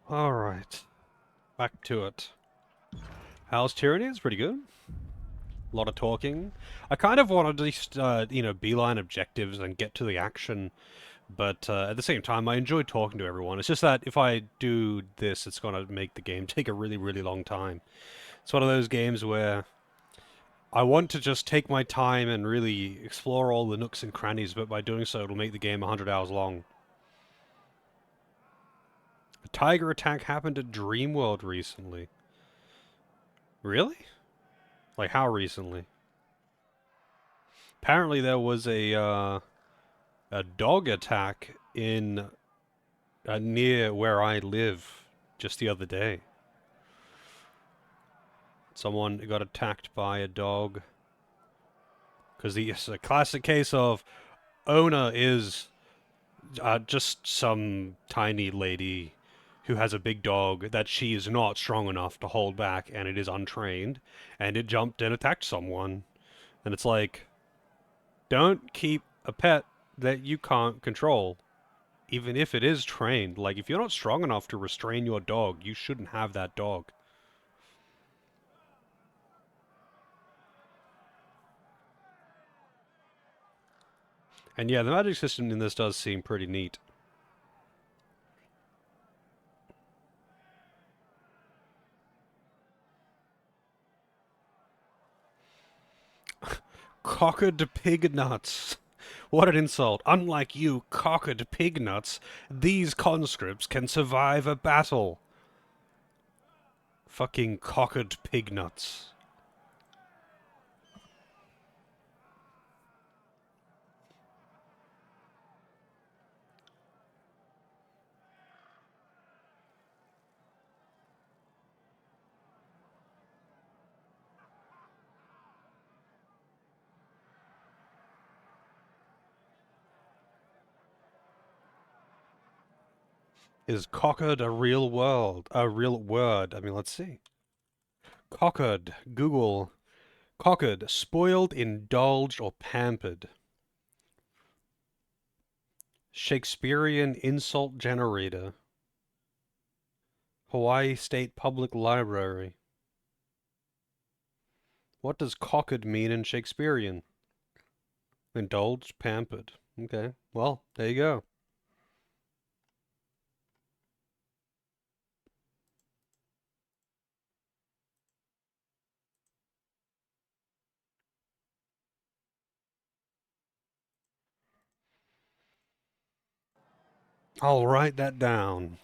All right, back to it. How's Tyranny? It's pretty good. A lot of talking. I kind of want to just, beeline objectives and get to the action, but at the same time, I enjoy talking to everyone. It's just that if I do this, it's going to make the game take a really, really long time. It's one of those games where I want to just take my time and really explore all the nooks and crannies, but by doing so, it'll make the game 100 hours long. A tiger attack happened at Dreamworld recently. Really? Like, how recently? Apparently there was a dog attack in near where I live just the other day. Someone got attacked by a dog. Because it's a classic case of owner is just some tiny lady who has a big dog that she is not strong enough to hold back, and it is untrained, and it jumped and attacked someone. And it's like, don't keep a pet that you can't control, even if it is trained. Like, if you're not strong enough to restrain your dog, you shouldn't have that dog. And yeah, the magic system in this does seem pretty neat. Cockered pig nuts. What an insult. Unlike you, cockered pig nuts, these conscripts can survive a battle. Fucking cockered pig nuts. Is cockered a real world? A real word? I mean, let's see. Cockered. Google. Cockered. Spoiled, indulged, or pampered. Shakespearean insult generator. Hawaii State Public Library. What does cockered mean in Shakespearean? Indulged, pampered. Okay, well, there you go. I'll write that down.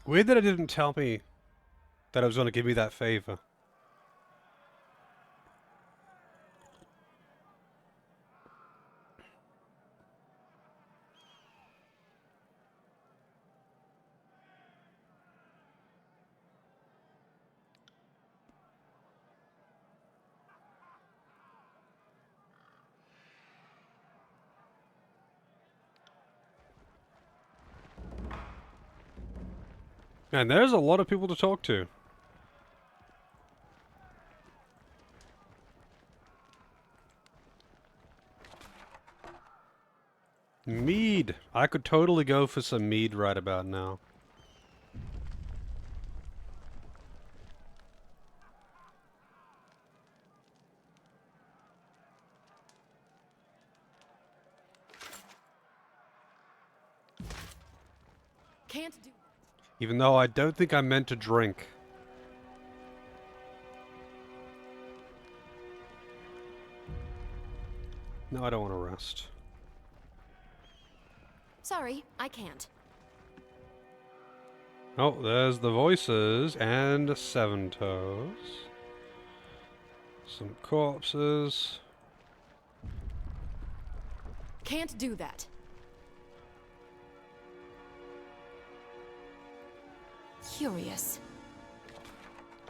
Weird that it didn't tell me that it was going to give me that favor. And there's a lot of people to talk to. Mead. I could totally go for some mead right about now. Can't do. Even though I don't think I meant to drink. No, I don't want to rest. Sorry, I can't. Oh, there's the voices and Seven Toes. Some corpses. Can't do that. Curious.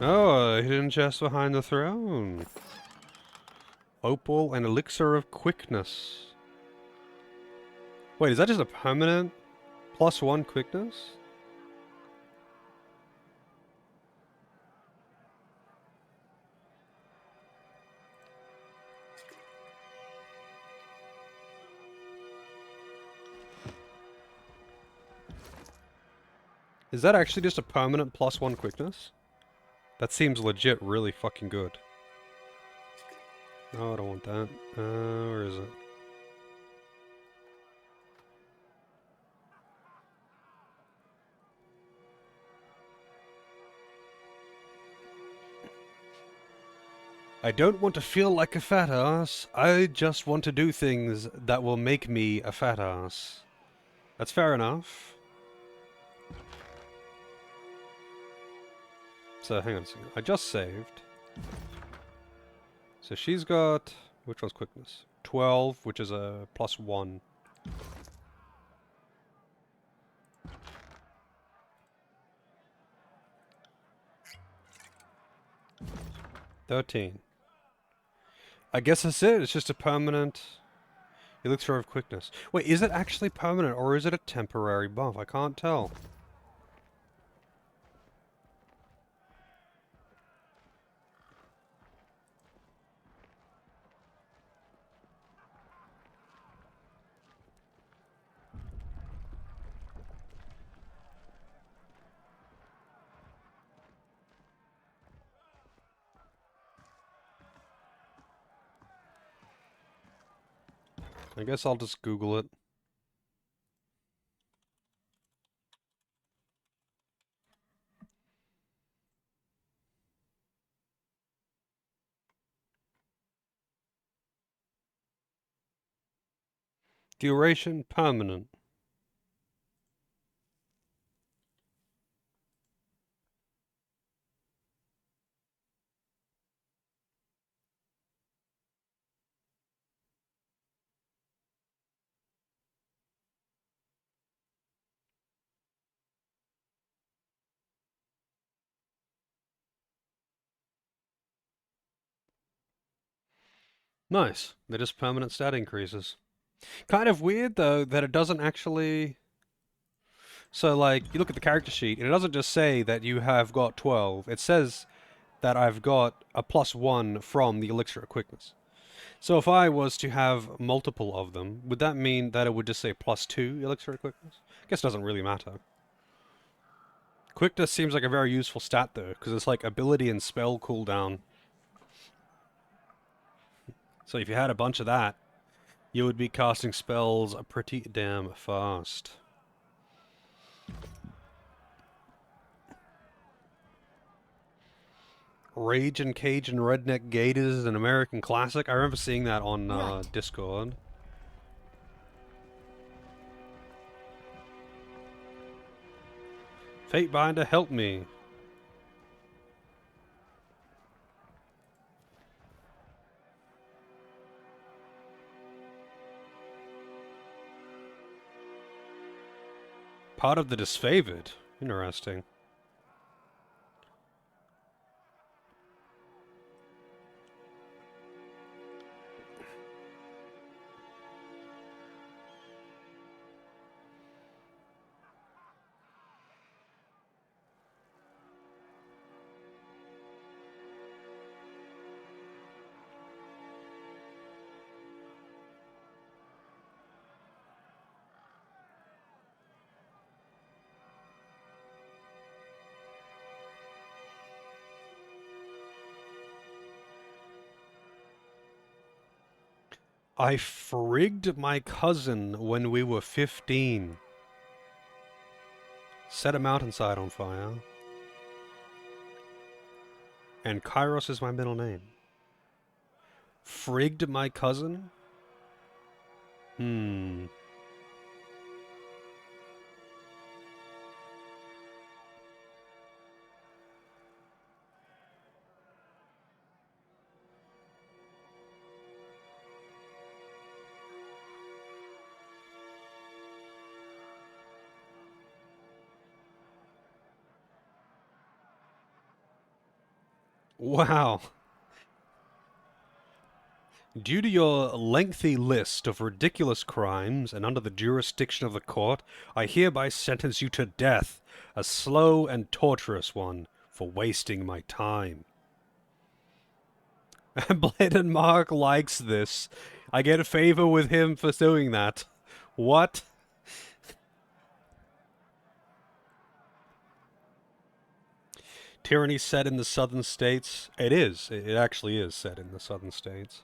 Oh, a hidden chest behind the throne. Opal and elixir of quickness. Wait, is that just a permanent +1 quickness? Is that actually just a permanent +1 quickness? That seems legit really fucking good. No, I don't want that. Where is it? I don't want to feel like a fat ass. I just want to do things that will make me a fat ass. That's fair enough. So, hang on a second. I just saved. So she's got... Which one's quickness? 12, which is a +1. $13. I guess that's it. It's just a permanent elixir of quickness. Wait, is it actually permanent or is it a temporary buff? I can't tell. I guess I'll just Google it. Duration permanent. Nice. They're just permanent stat increases. Kind of weird, though, that it doesn't actually... So, like, you look at the character sheet, and it doesn't just say that you have got 12. It says that I've got a +1 from the elixir of quickness. So if I was to have multiple of them, would that mean that it would just say +2 elixir of quickness? I guess it doesn't really matter. Quickness seems like a very useful stat, though, because it's like ability and spell cooldown. So if you had a bunch of that, you would be casting spells pretty damn fast. Rage and Cage and Redneck Gators is an American classic. I remember seeing that on Right. Discord. Fatebinder, help me. Part of the disfavored. Interesting. I frigged my cousin when we were 15. Set a mountainside on fire. And Kairos is my middle name. Frigged my cousin? Hmm. Wow. Due to your lengthy list of ridiculous crimes and under the jurisdiction of the court, I hereby sentence you to death, a slow and torturous one, for wasting my time. Bladen Mark likes this. I get a favor with him for doing that. What? Tyranny set in the southern states? It is. It actually is set in the southern states.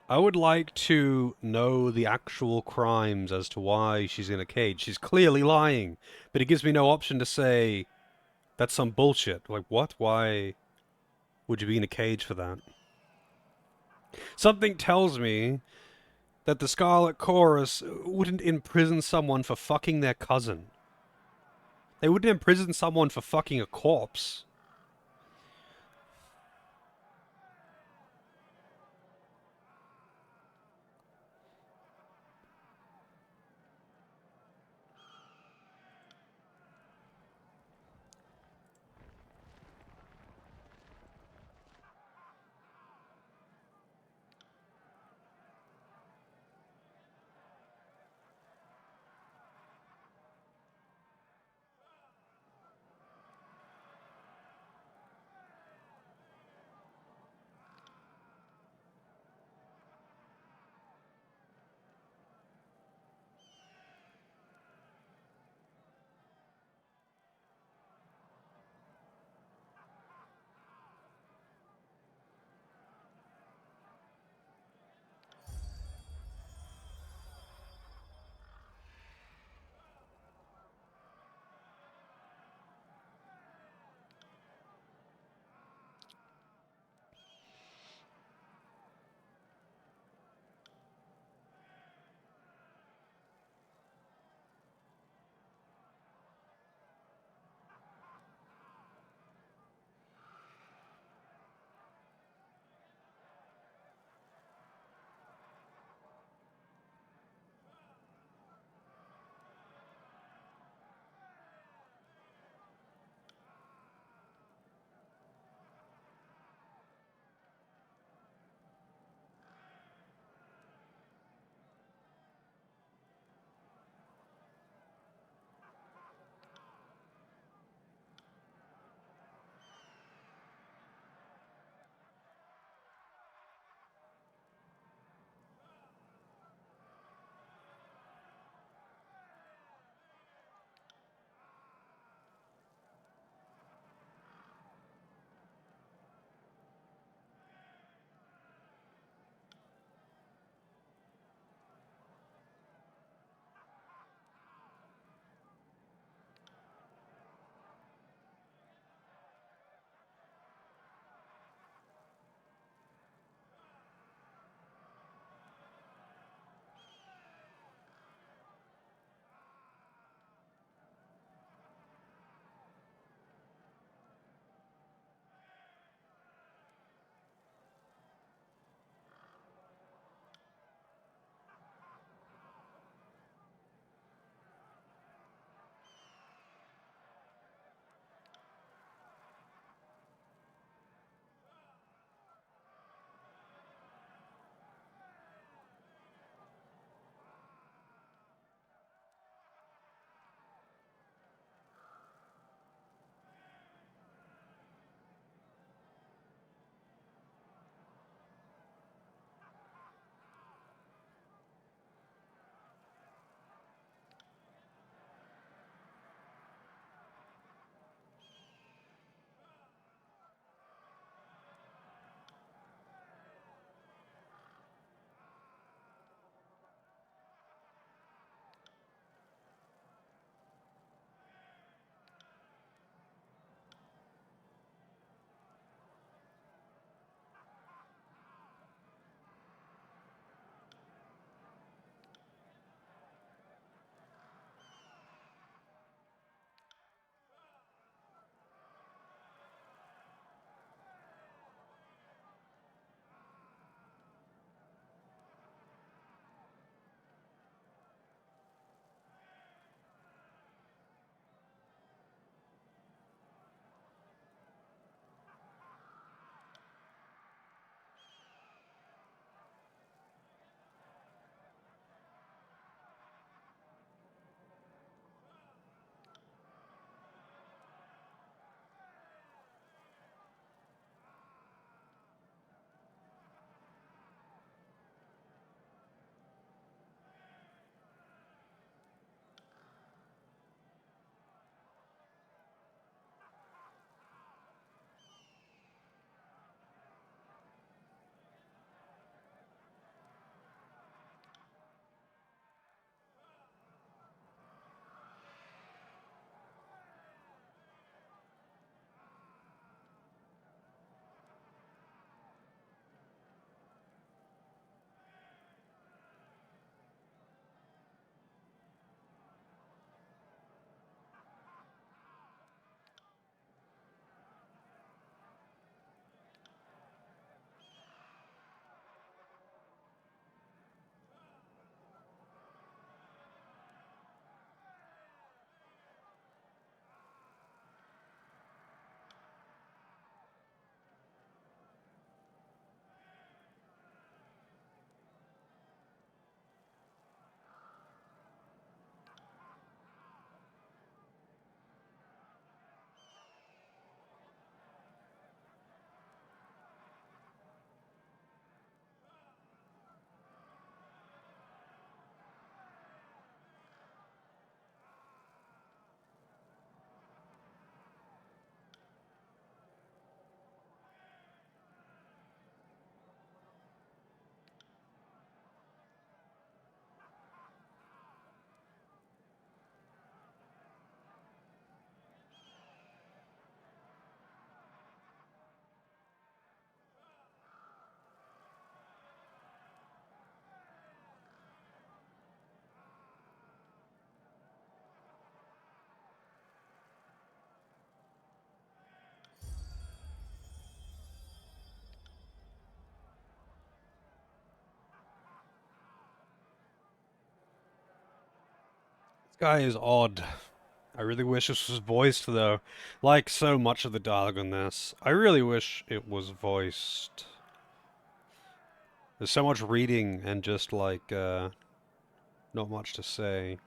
I would like to know the actual crimes as to why she's in a cage. She's clearly lying, but it gives me no option to say that's some bullshit. Like, what? Why would you be in a cage for that? Something tells me that the Scarlet Chorus wouldn't imprison someone for fucking their cousin. They wouldn't imprison someone for fucking a corpse. Guy is odd. I really wish this was voiced, though. Like so much of the dialogue in this, I really wish it was voiced. There's so much reading and just like, not much to say.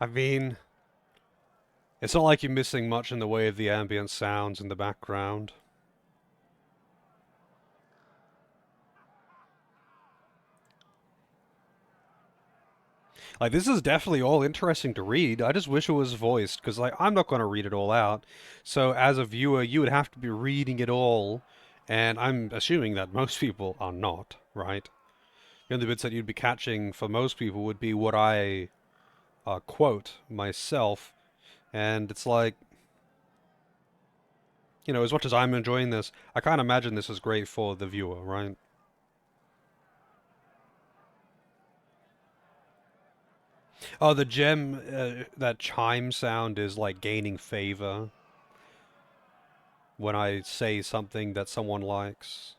I mean, it's not like you're missing much in the way of the ambient sounds in the background. Like, this is definitely all interesting to read. I just wish it was voiced, because, like, I'm not going to read it all out. So, as a viewer, you would have to be reading it all, and I'm assuming that most people are not, right? The only bits that you'd be catching for most people would be what I quote myself, and it's like, you know, as much as I'm enjoying this, I can't imagine this is great for the viewer, right? Oh, the gem, that chime sound is like gaining favor when I say something that someone likes.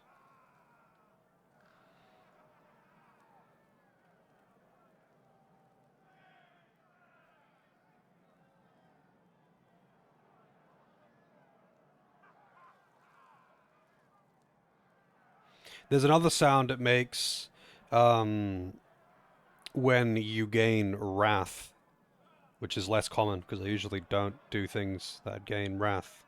There's another sound it makes um, when you gain wrath, which is less common because I usually don't do things that gain wrath.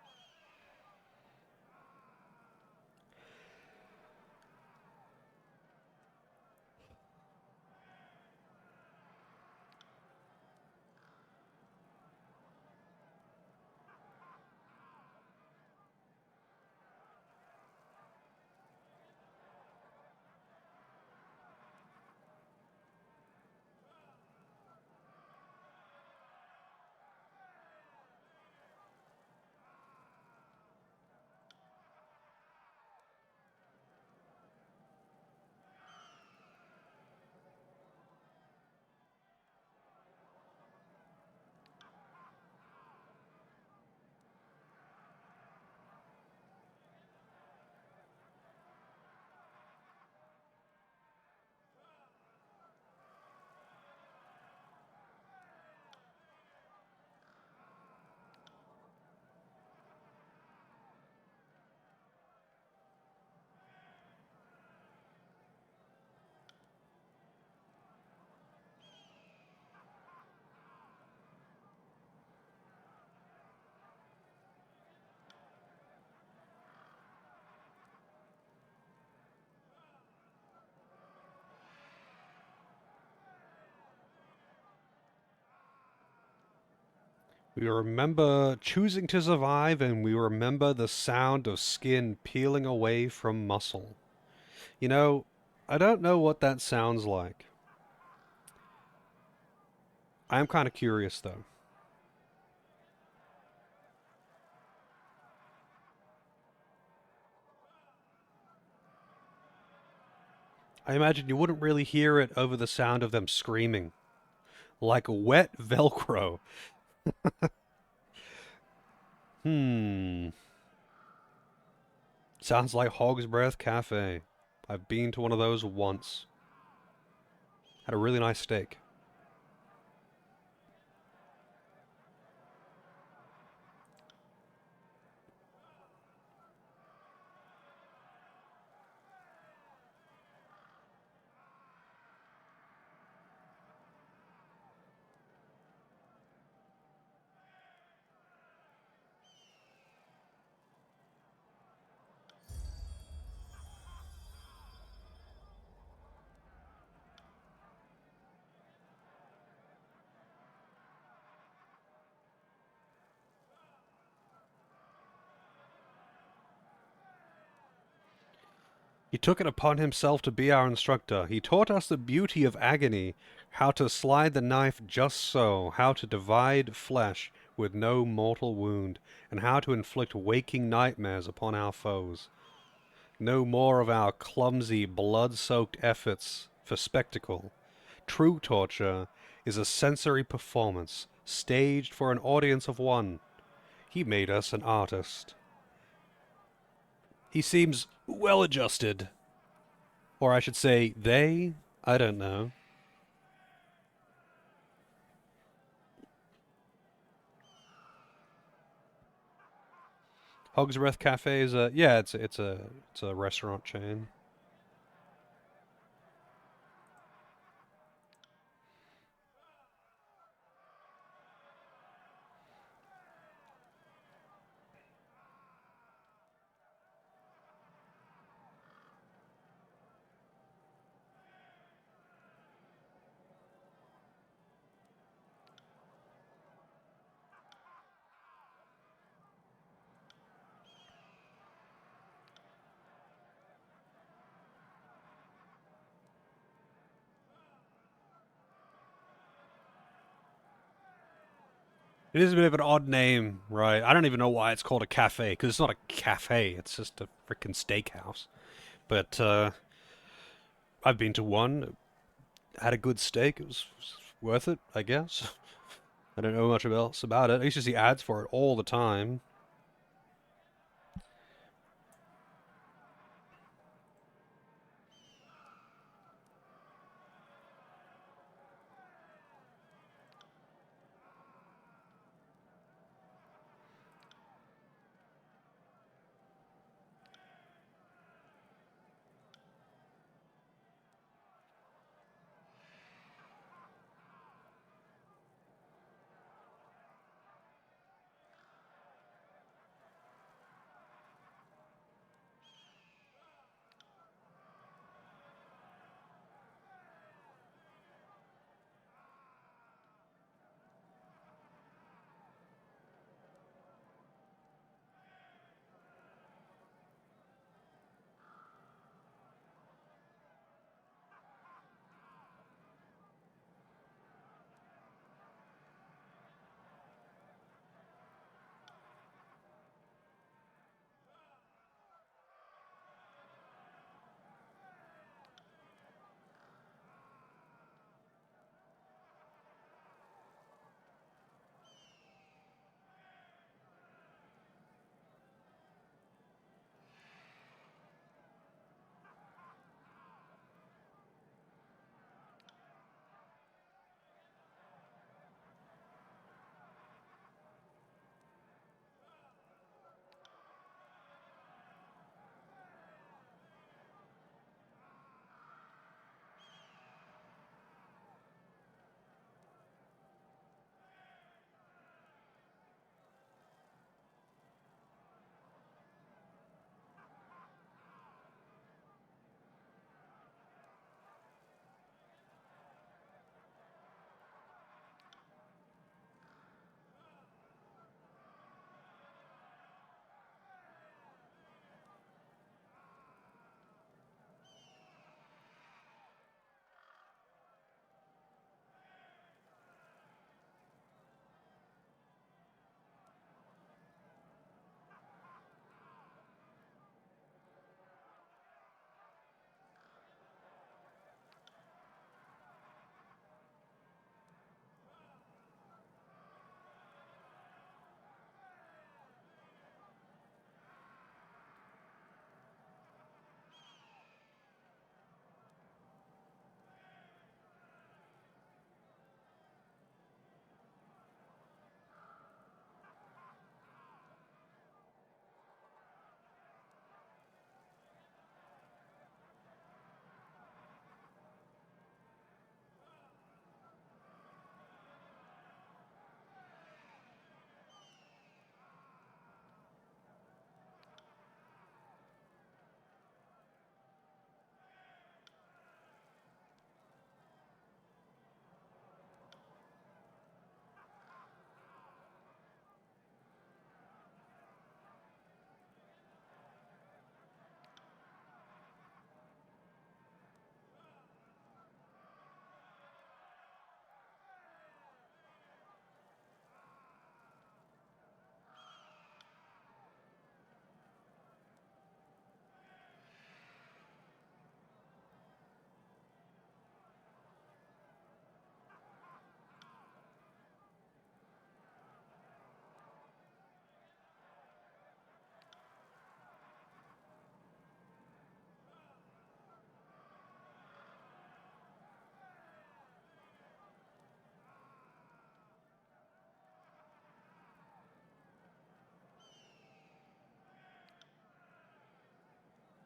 We remember choosing to survive, and we remember the sound of skin peeling away from muscle. You know, I don't know what that sounds like. I am kind of curious, though. I imagine you wouldn't really hear it over the sound of them screaming. Like wet Velcro. Hmm. Sounds like Hog's Breath Cafe. I've been to one of those once. Had a really nice steak. He took it upon himself to be our instructor. He taught us the beauty of agony, how to slide the knife just so, how to divide flesh with no mortal wound, and how to inflict waking nightmares upon our foes. No more of our clumsy, blood-soaked efforts for spectacle. True torture is a sensory performance, staged for an audience of one. He made us an artist. He seems well-adjusted. Or I should say, they? I don't know. Hog's Breath Cafe is a yeah, it's a restaurant chain. It is a bit of an odd name, right? I don't even know why it's called a cafe, because it's not a cafe, it's just a freaking steakhouse. But I've been to one, had a good steak, it was worth it, I guess. I don't know much else about it. I used to see ads for it all the time.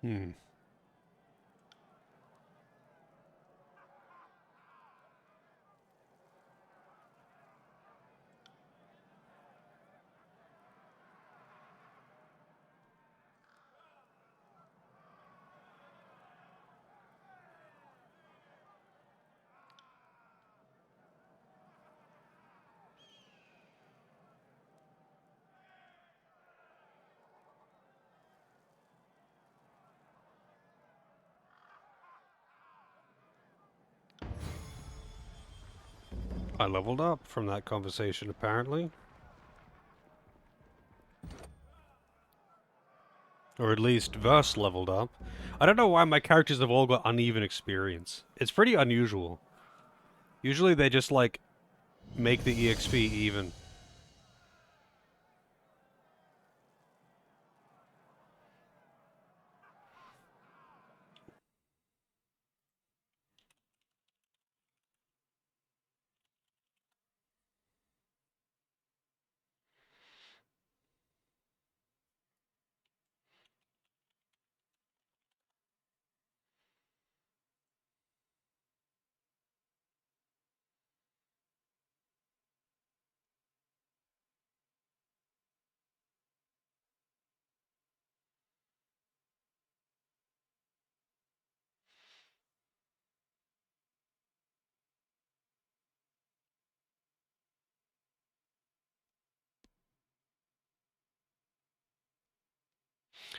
Hmm. I leveled up from that conversation, apparently. Or at least Verse leveled up. I don't know why my characters have all got uneven experience. It's pretty unusual. Usually they just, like, make the EXP even.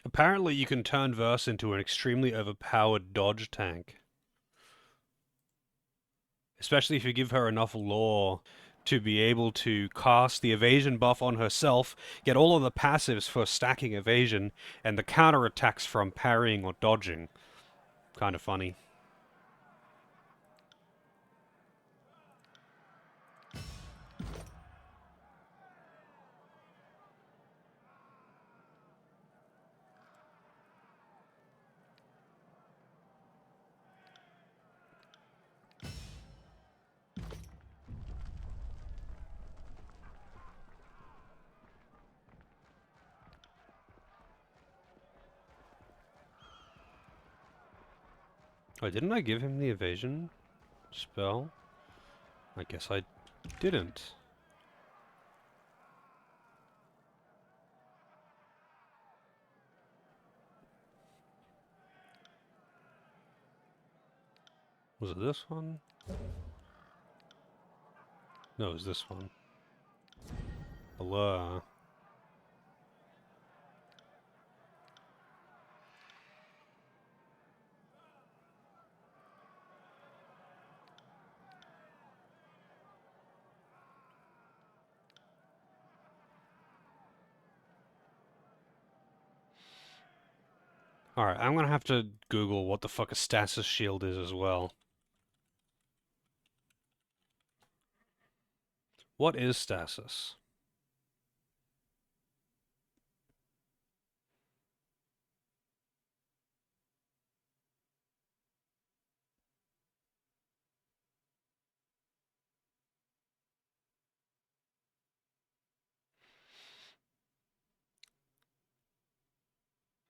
Apparently you can turn Verse into an extremely overpowered dodge tank. Especially if you give her enough lore to be able to cast the evasion buff on herself, get all of the passives for stacking evasion, and the counterattacks from parrying or dodging. Kind of funny. Oh, didn't I give him the evasion spell? I guess I didn't. Was it this one? No, it was this one. Blah. Alright, I'm gonna have to Google what the fuck a stasis shield is as well. What is stasis?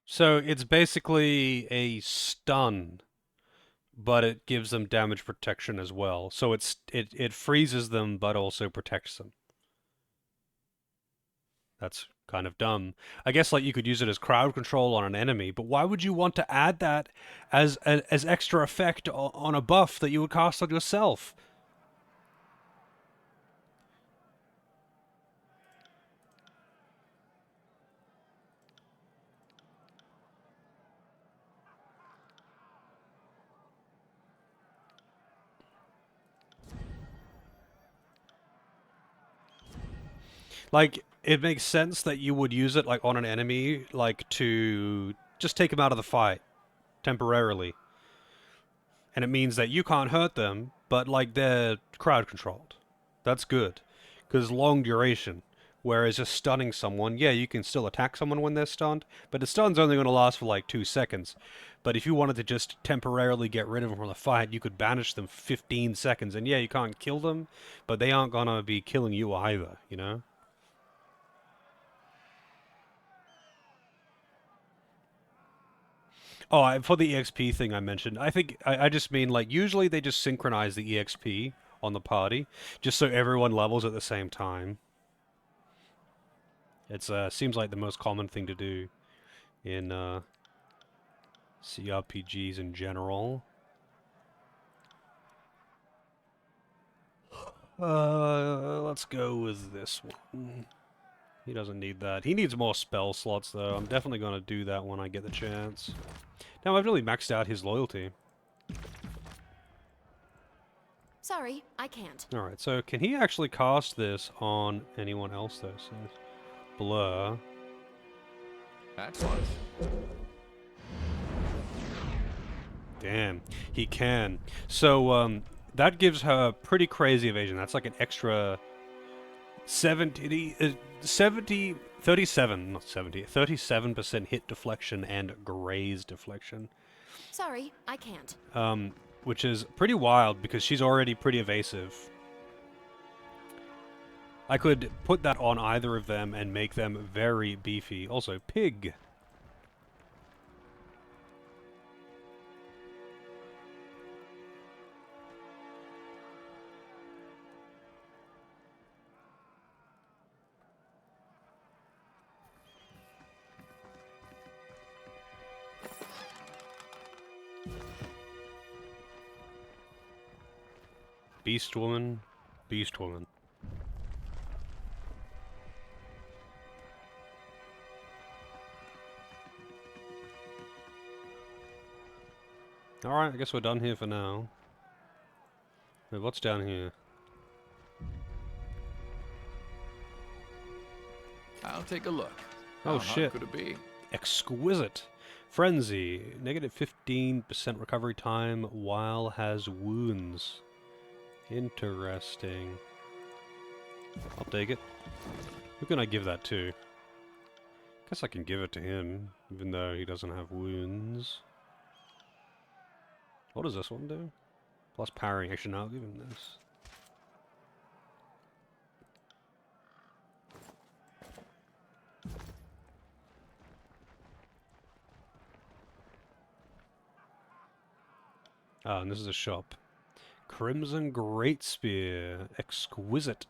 So it's basically a stun, but it gives them damage protection as well. So it freezes them, but also protects them. That's kind of dumb. I guess like you could use it as crowd control on an enemy, but why would you want to add that as extra effect on a buff that you would cast on yourself? Like it makes sense that you would use it like on an enemy, like to just take them out of the fight temporarily, and it means that you can't hurt them, but like they're crowd controlled. That's good, because long duration. Whereas just stunning someone, yeah, you can still attack someone when they're stunned, but the stun's only going to last for like 2 seconds. But if you wanted to just temporarily get rid of them from the fight, you could banish them 15 seconds, and yeah, you can't kill them, but they aren't going to be killing you either, you know? Oh, for the EXP thing I mentioned, I think I just mean like usually they just synchronize the EXP on the party, just so everyone levels at the same time. It's seems like the most common thing to do in CRPGs in general. Let's go with this one. He doesn't need that. He needs more spell slots though. I'm definitely gonna do that when I get the chance. Now I've really maxed out his loyalty. Sorry, I can't. Alright, so can he actually cast this on anyone else though? So Blur. That's one. Damn, he can. So that gives her pretty crazy evasion. That's like an extra 37, not 70, 37% hit deflection and graze deflection. Sorry, I can't. Which is pretty wild because she's already pretty evasive. I could put that on either of them and make them very beefy. Also, pig. Beast woman, beast woman. Alright, I guess we're done here for now. Wait, what's down here? I'll take a look. Oh How hard shit. could it be? Exquisite. Frenzy. Negative 15% recovery time while has wounds. Interesting. I'll take it. Who can I give that to? Guess I can give it to him, even though he doesn't have wounds. What does this one do? Plus parrying. Actually, no, I'll give him this. Ah, and this is a shop. Crimson Great Spear. Exquisite.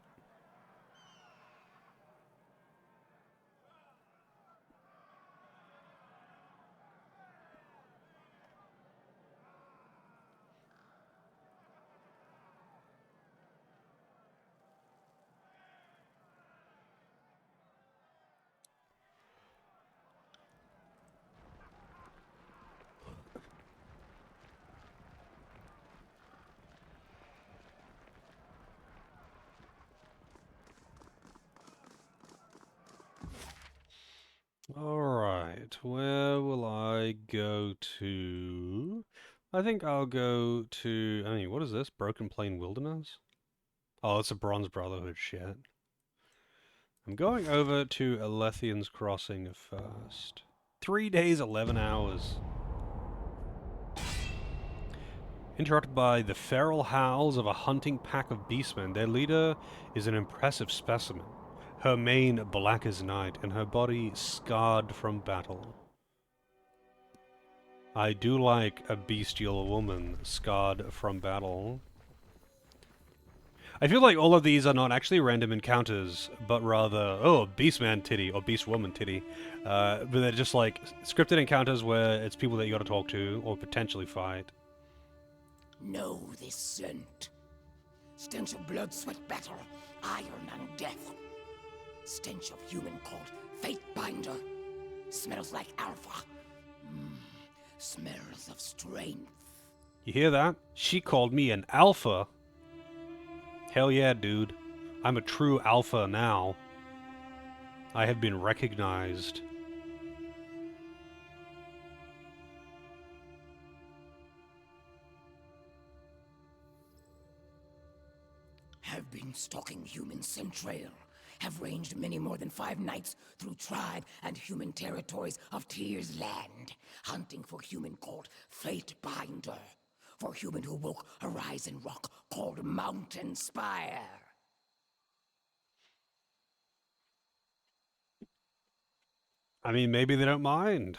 Alright, where will I go to? I think I'll go to... I mean, what is this? Broken Plain Wilderness? Oh, it's a Bronze Brotherhood shit. I'm going over to Alethian's Crossing first. 3 days, 11 hours. Interrupted by the feral howls of a hunting pack of beastmen, their leader is an impressive specimen. Her mane black as night, and her body scarred from battle. I do like a bestial woman scarred from battle. I feel like all of these are not actually random encounters, but rather, oh, beastman titty or beastwoman titty. But they're just like scripted encounters where it's people that you gotta talk to or potentially fight. Know this scent. Stench of blood, sweat, battle, iron and death. Stench of human called Fatebinder. Smells like alpha. Smells of strength. You hear that? She called me an alpha. Hell yeah, dude. I'm a true alpha now. I have been recognized. Have been stalking human centrail. Have ranged many more than 5 nights through tribe and human territories of Tyr's land, hunting for human called Fatebinder, for human who woke horizon rock called Mountain Spire. I mean, maybe they don't mind.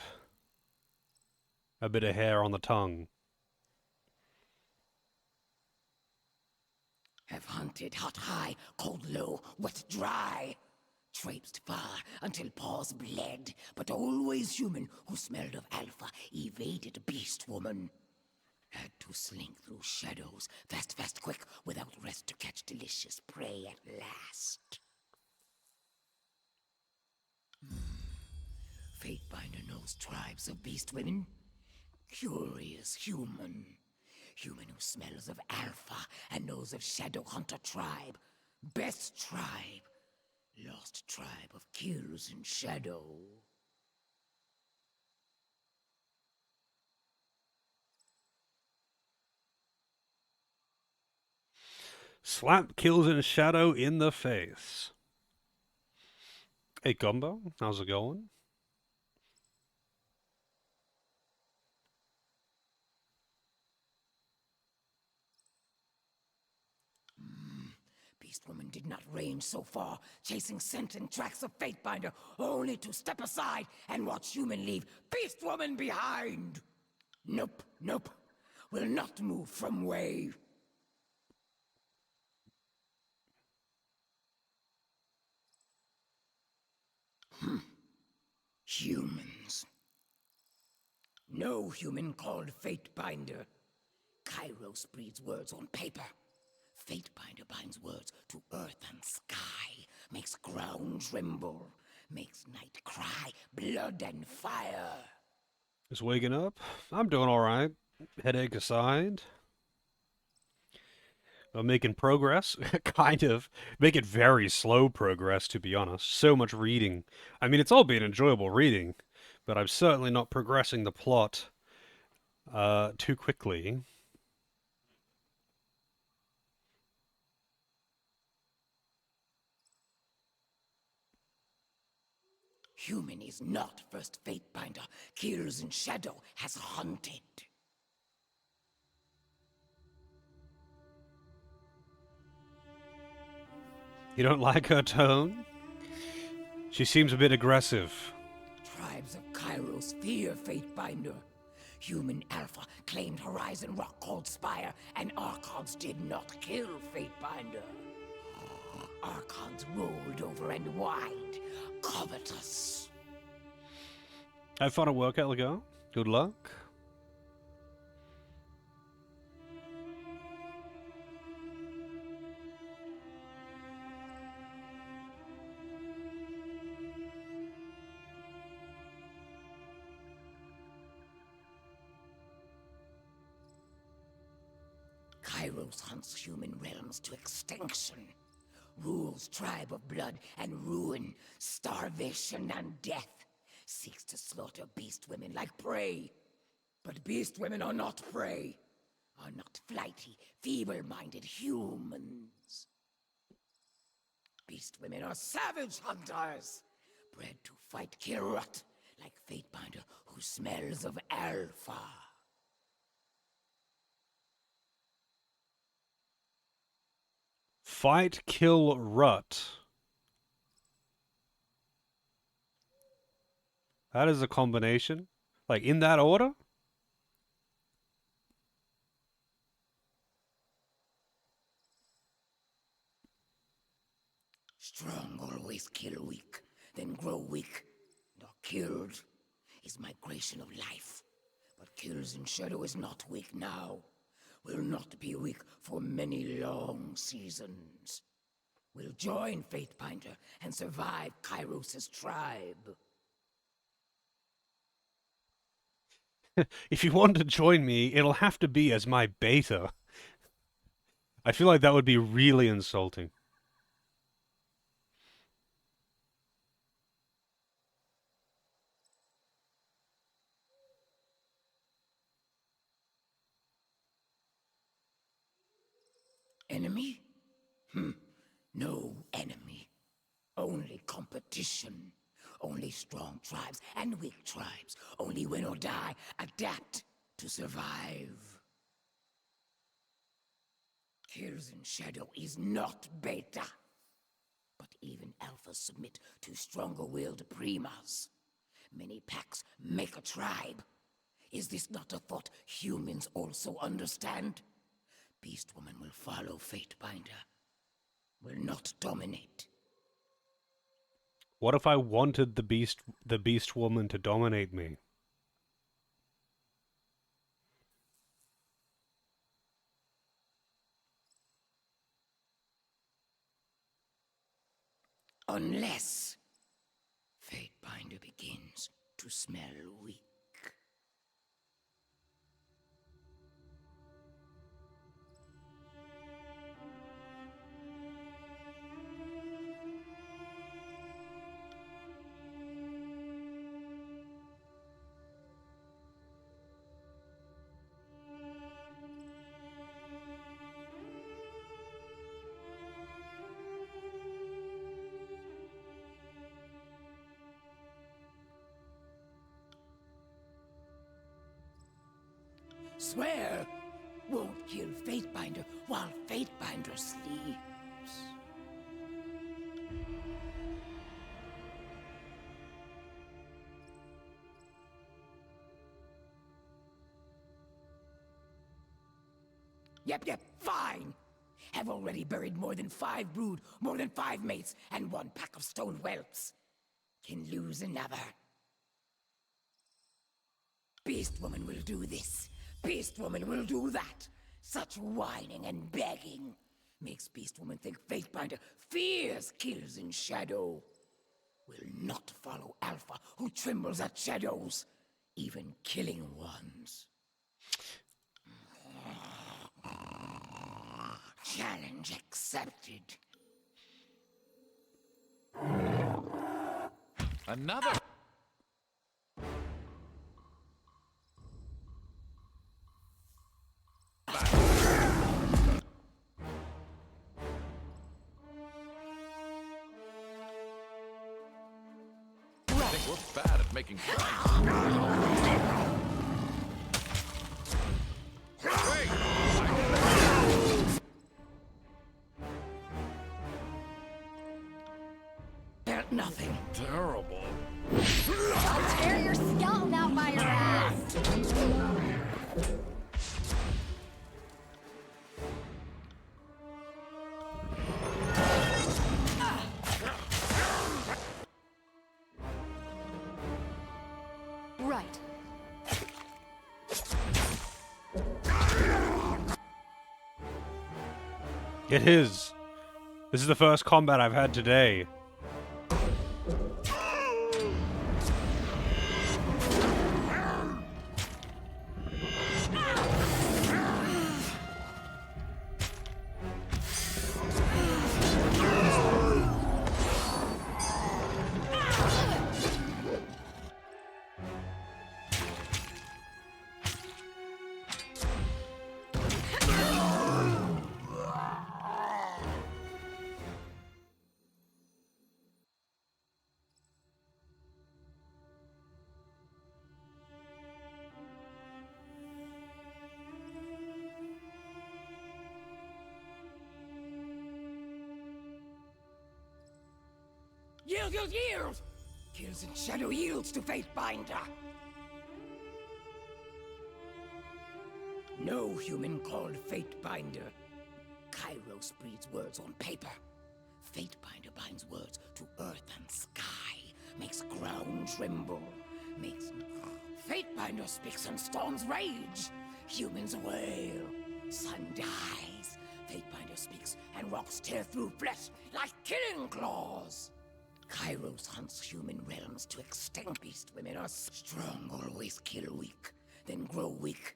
A bit of hair on the tongue. Have hunted hot high, cold low, wet dry. Traipsed far until paws bled, but always human who smelled of alpha evaded beast woman. Had to slink through shadows, fast, fast, quick, without rest to catch delicious prey at last. Fatebinder knows tribes of beast women. Curious human. Human who smells of alpha and knows of shadow hunter tribe. Best tribe. Lost tribe of kills in shadow. Slap kills in shadow in the face. Hey, Gumbo, how's it going? Beast woman did not range so far, chasing scent and tracks of Fatebinder, only to step aside and watch human leave Beast woman behind. Nope, nope. Will not move from way. Humans. No human called Fatebinder. Kairos breeds words on paper. Fatebinder binds words to earth and sky, makes ground tremble, makes night cry, blood and fire. Just waking up. I'm doing alright. Headache aside. I'm making progress. Kind of. Making very slow progress, to be honest. So much reading. I mean, it's all been enjoyable reading, but I'm certainly not progressing the plot too quickly. Human is not first Fatebinder. Kills in shadow has hunted. You don't like her tone? She seems a bit aggressive. Tribes of Kairos fear Fatebinder. Human Alpha claimed Horizon Rock called Spire, and Archons did not kill Fatebinder. Archons rolled over and wide, covetous. Have fun at work, Elgar. Good luck. Kairos hunts human realms to extinction. Rules tribe of blood and ruin, starvation and death. Seeks to slaughter beast women like prey. But beast women are not prey. Are not flighty, feeble-minded humans. Beast women are savage hunters. Bred to fight Erroratu, like Fatebinder who smells of alpha. Fight, kill, rut. That is a combination. Like, in that order? Strong always kill weak, then grow weak. Nor killed is migration of life. But kills in shadow is not weak now. Will not be weak for many long seasons. Will join Fatebinder and survive Kairos' tribe. If you want to join me, it'll have to be as my beta. I feel like that would be really insulting. Enemy? No enemy. Only competition. Only strong tribes and weak tribes. Only win or die. Adapt to survive. Kills in shadow is not beta. But even alphas submit to stronger-willed primas. Many packs make a tribe. Is this not a thought humans also understand? Beast Woman will follow Fatebinder. Will not dominate. What if I wanted the Beast Woman to dominate me? Unless Fatebinder begins to smell weak. Swear won't kill Fatebinder while Fatebinder sleeps. Yep, fine. Have already buried more than 5 brood, more than 5 mates, and 1 pack of stone whelps. Can lose another. Beast Woman will do this. Beast Woman will do that. Such whining and begging makes Beast Woman think Fatebinder fears kills in shadow. Will not follow Alpha, who trembles at shadows, even killing ones. Challenge accepted. Another. I think we're bad at making friends. Felt nothing. Terrible. I'll tear your skeleton out by your ass! Right. It is. This is the first combat I've had today. Yield! Kills in shadow yields to Fatebinder. No human called Fatebinder. Kairos breeds words on paper. Fatebinder binds words to earth and sky. Makes ground tremble. Makes... Fatebinder speaks and storms rage. Humans wail. Sun dies. Fatebinder speaks and rocks tear through flesh like killing claws. Kairos hunts human realms to extinct. Beast women are strong, always kill weak, then grow weak,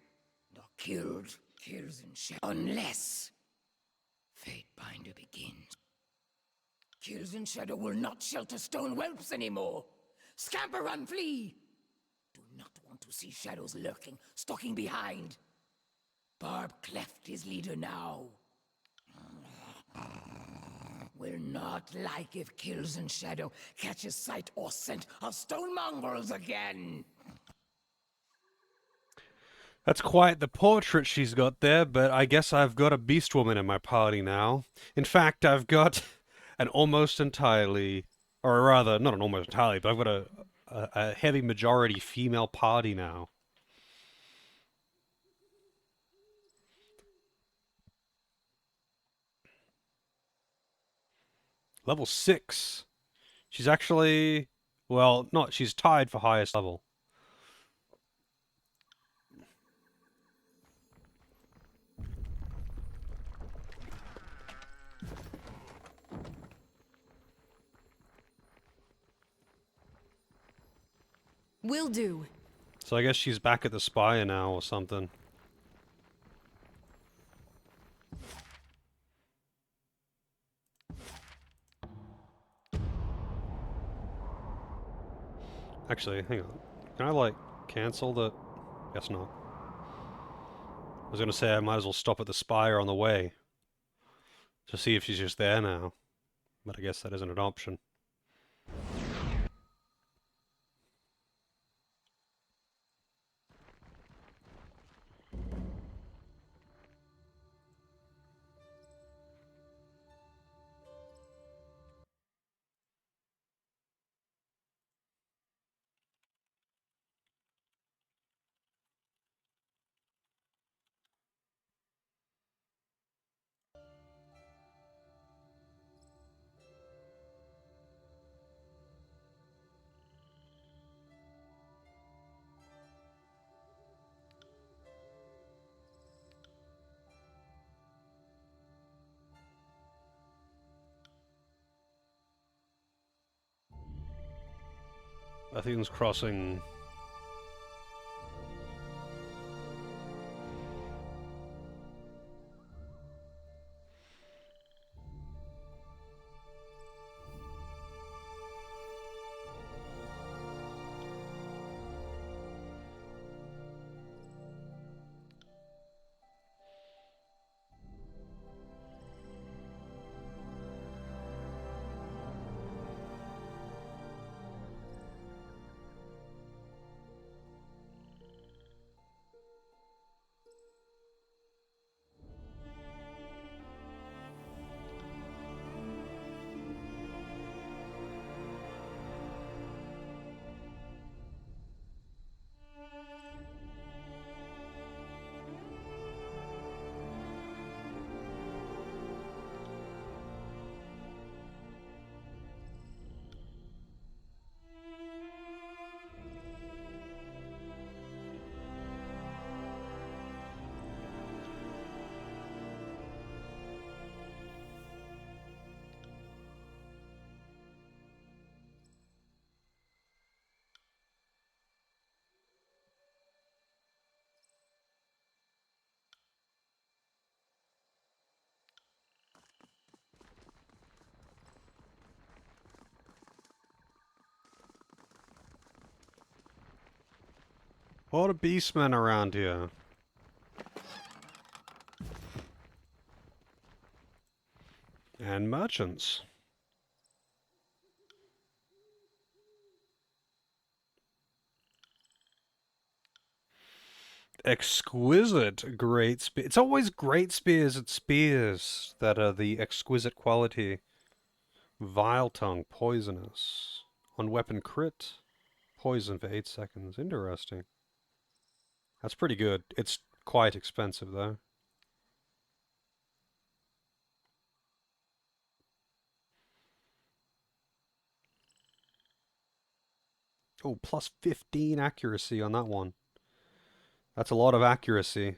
and are killed. Kills in shadow. Unless Fatebinder begins. Kills in shadow will not shelter stone whelps anymore. Scamper, run, flee! Do not want to see shadows lurking, stalking behind. Barb cleft his leader now. Will not like if Kills in Shadow catches sight or scent of stone mongrels again. That's quite the portrait she's got there, but I guess I've got a beast woman in my party now. In fact, I've got an almost entirely, or rather, not an almost entirely, but I've got a heavy majority female party now. Level 6. She's actually... Well, not... She's tied for highest level. Will do. So I guess she's back at the Spire now or something. Actually, hang on. Can I, like, cancel the... Guess not. I was gonna say I might as well stop at the Spire on the way. To see if she's just there now. But I guess that isn't an option. Athena's crossing... A lot of beastmen around here. And merchants. Exquisite great spear. It's always great spears and spears that are the exquisite quality. Vile tongue, poisonous. On weapon crit, poison for 8 seconds. Interesting. That's pretty good. It's quite expensive though. Oh, plus 15 accuracy on that one. That's a lot of accuracy.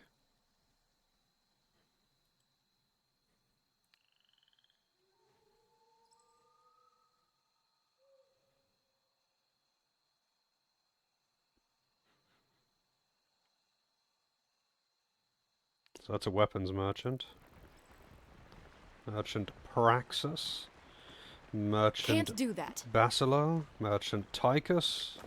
So that's a weapons merchant. Merchant Praxis. Merchant Can't do that. Basilo. Merchant Tychus.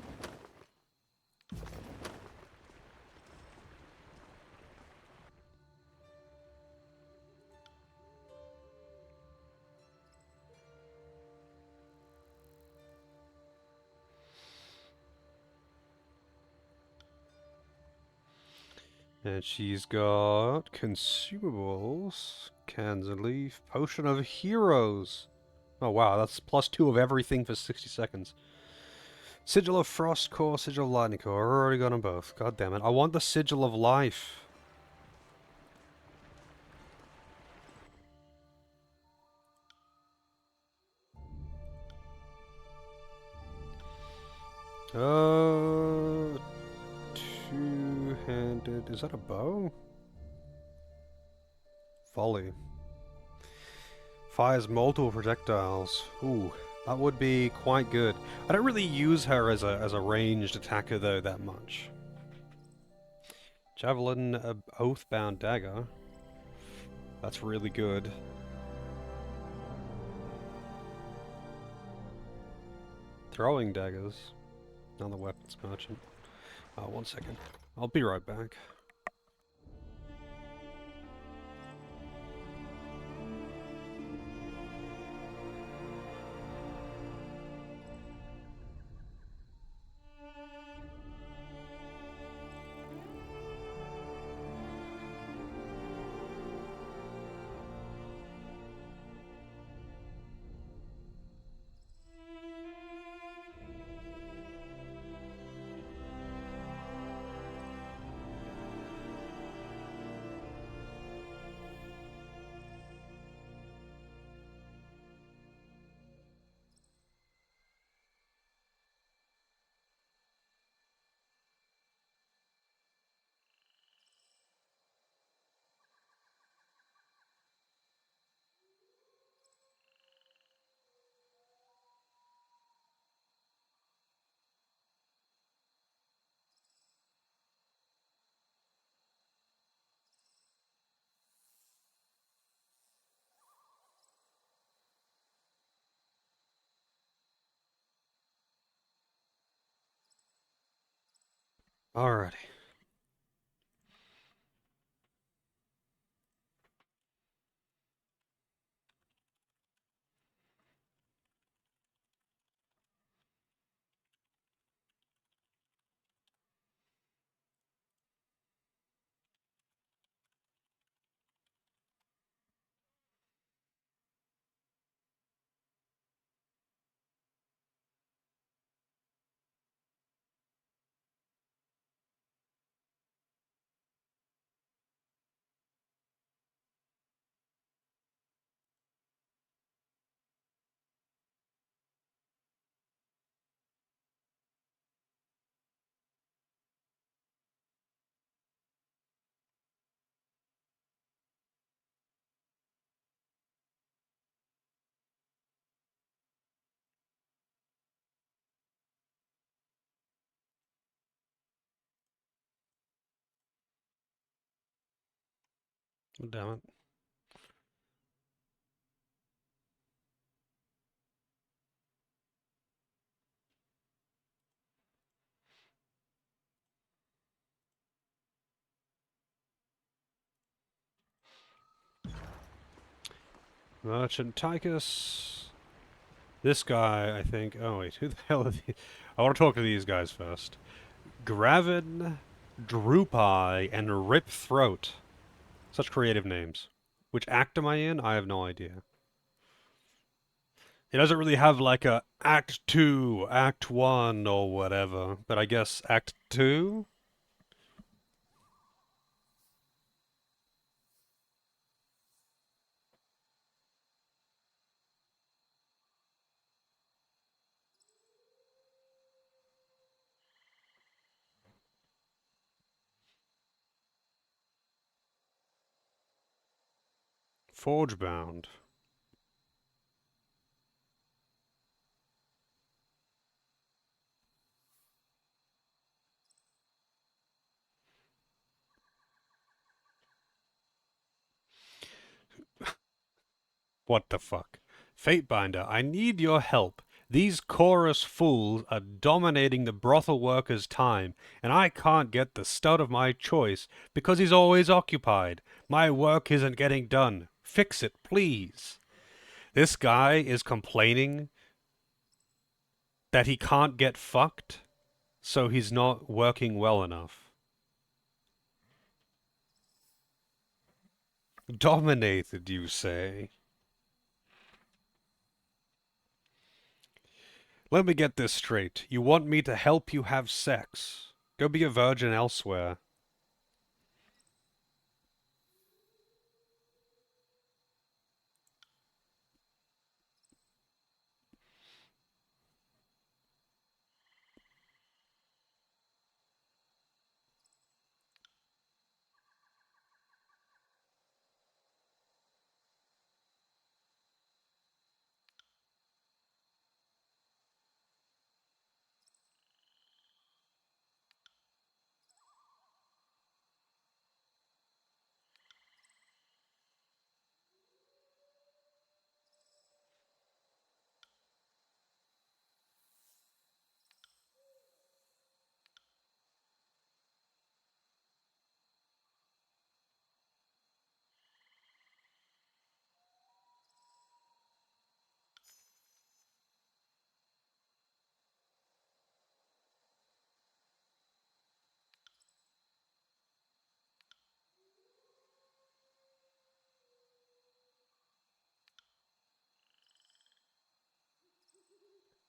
And she's got consumables, cans and leaf, potion of heroes. Oh wow, that's +2 of everything for 60 seconds. Sigil of Frost Core, Sigil of Lightning Core. I've already got them both. God damn it. I want the Sigil of Life. Uh, two-handed. Is that a bow? Volley. Fires multiple projectiles. Ooh, that would be quite good. I don't really use her as a ranged attacker though that much. Javelin, Oathbound Dagger. That's really good. Throwing daggers. Another weapons merchant. One second. I'll be right back. Alrighty. Damn it. Merchant Tychus. This guy, I think. Oh wait, who the hell are these? I want to talk to these guys first. Graven, Droop Eye, and Rip Throat. Such creative names. Which act am I in? I have no idea. It doesn't really have like a Act 2, Act 1, or whatever, but I guess Act 2? Forgebound. What the fuck? Fatebinder, I need your help. These chorus fools are dominating the brothel workers' time, and I can't get the stud of my choice because he's always occupied. My work isn't getting done. Fix it, please. This guy is complaining that he can't get fucked, so he's not working well enough. Dominated, you say? Let me get this straight. You want me to help you have sex? Go be a virgin elsewhere.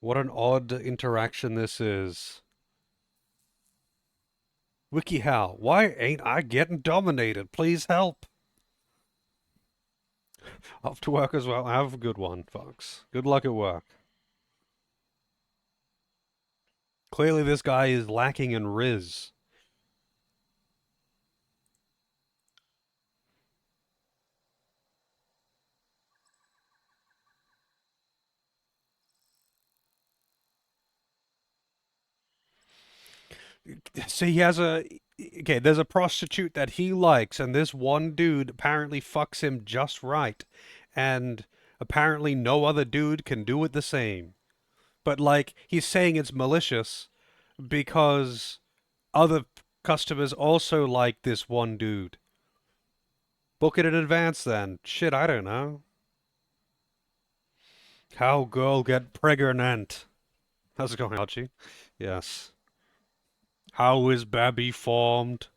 What an odd interaction this is. WikiHow, why ain't I getting dominated? Please help. Off to work as well. Have a good one, folks. Good luck at work. Clearly this guy is lacking in riz. So he has a... Okay, there's a prostitute that he likes, and this one dude apparently fucks him just right. And apparently no other dude can do it the same. But, like, he's saying it's malicious because other customers also like this one dude. Book it in advance then. Shit, I don't know. How girl get pregnant? How's it going, Archie? Yes. How is baby formed?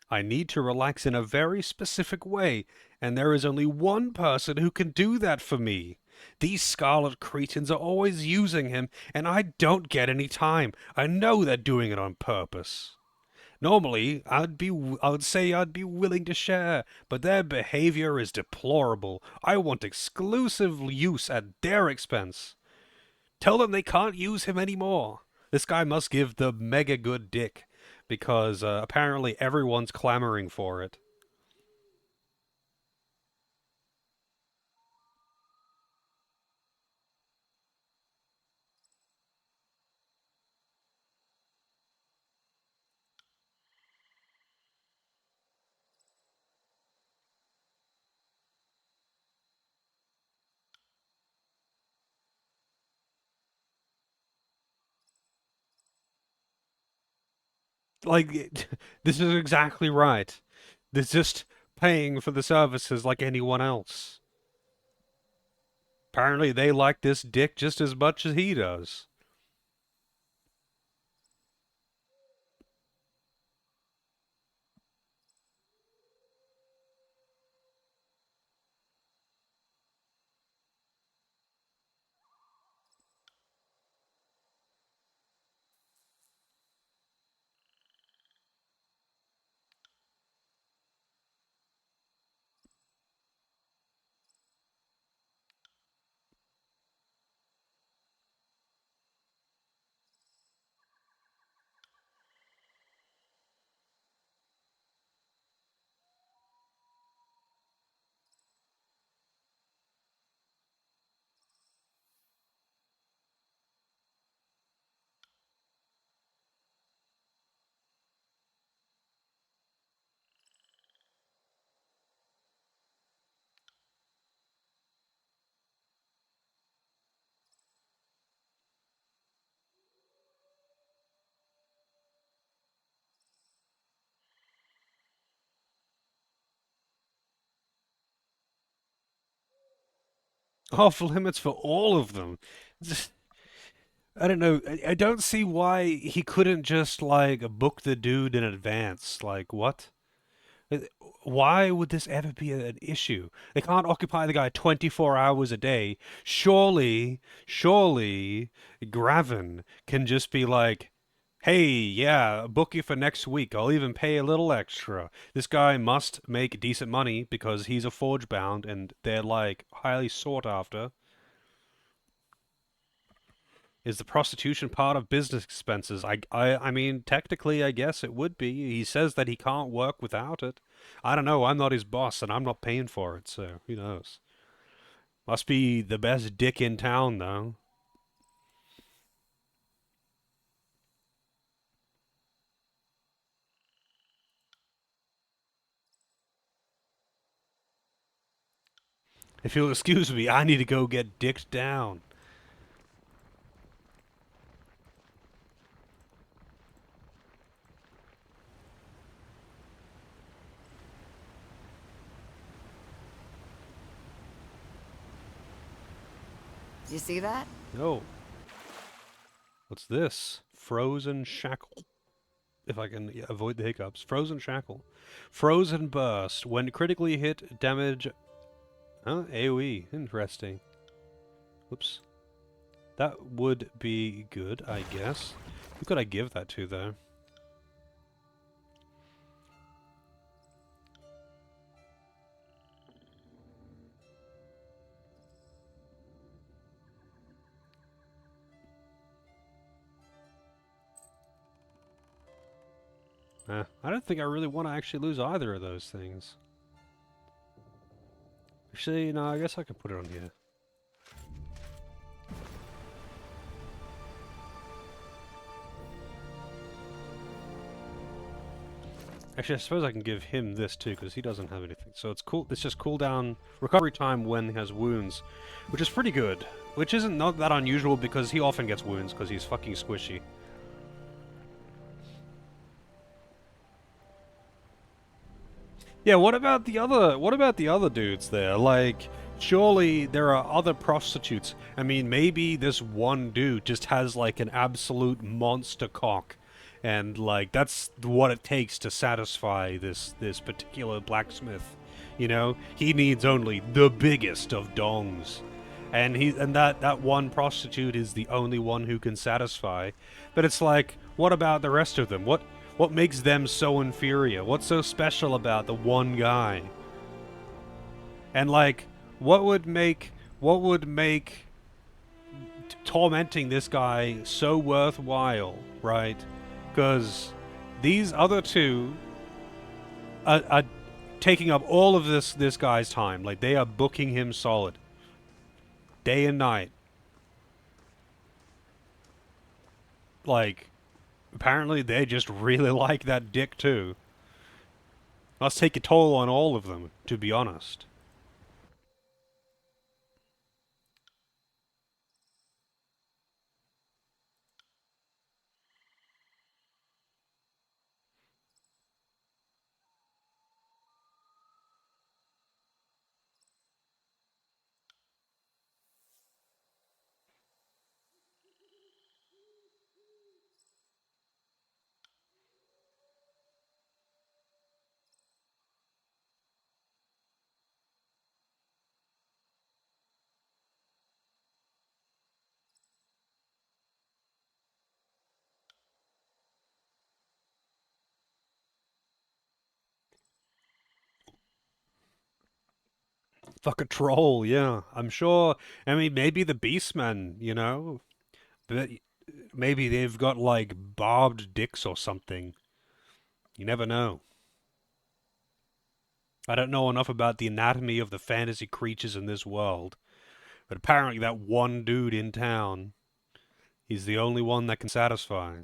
I need to relax in a very specific way, and there is only one person who can do that for me. These scarlet cretins are always using him, and I don't get any time. I know they're doing it on purpose. Normally, I would say I'd be willing to share, but their behavior is deplorable. I want exclusive use at their expense. Tell them they can't use him anymore. This guy must give the mega good dick, because apparently everyone's clamoring for it. Like, this is exactly right. They're just paying for the services like anyone else. Apparently they like this dick just as much as he does. Off limits for all of them. I don't know. I don't see why he couldn't just, like, book the dude in advance. Like, what? Uh, Why would this ever be an issue? They can't occupy the guy 24 hours a day. Surely, Gravin can just be like, hey, yeah, book you for next week. I'll even pay a little extra. This guy must make decent money because he's a forge bound and they're, like, highly sought after. Is the prostitution part of business expenses? I mean, technically, I guess it would be. He says that he can't work without it. I don't know. I'm not his boss, and I'm not paying for it, so who knows? Must be the best dick in town, though. If you'll excuse me, I need to go get dicked down. You see that? No. What's this? Frozen shackle. if I can avoid the hiccups. Frozen Shackle. Frozen Burst. When critically hit, damage... Oh, AoE. Interesting. Whoops. That would be good, I guess. Who could I give that to, though? I don't think I really want to actually lose either of those things. Actually, no, I guess I could put it on here. Actually, I suppose I can give him this too, because he doesn't have anything. So it's cool. It's just cooldown recovery time when he has wounds, which is pretty good. Which isn't not that unusual because he often gets wounds because he's fucking squishy. Yeah, what about the other? What about the other dudes there? Like, surely there are other prostitutes. I mean, maybe this one dude just has like an absolute monster cock, and like that's what it takes to satisfy this particular blacksmith. You know, he needs only the biggest of dongs, and that one prostitute is the only one who can satisfy. But it's like, what about the rest of them? What makes them so inferior? What's so special about the one guy? And like, what would make tormenting this guy so worthwhile, right? Because these other two are taking up all of this guy's time. Like, they are booking him solid, day and night. Like, apparently they just really like that dick too. Must take a toll on all of them, to be honest. Fuck a troll, yeah. I'm sure. I mean, maybe the Beastmen, you know? But maybe they've got, like, barbed dicks or something. You never know. I don't know enough about the anatomy of the fantasy creatures in this world, but apparently that one dude in town, he's the only one that can satisfy.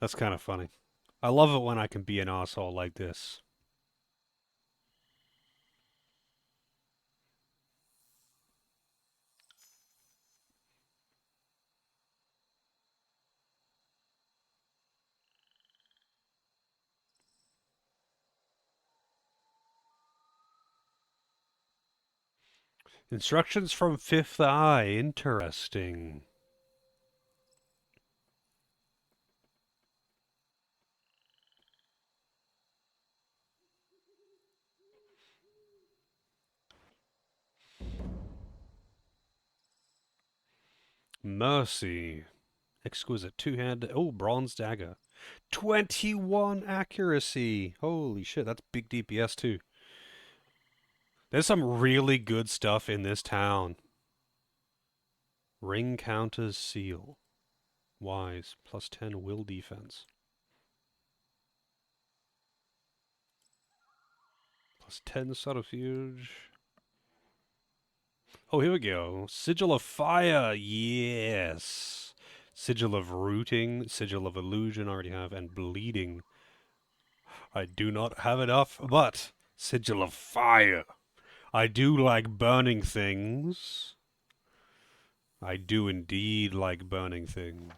That's kind of funny. I love it when I can be an asshole like this. Instructions from Fifth Eye. Interesting. Mercy. Exquisite two-handed. Oh, bronze dagger. 21 accuracy. Holy shit, that's big DPS too. There's some really good stuff in this town. Ring counters seal. Wise. Plus 10 will defense. Plus 10 subterfuge. Oh, here we go. Sigil of Fire. Yes. Sigil of Rooting. Sigil of Illusion. Already have. And Bleeding. I do not have enough, but Sigil of Fire. I do like burning things. I do indeed like burning things.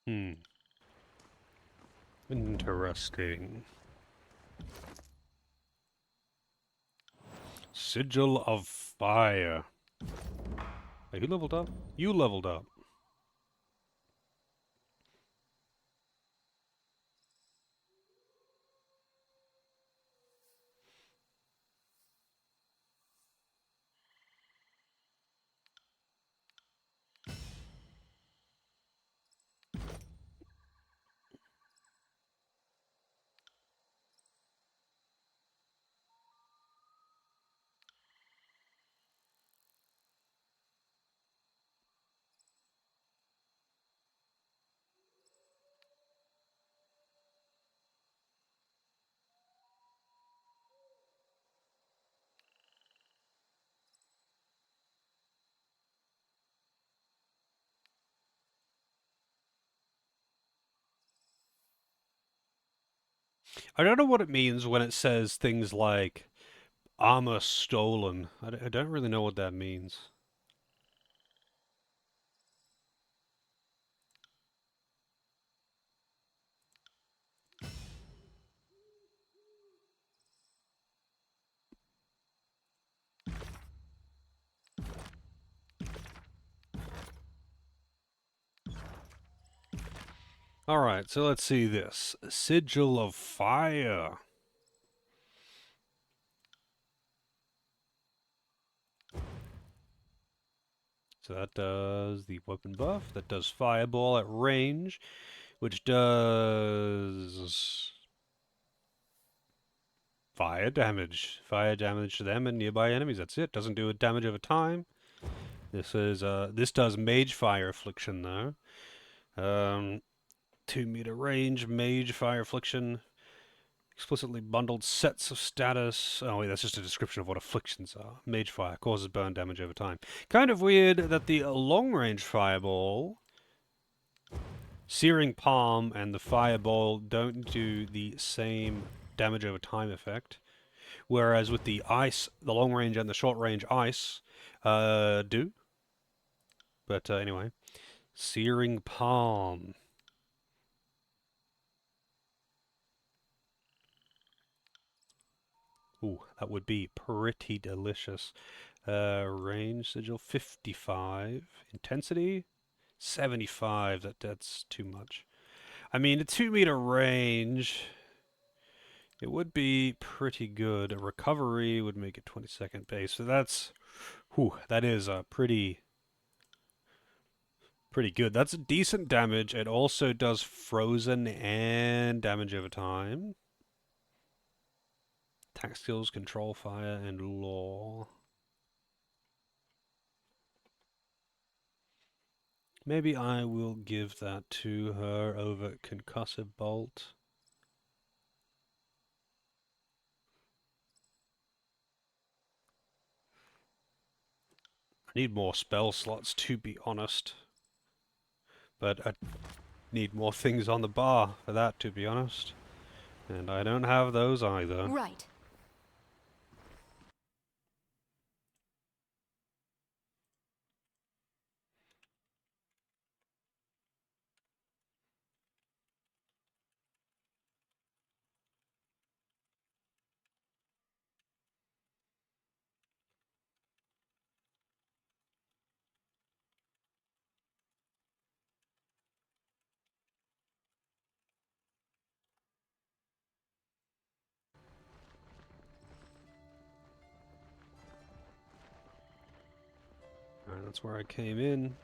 Hmm. Interesting. Sigil of Fire. Hey, who leveled up? You leveled up. I don't know what it means when it says things like armor stolen. I don't really know what that means. Alright, so let's see this. Sigil of Fire. So that does the weapon buff. That does Fireball at range, which does fire damage. Fire damage to them and nearby enemies. That's it. Doesn't do a damage over time. This does Mage Fire Affliction though. 2-meter range, Mage Fire Affliction. Explicitly bundled sets of status. Oh wait, that's just a description of what afflictions are. Mage Fire causes burn damage over time. Kind of weird that the long-range Fireball, Searing Palm, and the Fireball don't do the same damage over time effect. Whereas with the Ice, the long-range and the short-range Ice do. But anyway, Searing Palm. Ooh, that would be pretty delicious. Range sigil 55. Intensity 75. That's too much. I mean, a 2-meter range, it would be pretty good. A recovery would make it 22nd base. So that's, that is a pretty good. That's a decent damage. It also does frozen and damage over time. Attack skills, control fire, and law. Maybe I will give that to her over concussive bolt. I need more spell slots, to be honest. But I need more things on the bar for that, to be honest. And I don't have those either. Right. Alright, that's where I came in.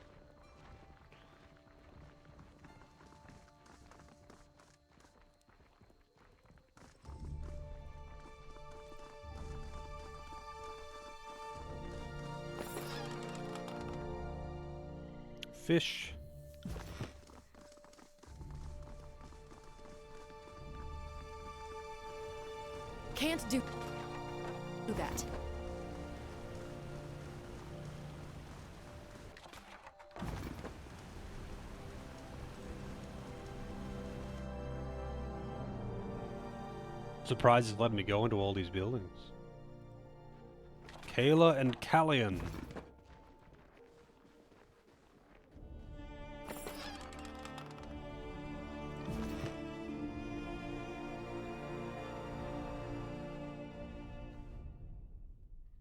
Fish. Can't do that. Surprised it's letting me go into all these buildings. Kayla and Callian.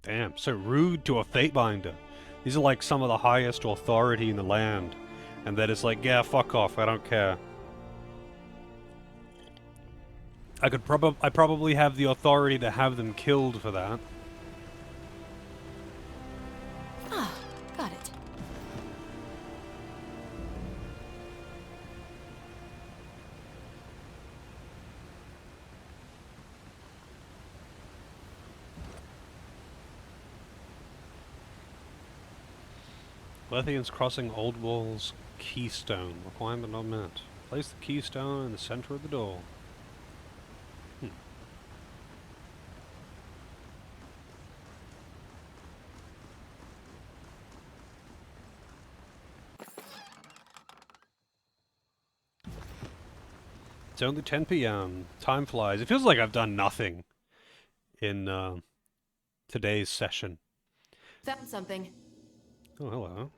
Damn, so rude to a Fatebinder. These are like some of the highest authority in the land. And that is like, yeah, fuck off, I don't care. I probably have the authority to have them killed for that. Ah, got it. Lethians crossing Old Wall's keystone. Requirement not met. Place the keystone in the center of the door. It's only 10 p.m. Time flies. It feels like I've done nothing in today's session. Found something. Oh, hello.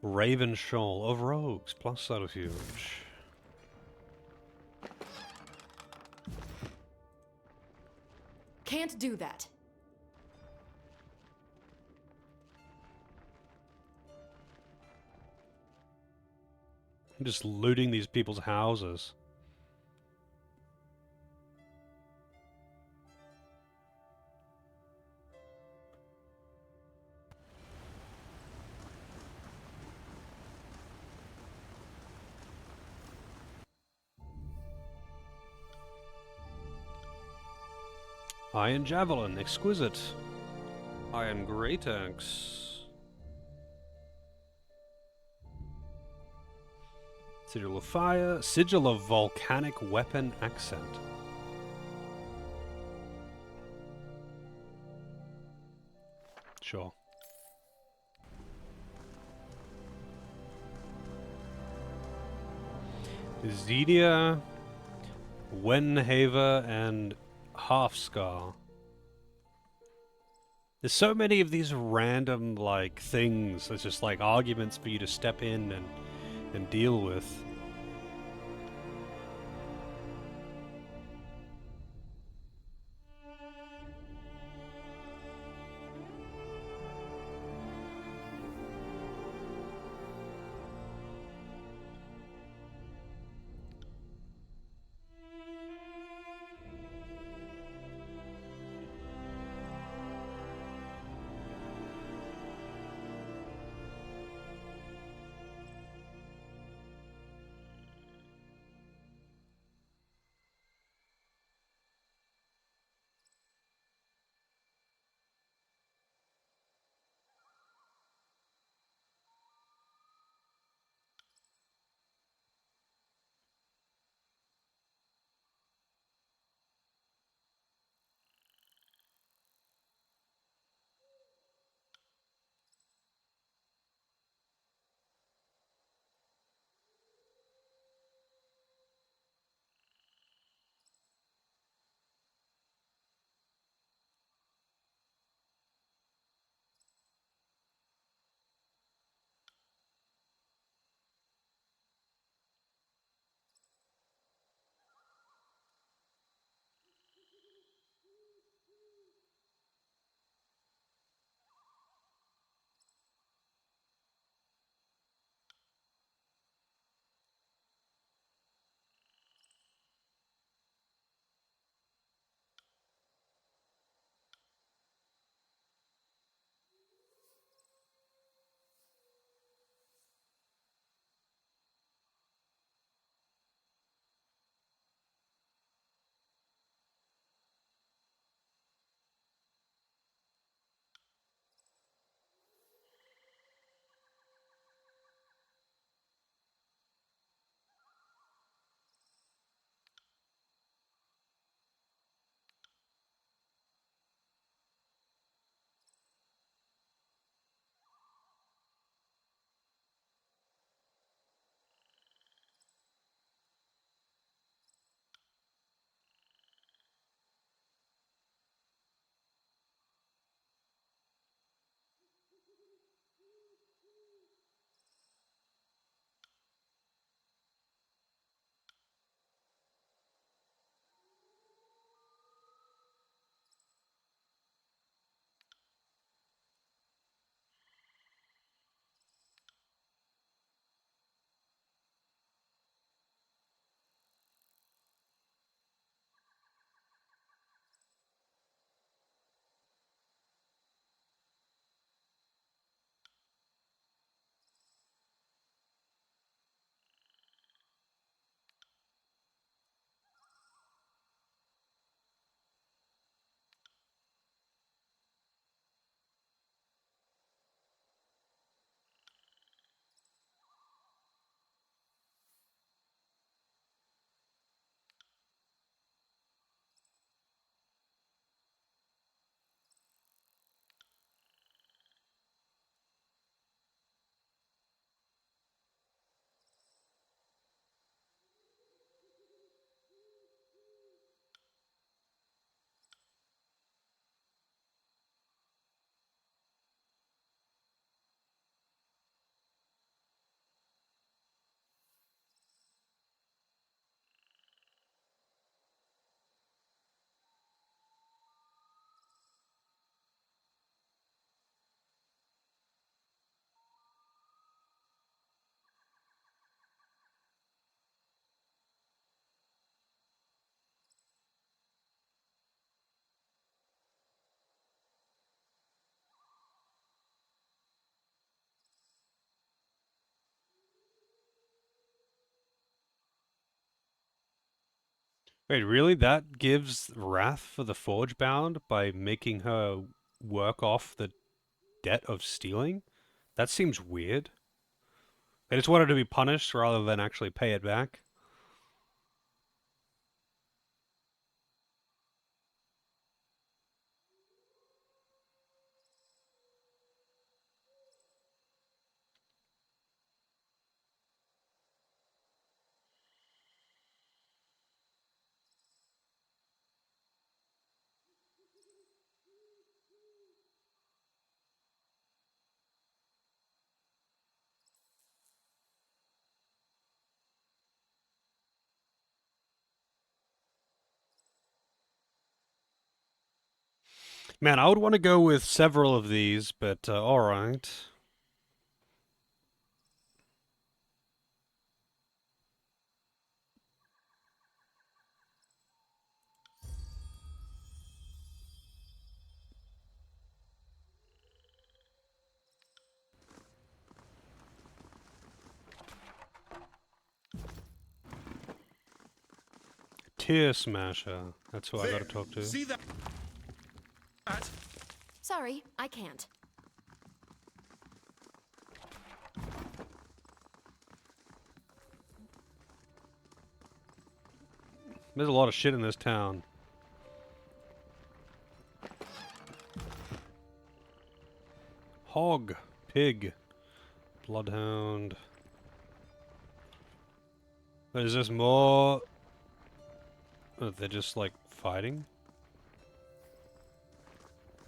Raven Shoal of Rogues plus Subterfuge. Can't do that. I'm just looting these people's houses. Iron Javelin, exquisite. Iron Great Axe. Sigil of Fire, Sigil of Volcanic Weapon Accent. Sure. Xenia, Wenhaver, and Halfscar. There's so many of these random, like, things. It's just, like, arguments for you to step in and deal with. Wait, really? That gives wrath for the Forge Bound by making her work off the debt of stealing? That seems weird. They just want her to be punished rather than actually pay it back. Man, I would want to go with several of these, but alright. Tear Smasher. That's who I There. gotta talk to. See that? Sorry, I can't. There's a lot of shit in this town. Hog. Pig. Bloodhound. But is this more... Oh, they're just, like, fighting?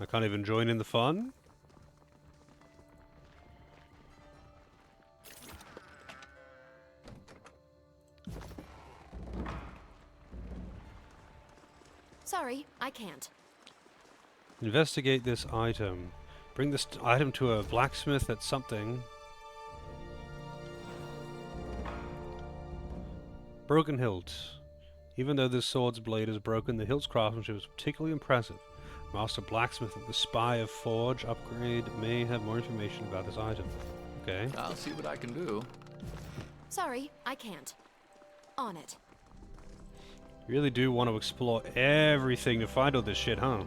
I can't even join in the fun? Sorry, I can't. Investigate this item. Bring this item to a blacksmith at something. Broken hilt. Even though this sword's blade is broken, the hilt's craftsmanship is particularly impressive. Master blacksmith at the Spy of Forge upgrade may have more information about this item. Okay. I'll see what I can do. Sorry, I can't. On it. You really do want to explore everything to find all this shit, huh?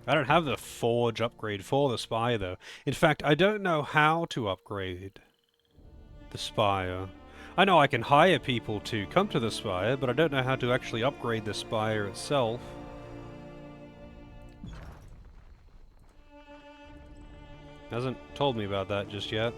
I don't have the Forge upgrade for the Spire, though. In fact, I don't know how to upgrade the Spire. I know I can hire people to come to the Spire, but I don't know how to actually upgrade the Spire itself. Hasn't told me about that just yet.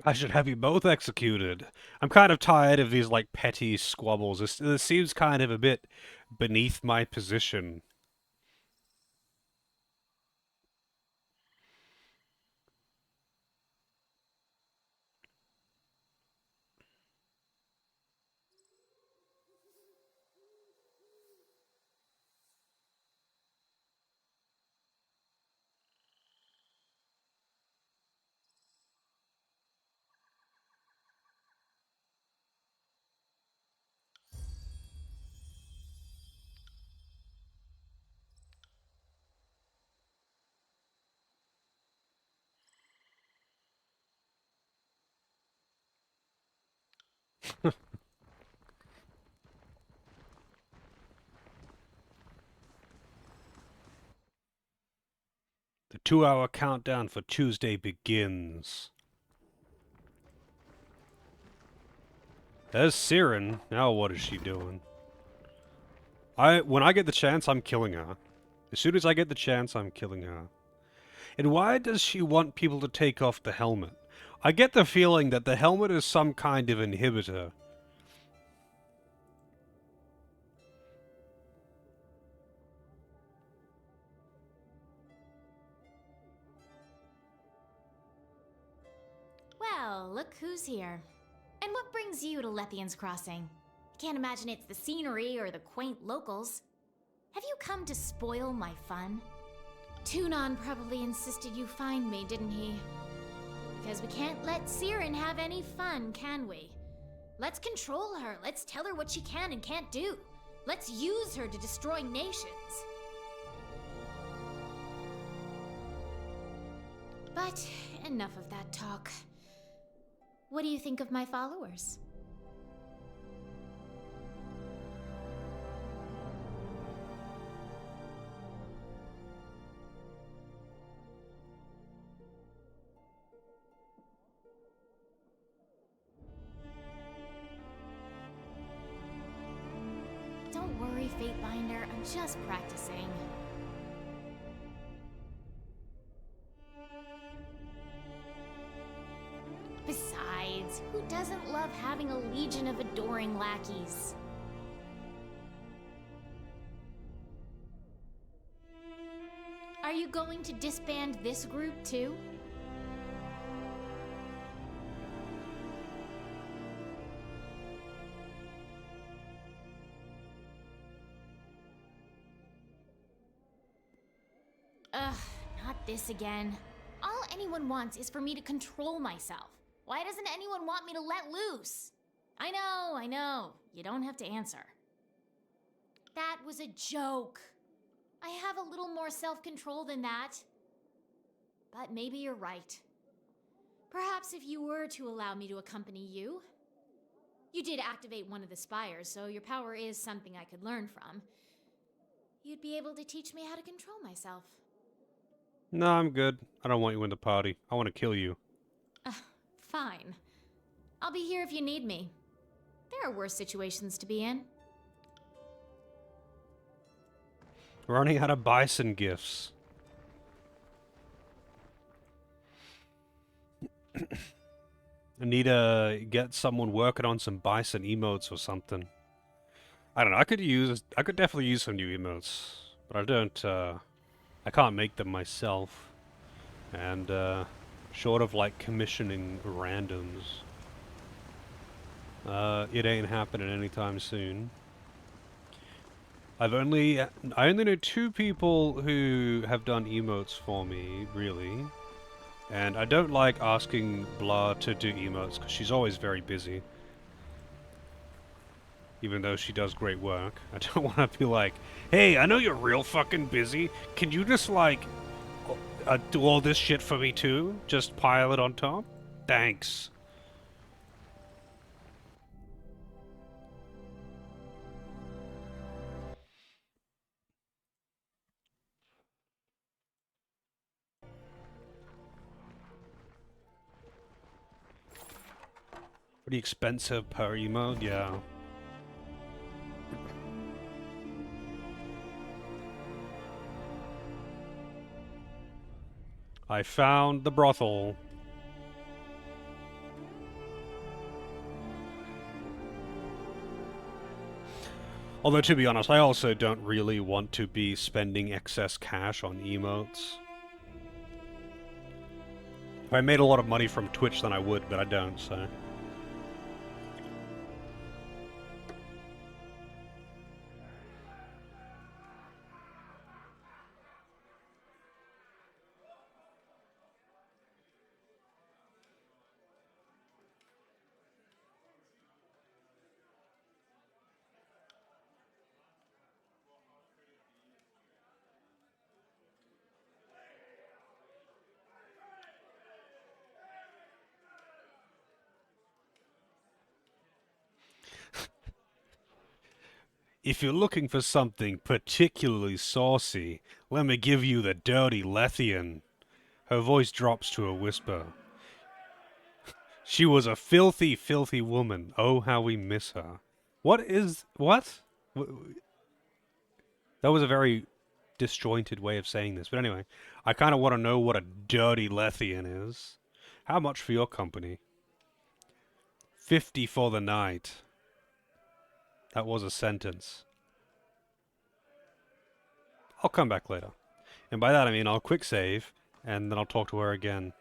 I should have you both executed. I'm kind of tired of these, like, petty squabbles. This seems kind of a bit beneath my position. The 2-hour countdown for Tuesday begins. There's Siren. Now what is she doing? When I get the chance, I'm killing her. As soon as I get the chance, I'm killing her. And why does she want people to take off the helmet? I get the feeling that the helmet is some kind of inhibitor. Well, look who's here. And what brings you to Lethian's Crossing? I can't imagine it's the scenery or the quaint locals. Have you come to spoil my fun? Tunon probably insisted you find me, didn't he? Because we can't let Siren have any fun, can we? Let's control her. Let's tell her what she can and can't do. Let's use her to destroy nations. But enough of that talk. What do you think of my followers? Don't worry, Fatebinder. I'm just practicing. Besides, who doesn't love having a legion of adoring lackeys? Are you going to disband this group too? Ugh, not this again. All anyone wants is for me to control myself. Why doesn't anyone want me to let loose? I know. You don't have to answer. That was a joke. I have a little more self-control than that. But maybe you're right. Perhaps if you were to allow me to accompany you. You did activate one of the spires, so your power is something I could learn from. You'd be able to teach me how to control myself. No, I'm good. I don't want you in the party. I want to kill you. Fine. I'll be here if you need me. There are worse situations to be in. Running out of bison gifts. I need to get someone working on some bison emotes or something. I don't know. I could definitely use some new emotes, but I can't make them myself. And, short of, like, commissioning randoms, it ain't happening anytime soon. I only know 2 people who have done emotes for me, really. And I don't like asking Blah to do emotes, because she's always very busy. Even though she does great work. I don't want to be like, hey, I know you're real fucking busy. Can you just, like, do all this shit for me too? Just pile it on top? Thanks. Pretty expensive per emote, yeah. I found the brothel. Although, to be honest, I also don't really want to be spending excess cash on emotes. If I made a lot of money from Twitch, then I would, but I don't, so... If you're looking for something particularly saucy, let me give you the dirty Lethian. Her voice drops to a whisper. She was a filthy, filthy woman. Oh, how we miss her. What is... what? That was a very disjointed way of saying this. But anyway, I kind of want to know what a dirty Lethian is. How much for your company? 50 for the night. That was a sentence. I'll come back later. And by that I mean I'll quick save, and then I'll talk to her again.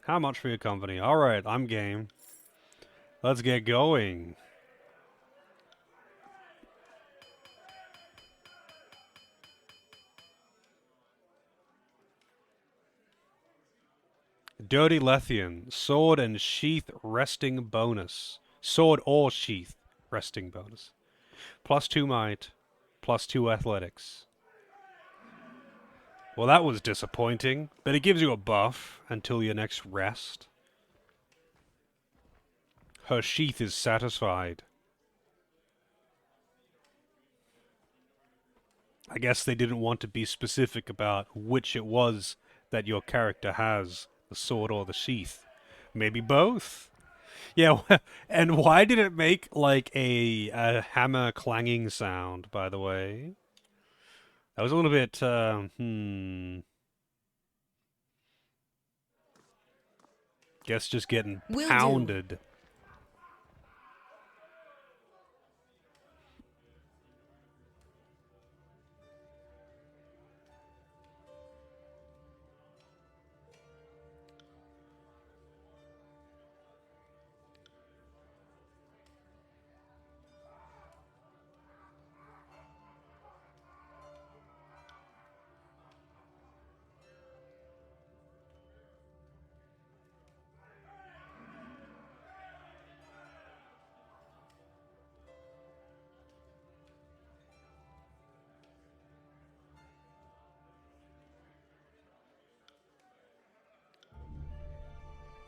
How much for your company? Alright, I'm game. Let's get going. Dirty Lethian. Sword and sheath resting bonus. Sword or sheath resting bonus. +2 might. +2 athletics. Well, that was disappointing, but it gives you a buff until your next rest. Her sheath is satisfied. I guess they didn't want to be specific about which it was that your character has, the sword or the sheath. Maybe both. Yeah, and why did it make like a hammer clanging sound, by the way? That was a little bit, Guess just getting Will do. pounded.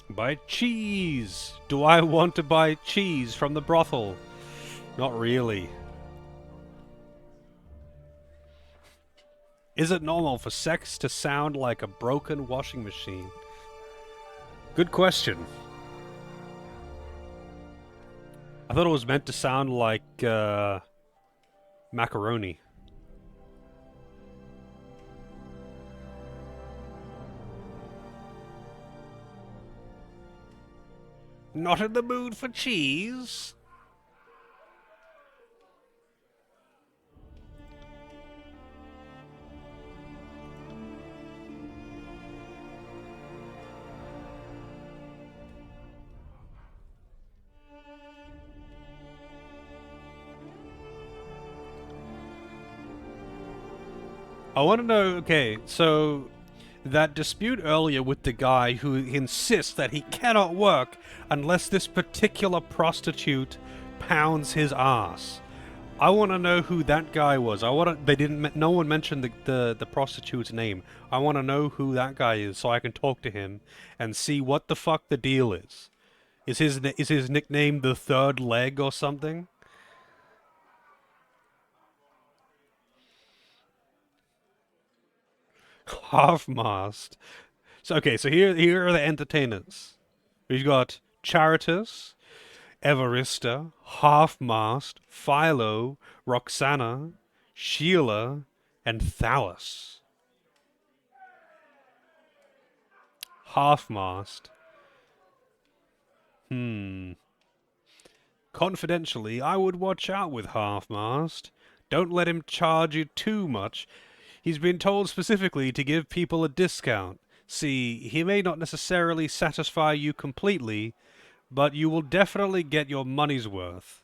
Buy cheese! Do I want to buy cheese from the brothel? Not really. Is it normal for sex to sound like a broken washing machine? Good question. I thought it was meant to sound like, macaroni. Not in the mood for cheese? I want to know, okay, so that dispute earlier with the guy who insists that he cannot work unless this particular prostitute pounds his ass. I want to know who that guy was. No one mentioned the prostitute's name. I want to know who that guy is so I can talk to him and see what the fuck the deal is. Is his nickname the Third Leg or something? Half-mast. So okay, so here are the entertainers. We've got Charitus, Evarista, Half-mast, Philo, Roxana, Sheila, and Thallus. Half-mast. Confidentially, I would watch out with Half-Mast. Don't let him charge you too much. He's been told specifically to give people a discount. See, he may not necessarily satisfy you completely, but you will definitely get your money's worth.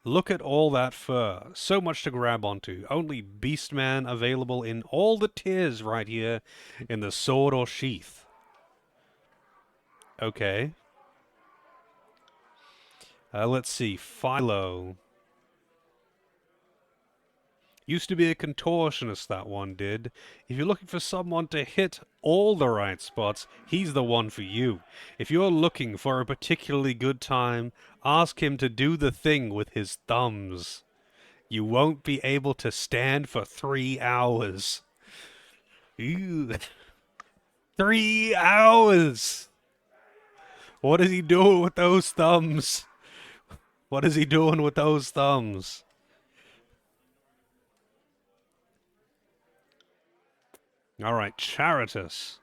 Look at all that fur. So much to grab onto. Only Beastman available in all the tiers right here in the sword or sheath. Okay. Let's see. Philo. Used to be a contortionist, that one did. If you're looking for someone to hit all the right spots, he's the one for you. If you're looking for a particularly good time, ask him to do the thing with his thumbs. You won't be able to stand for 3 hours. Ew. 3 hours! What is he doing with those thumbs? What is he doing with those thumbs? Alright, Charitus.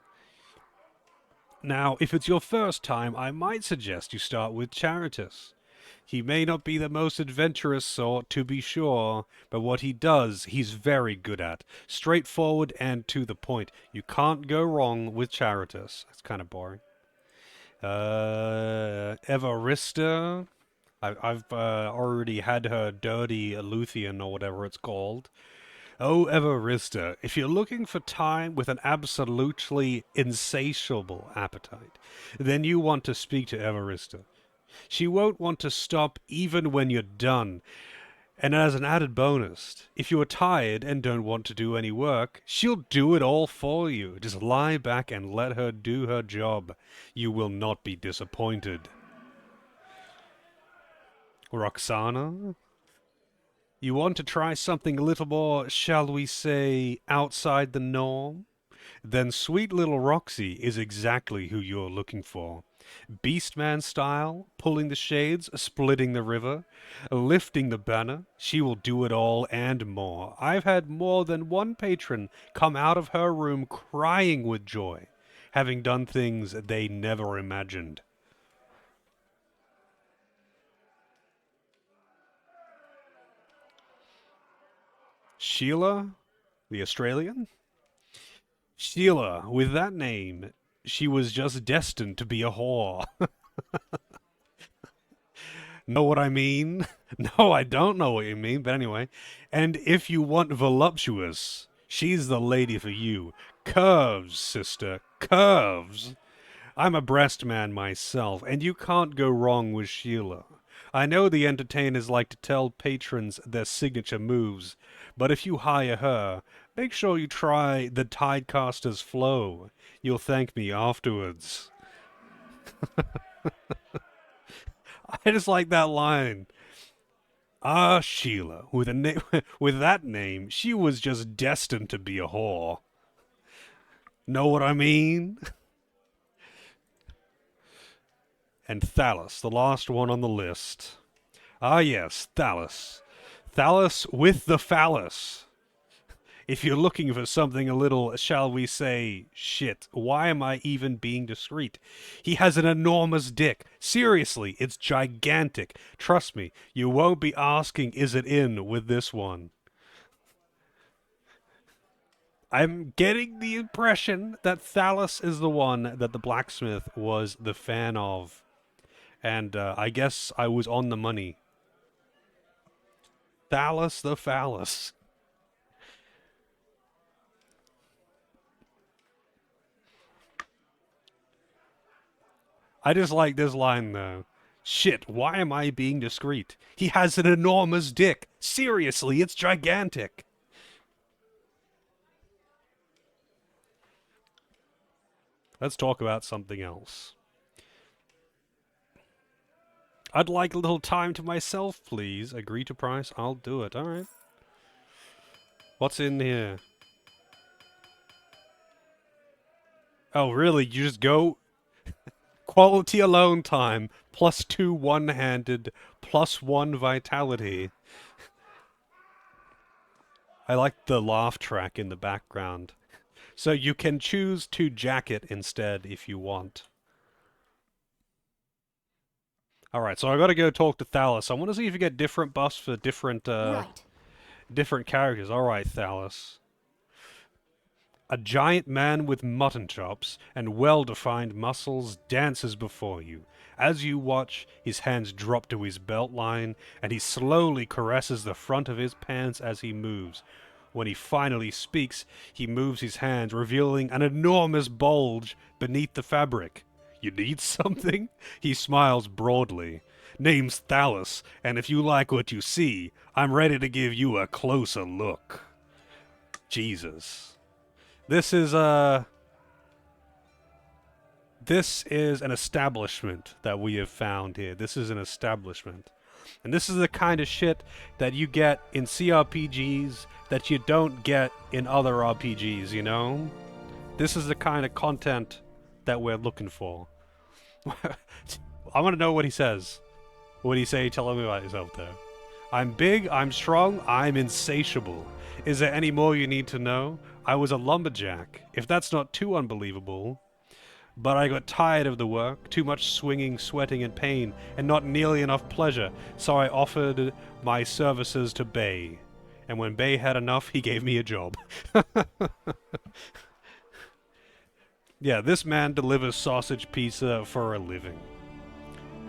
Now, if it's your first time, I might suggest you start with Charitus. He may not be the most adventurous sort, to be sure, but what he does, he's very good at. Straightforward and to the point. You can't go wrong with Charitus. That's kind of boring. Evarista. I've already had her dirty Luthien or whatever it's called. Oh, Evarista, if you're looking for time with an absolutely insatiable appetite, then you want to speak to Evarista. She won't want to stop even when you're done. And as an added bonus, if you are tired and don't want to do any work, she'll do it all for you. Just lie back and let her do her job. You will not be disappointed. Roxana? You want to try something a little more, shall we say, outside the norm? Then sweet little Roxy is exactly who you're looking for. Beastman style, pulling the shades, splitting the river, lifting the banner, she will do it all and more. I've had more than one patron come out of her room crying with joy, having done things they never imagined. Sheila, the Australian? Sheila, with that name, she was just destined to be a whore. Know what I mean? No, I don't know what you mean, but anyway. And if you want voluptuous, she's the lady for you. Curves, sister, curves. I'm a breast man myself, and you can't go wrong with Sheila. I know the entertainers like to tell patrons their signature moves, but if you hire her, make sure you try the Tidecaster's flow. You'll thank me afterwards. I just like that line. Ah, Sheila, with with that name, she was just destined to be a whore. Know what I mean? And Thallus, the last one on the list. Ah, yes, Thallus. Thallus with the phallus. If you're looking for something a little, shall we say, shit, why am I even being discreet? He has an enormous dick. Seriously, it's gigantic. Trust me, you won't be asking, is it in, with this one. I'm getting the impression that Thallus is the one that the blacksmith was the fan of. And I guess I was on the money. Thallus the phallus. I just like this line, though. Shit, why am I being discreet? He has an enormous dick. Seriously, it's gigantic. Let's talk about something else. I'd like a little time to myself, please. Agree to price, I'll do it. Alright. What's in here? Oh, really? You just go... Quality alone time, +2 one-handed, +1 vitality. I like the laugh track in the background. So you can choose to jacket instead if you want. Alright, so I gotta go talk to Thalys. I want to see if you get different buffs for different, Right. different characters. Alright, Thalys. A giant man with mutton chops and well-defined muscles dances before you. As you watch, his hands drop to his belt line, and he slowly caresses the front of his pants as he moves. When he finally speaks, he moves his hands, revealing an enormous bulge beneath the fabric. You need something? He smiles broadly. Name's Thalys, and if you like what you see, I'm ready to give you a closer look. Jesus. This is an establishment that we have found here. This is an establishment. And this is the kind of shit that you get in CRPGs that you don't get in other RPGs, you know? This is the kind of content that we're looking for. I want to know what he says. What did he say? Tell me about yourself there. I'm big, I'm strong, I'm insatiable. Is there any more you need to know? I was a lumberjack, if that's not too unbelievable. But I got tired of the work, too much swinging, sweating, and pain, and not nearly enough pleasure, so I offered my services to Bay. And when Bay had enough, he gave me a job. Yeah, this man delivers sausage pizza for a living.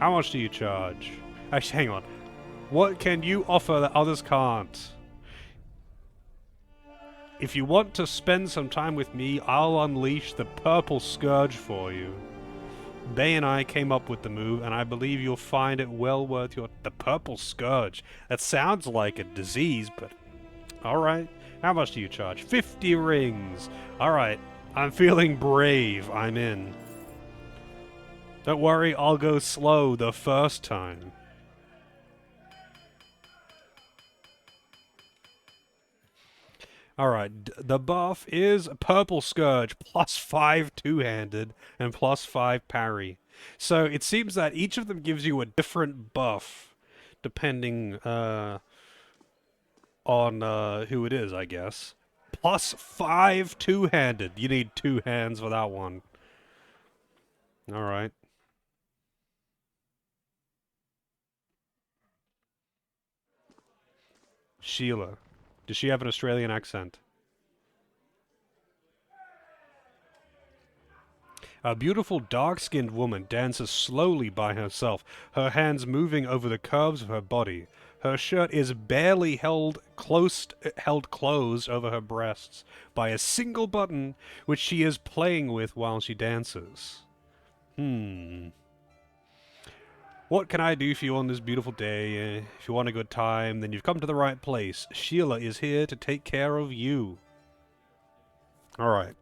How much do you charge? Actually, hang on. What can you offer that others can't? If you want to spend some time with me, I'll unleash the purple scourge for you. Bay and I came up with the move, and I believe you'll find it well worth your... The purple scourge? That sounds like a disease, but... Alright. How much do you charge? 50 rings. Alright. I'm feeling brave. I'm in. Don't worry, I'll go slow the first time. Alright, the buff is Purple Scourge, +5 two-handed, and +5 parry. So it seems that each of them gives you a different buff, depending on who it is, I guess. +5 two-handed. You need 2 hands for that one. Alright. Sheila. Does she have an Australian accent? A beautiful dark-skinned woman dances slowly by herself, her hands moving over the curves of her body. Her shirt is barely held closed over her breasts by a single button, which she is playing with while she dances. What can I do for you on this beautiful day? If you want a good time, then you've come to the right place. Sheila is here to take care of you. Alright.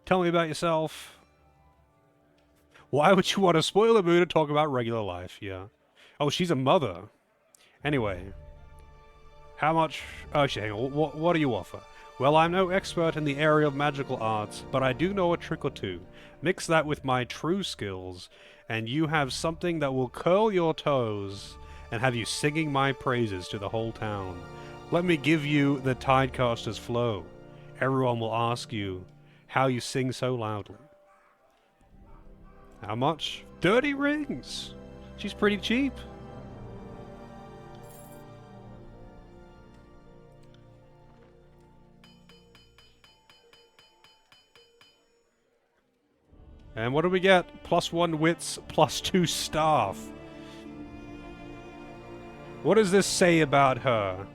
Tell me about yourself. Why would you want to spoil the mood and talk about regular life? Yeah. Oh, she's a mother. Anyway. How much... Oh, actually, hang on. What do you offer? Well, I'm no expert in the area of magical arts, but I do know a trick or two. Mix that with my true skills, and you have something that will curl your toes and have you singing my praises to the whole town. Let me give you the Tidecaster's flow. Everyone will ask you how you sing so loudly. How much? 30 rings! She's pretty cheap. And what do we get? +1 wits, +2 staff. What does this say about her?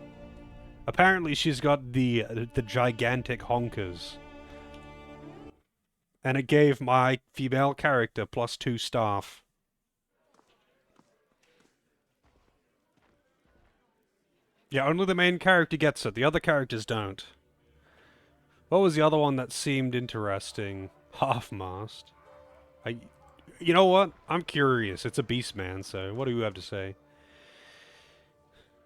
Apparently she's got the gigantic honkers. And it gave my female character +2 staff. Yeah, only the main character gets it. The other characters don't. What was the other one that seemed interesting? Half-mast. You know what? I'm curious. It's a beast man, so what do you have to say?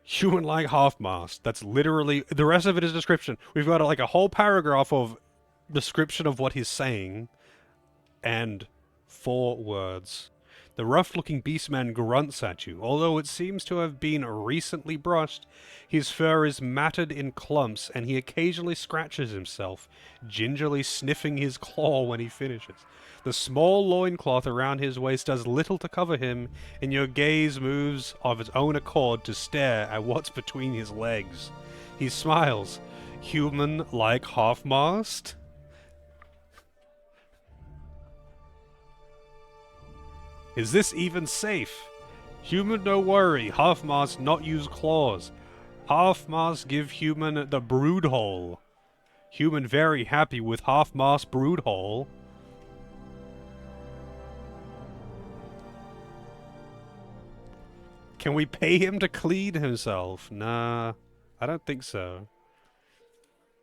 Human-like half-mast. That's literally... The rest of it is description. We've got like a whole paragraph of description of what he's saying, and 4 words. The rough-looking beastman grunts at you. Although it seems to have been recently brushed, his fur is matted in clumps, and he occasionally scratches himself, gingerly sniffing his claw when he finishes. The small loincloth around his waist does little to cover him, and your gaze moves of its own accord to stare at what's between his legs. He smiles. Human like half-mast? Is this even safe? Human no worry, half-mast not use claws. Half-mast give human the brood hole. Human very happy with half-mast brood hole. Can we pay him to clean himself? Nah, I don't think so.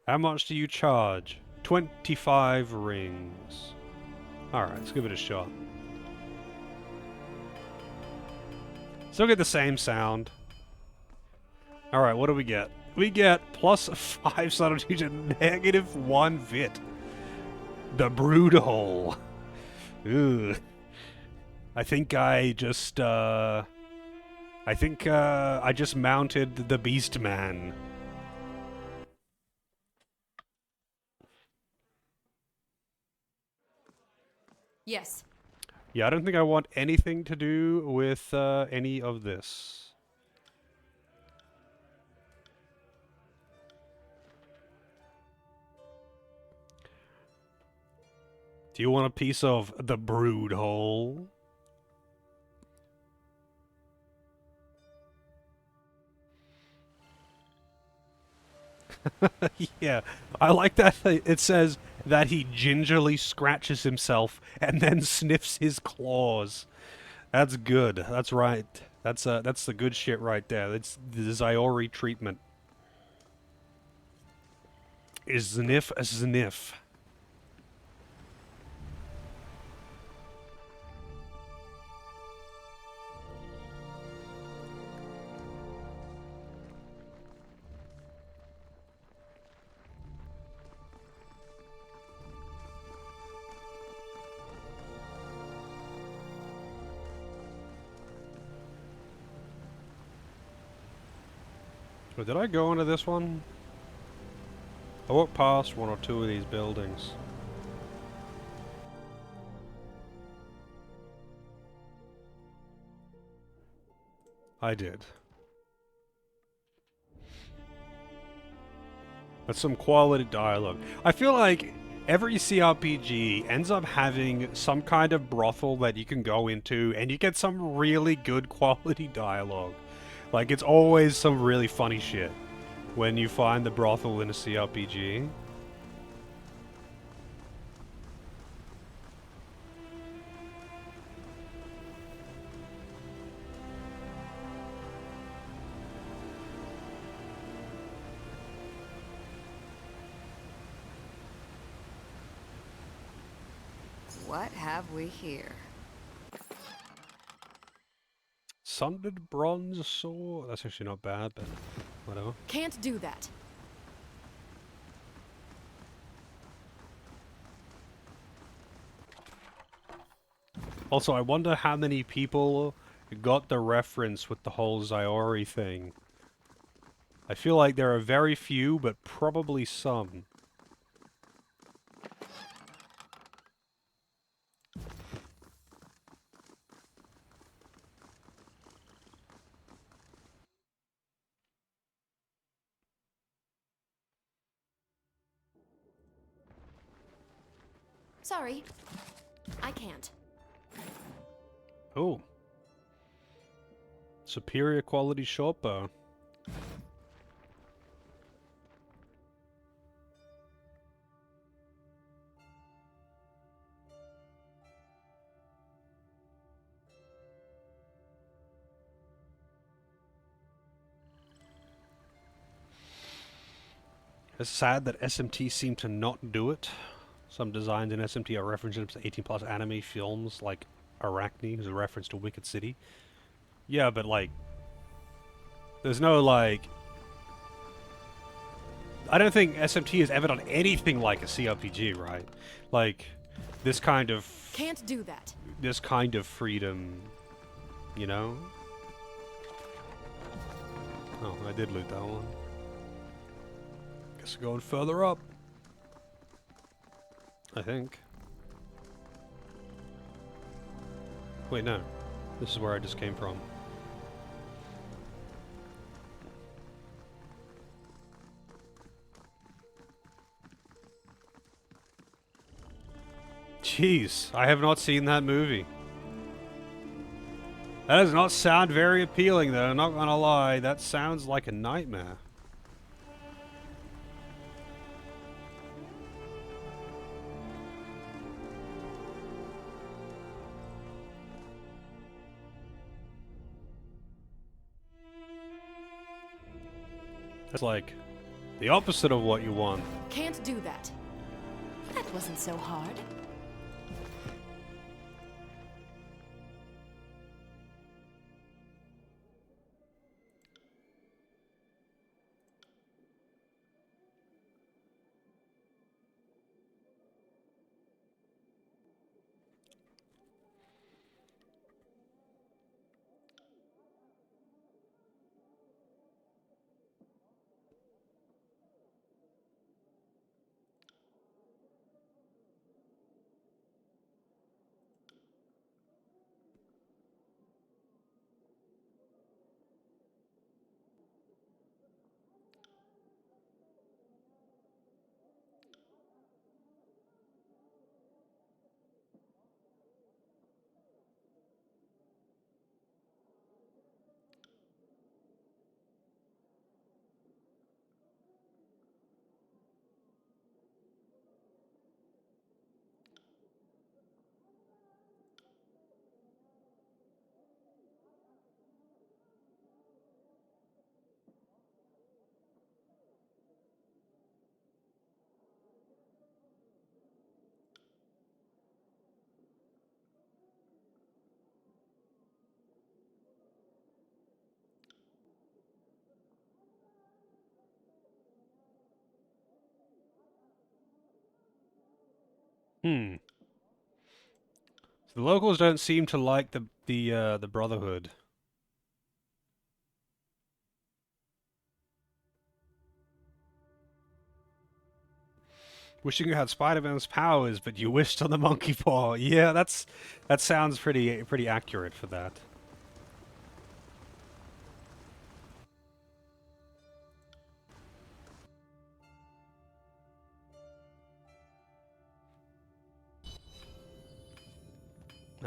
How much do you charge? 25 rings. Alright, let's give it a shot. Still get the same sound. Alright, what do we get? We get plus 5 subtlety to -1 vit. The brood hole. Ugh. I think I just mounted the beast man. Yes. Yeah, I don't think I want anything to do with any of this. Do you want a piece of the brood hole? Yeah, I like that it says that he gingerly scratches himself and then sniffs his claws. That's good. That's right. That's the good shit right there. That's the Zyori treatment. Is sniff a sniff. But did I go into this one? I walked past one or two of these buildings. I did. That's some quality dialogue. I feel like every CRPG ends up having some kind of brothel that you can go into and you get some really good quality dialogue. Like, it's always some really funny shit when you find the brothel in a CRPG. What have we here? Sundered bronze sword? That's actually not bad, but whatever. Can't do that. Also, I wonder how many people got the reference with the whole Zyori thing. I feel like there are very few, but probably some. Sorry. I can't. Oh. Superior quality short bow. It's sad that SMT seem to not do it. Some designs in SMT are references to 18+ anime films like Arachne, who's a reference to Wicked City. Yeah, but like, there's no like... I don't think SMT has ever done anything like a CRPG, right? Like, this kind of Can't do that. this kind of freedom, you know? Oh, I did loot that one. Guess we're going further up. I think. Wait, no. This is where I just came from. Jeez, I have not seen that movie. That does not sound very appealing, though, not gonna lie. That sounds like a nightmare. That's like the opposite of what you want. Can't do that. That wasn't so hard. Hmm. So the locals don't seem to like the Brotherhood. Wishing you had Spider-Man's powers, but you wished on the monkey paw. Yeah, that sounds pretty accurate for that.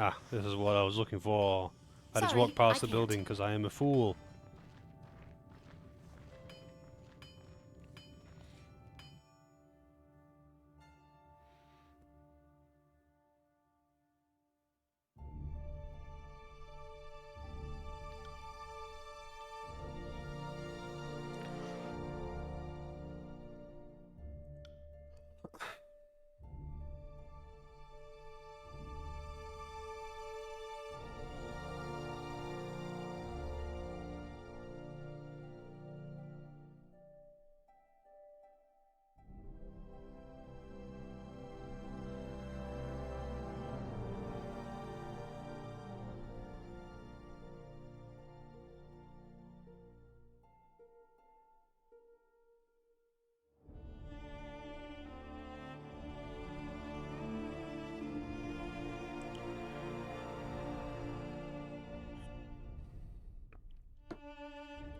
Ah, this is what I was looking for. I just Sorry, walked I past the can't. building because I am a fool.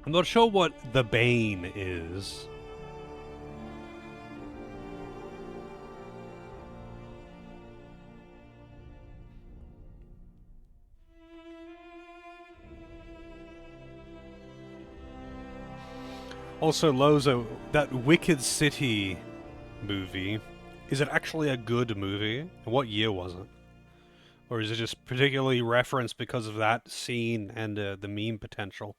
I'm not sure what the Bane is. Also, Lozo, that Wicked City movie, is it actually a good movie? And what year was it? Or is it just particularly referenced because of that scene and the meme potential?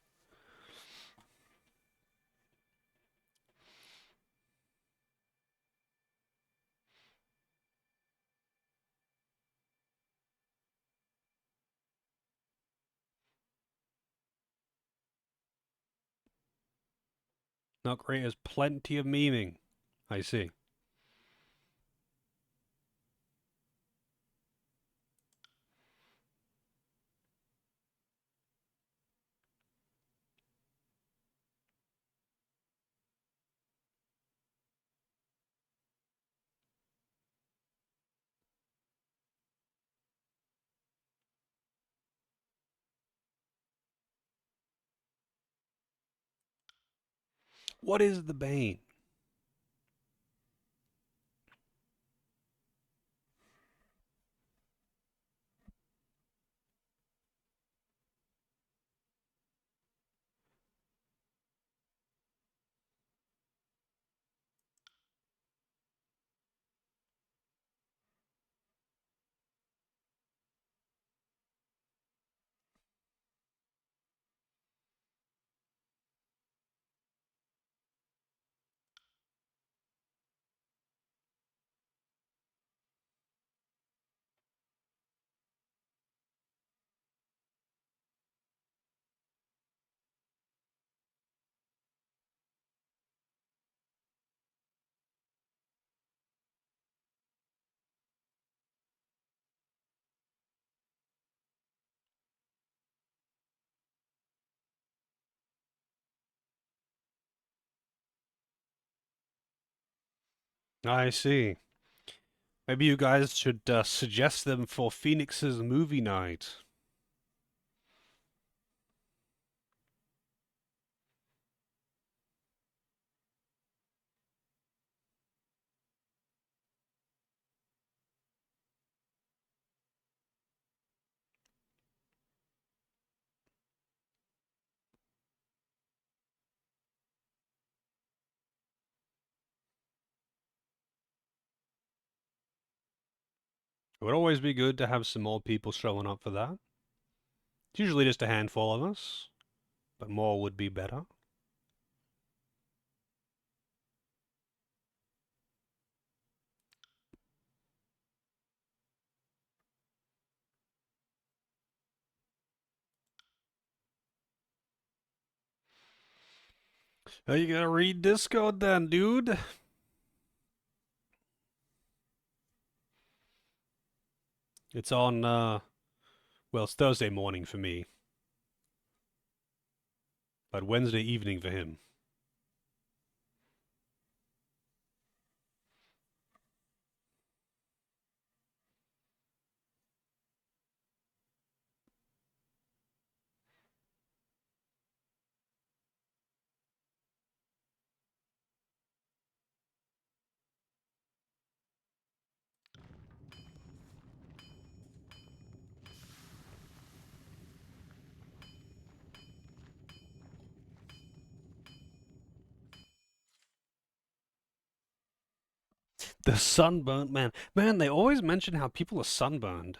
Not great as plenty of memeing. I see. What is the Bane? I see. Maybe you guys should suggest them for Phoenix's movie night. It would always be good to have some more people showing up for that. It's usually just a handful of us, but more would be better. Oh, you gotta read Discord then, dude. It's on, well, it's Thursday morning for me, but Wednesday evening for him. The sunburnt man. Man, they always mention how people are sunburned.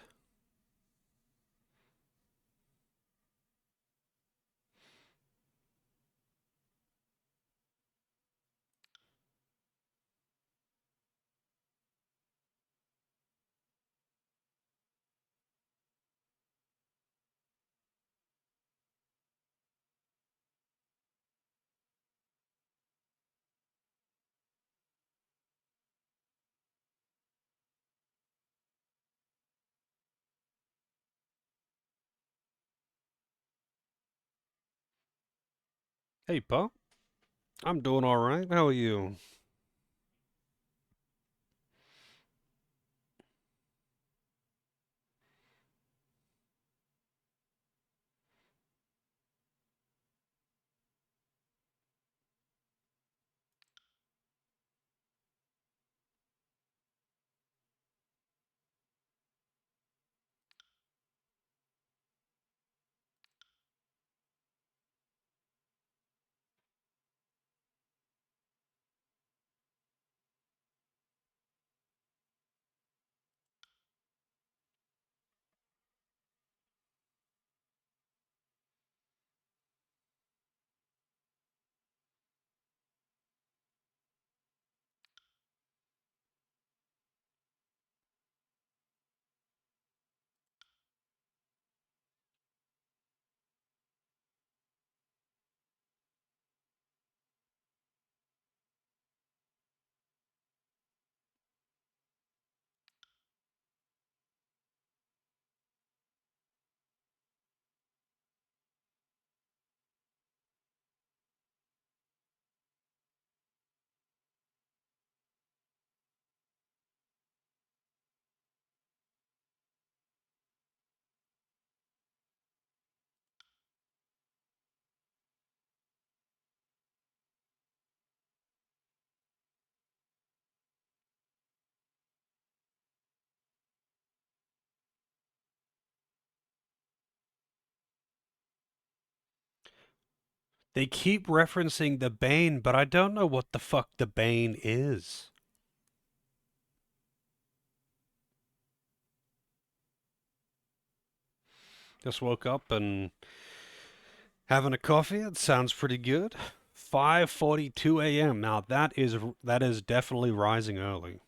Hey, Pop. I'm doing alright. How are you? They keep referencing the Bane, but I don't know what the fuck the Bane is. Just woke up and having a coffee. It sounds pretty good. 5:42 a.m. Now that is definitely rising early.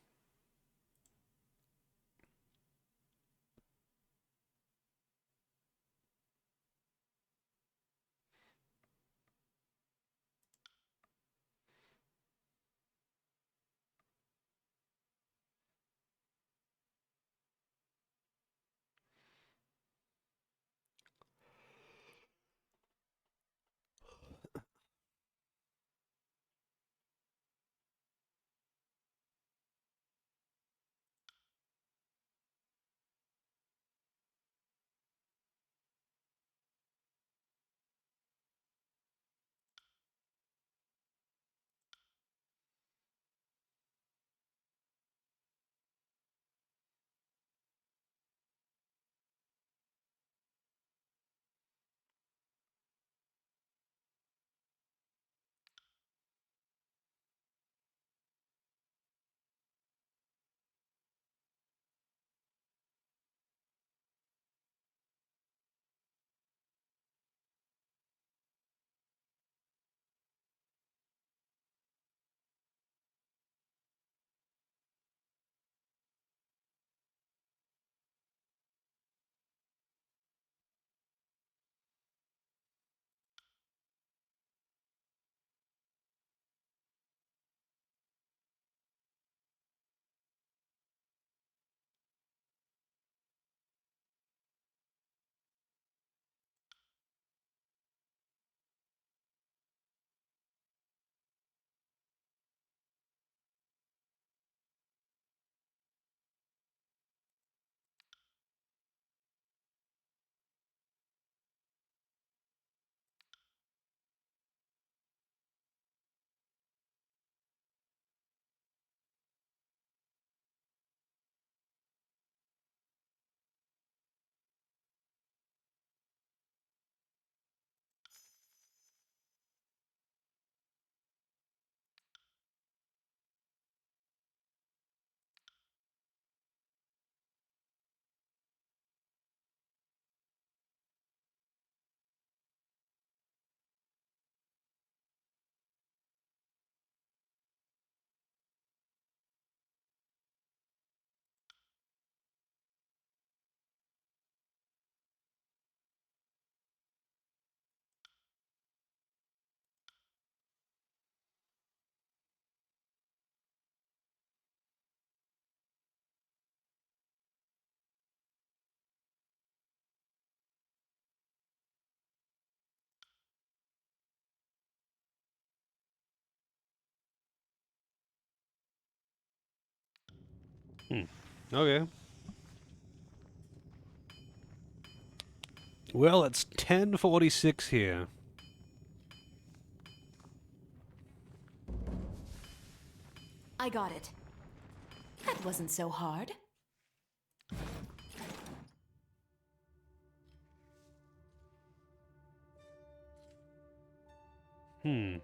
Hmm. Okay. Well, it's 10:46 here. I got it. That wasn't so hard. Hmm.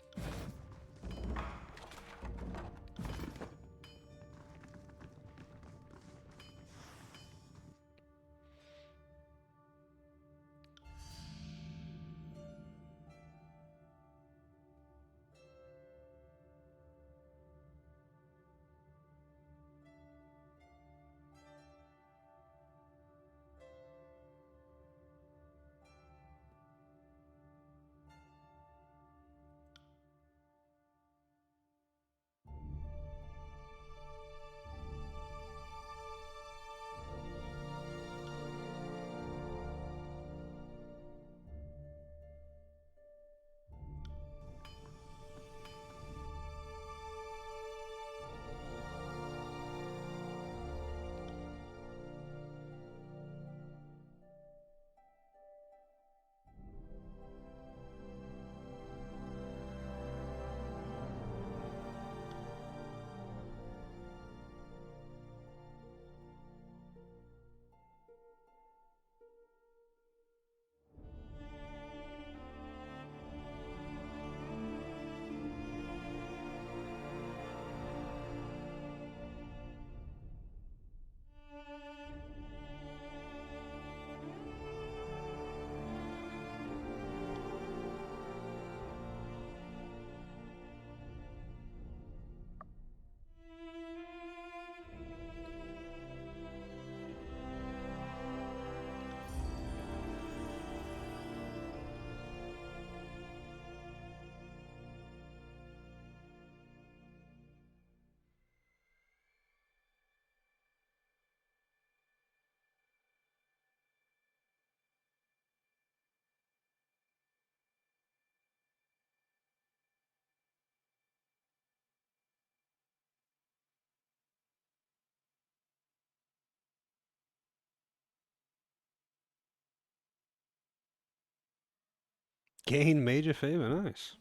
Gain major favor. Nice.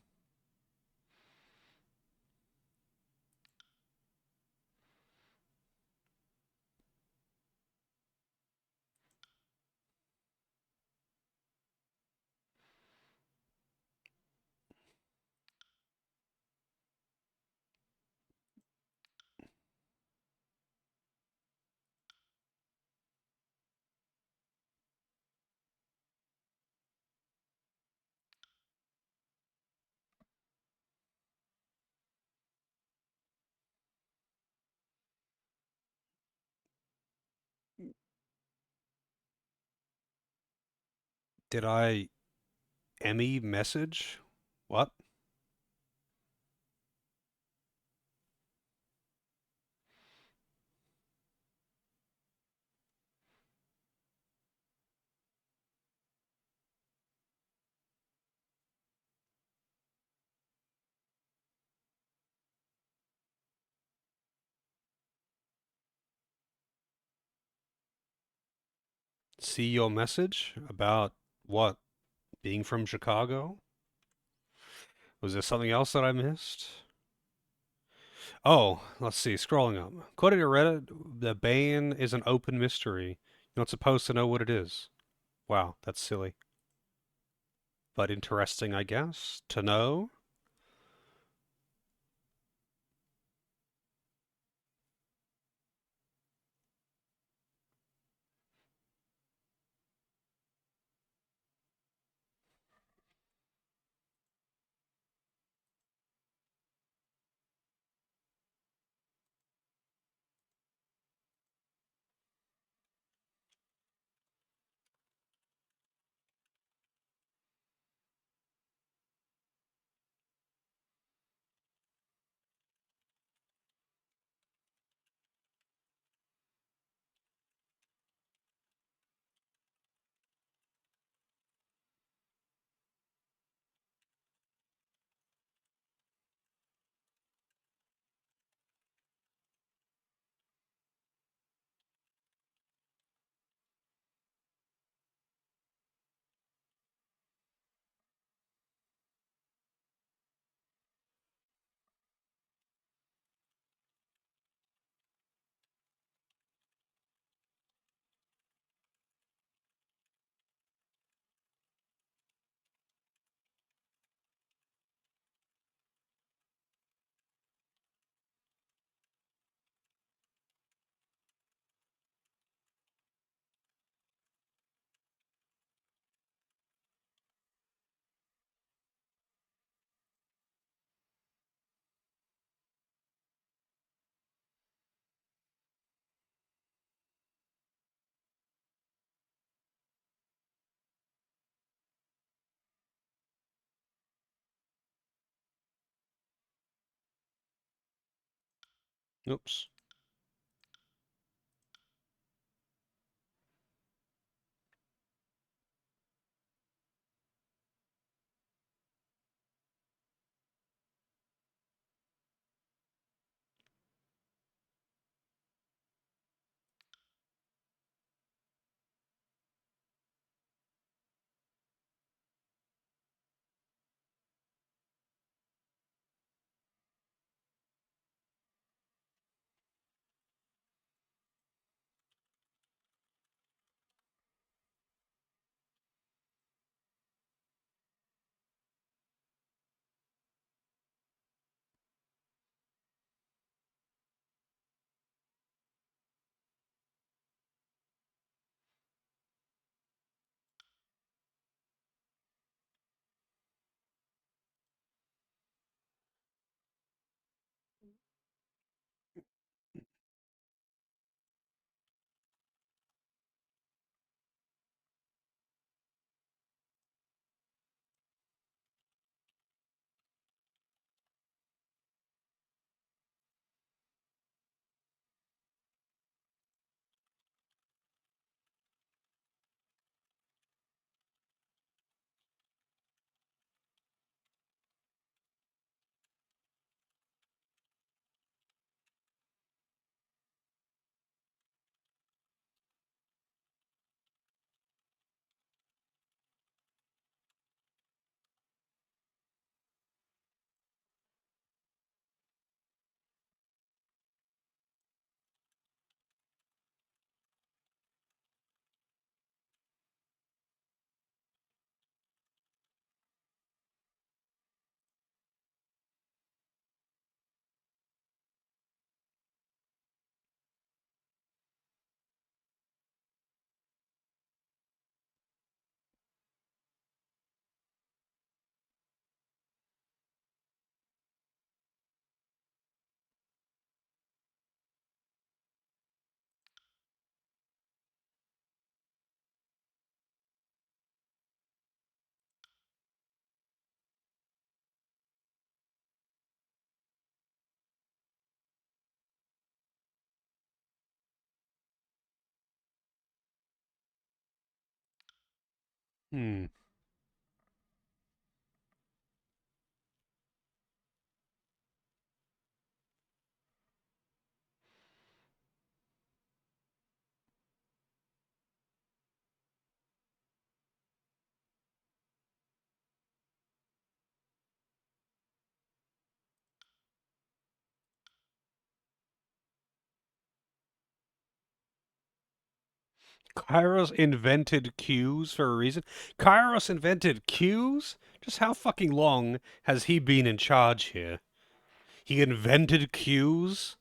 Did I Emmy message? What? See your message about what? Being from Chicago? Was there something else that I missed? Oh, let's see. Scrolling up. According to Reddit, the ban is an open mystery. You're not supposed to know what it is. Wow, that's silly. But interesting, I guess, to know. Oops. Hmm. Kairos invented cues for a reason. Kairos invented cues? Just how fucking long has he been in charge here? He invented cues?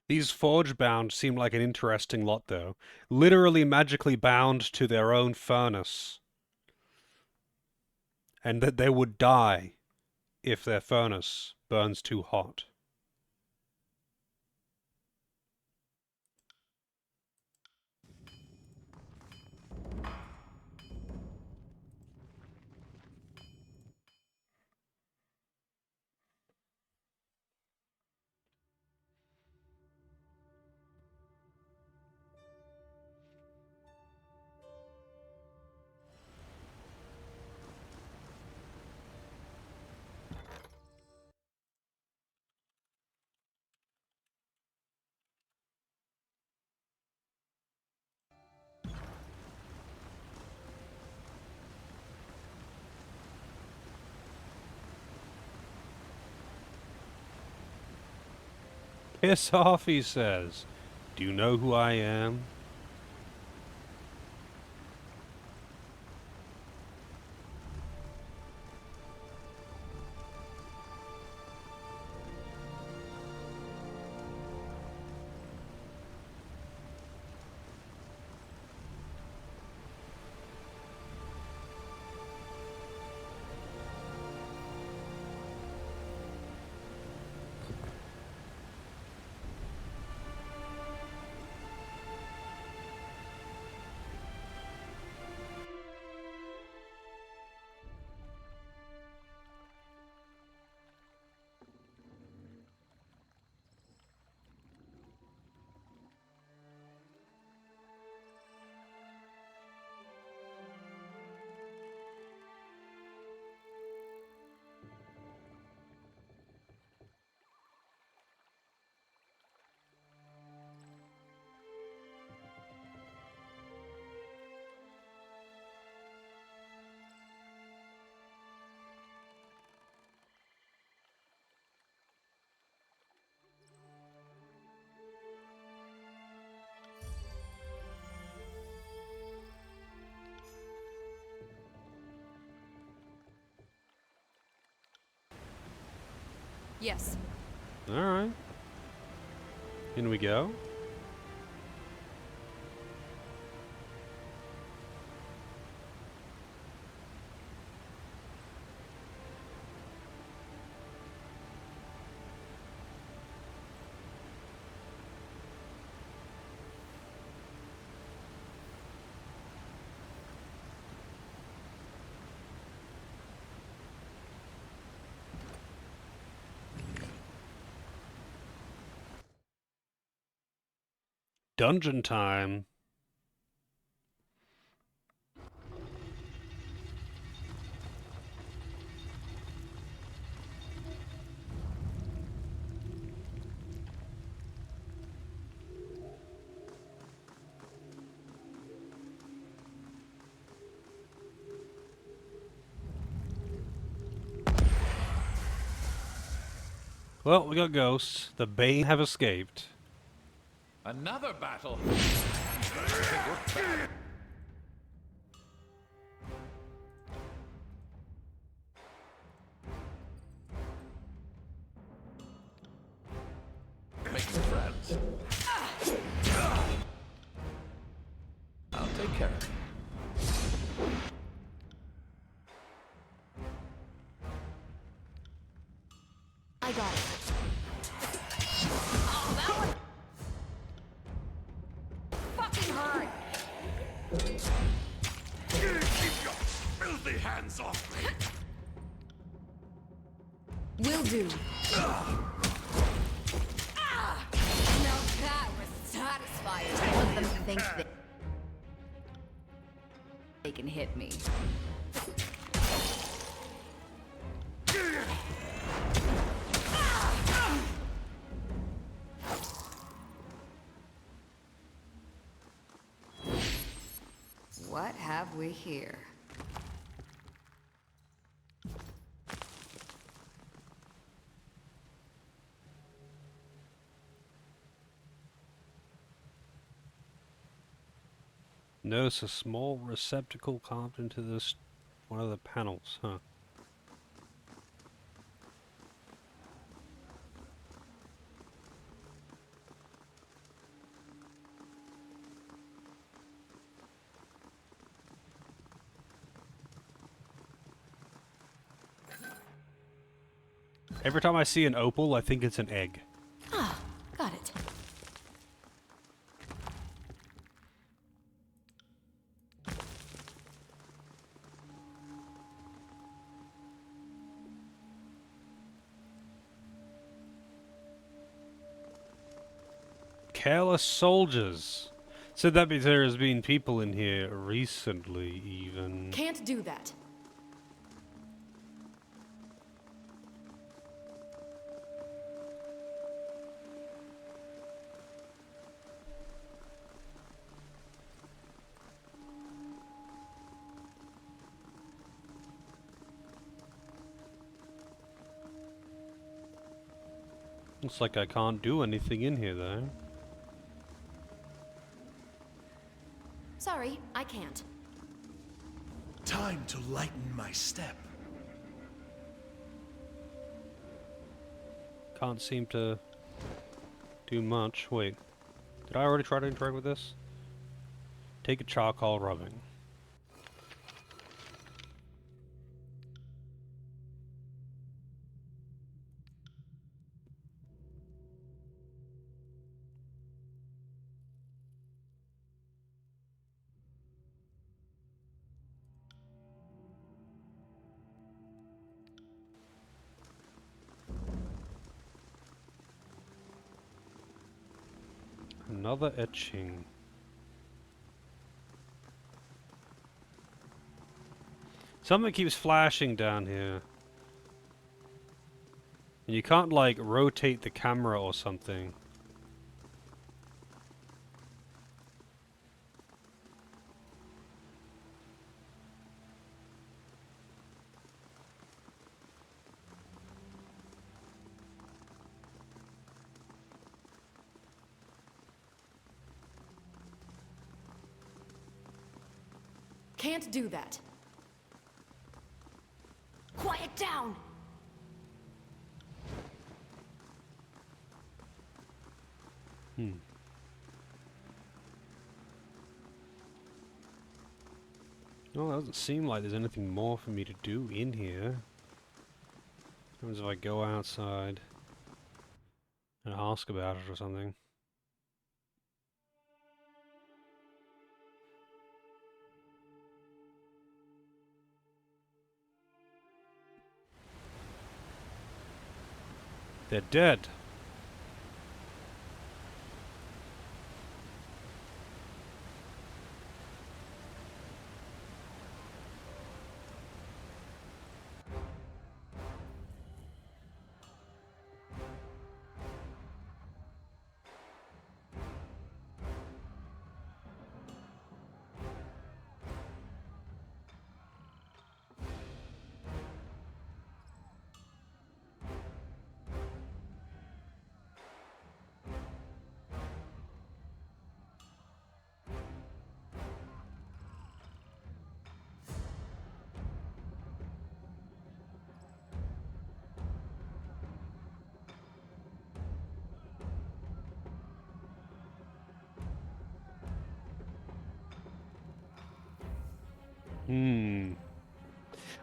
These forge bound seem like an interesting lot, though. Literally magically bound to their own furnace. And that they would die if their furnace burns too hot. Piss off, he says. Do you know who I am? Yes. Alright. In we go. dungeon time. Well, we got ghosts. The Bane have escaped. Another battle. I think we're back. Making friends. I'll take care of it. I got it. Oh, that one fucking hurt. Keep your filthy hands off me! Will do. Now that was satisfying. Let them think they can hit me. What have we here? Notice a small receptacle carved into this one of the panels, huh? Every time I see an opal, I think it's an egg. Ah, got it. Careless soldiers. So that means there has been people in here recently, even. Can't do that. Looks like I can't do anything in here, though. Sorry, I can't. Time to lighten my step. Can't seem to do much. Wait, did I already try to interact with this? Take a charcoal rubbing. Another etching. Something keeps flashing down here. And you can't, like, rotate the camera or something. Can't do that. Quiet down! Well, it doesn't seem like there's anything more for me to do in here. What happens if I go outside and ask about it or something? They're dead.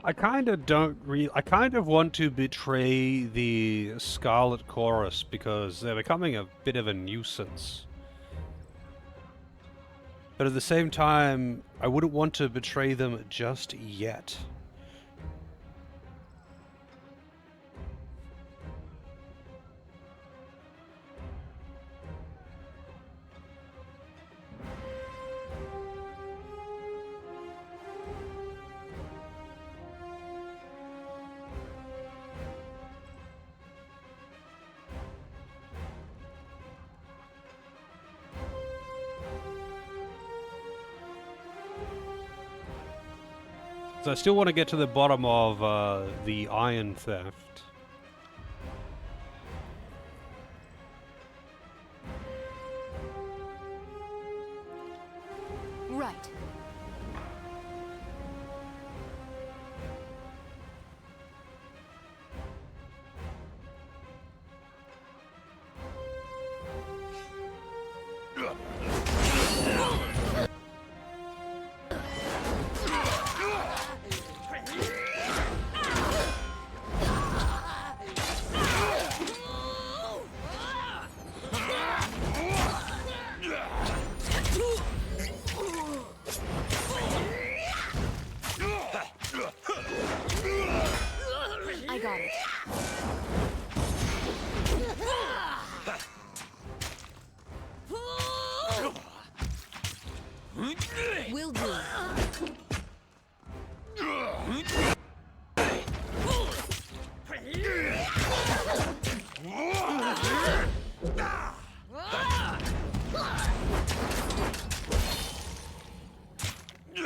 I kind of don't I kind of want to betray the Scarlet Chorus because they're becoming a bit of a nuisance. But at the same time, I wouldn't want to betray them just yet. So I still want to get to the bottom of the iron theft. Right. I got it. Will do.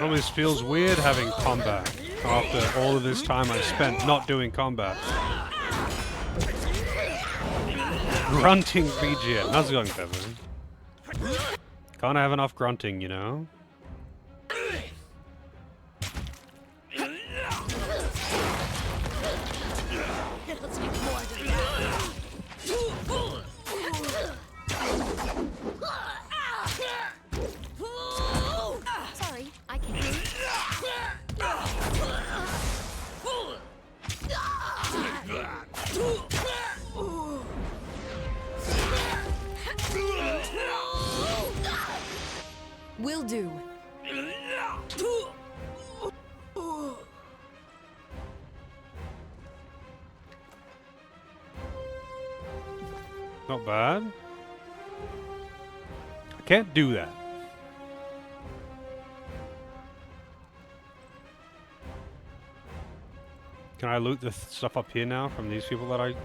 Always feels weird having combat after all of this time I spent not doing combat. Grunting BGM. How's it going, Kevin? Can't have enough grunting, you know? Sorry, I can't. Will do. Not bad. I can't do that. Can I loot the stuff up here now from these people that I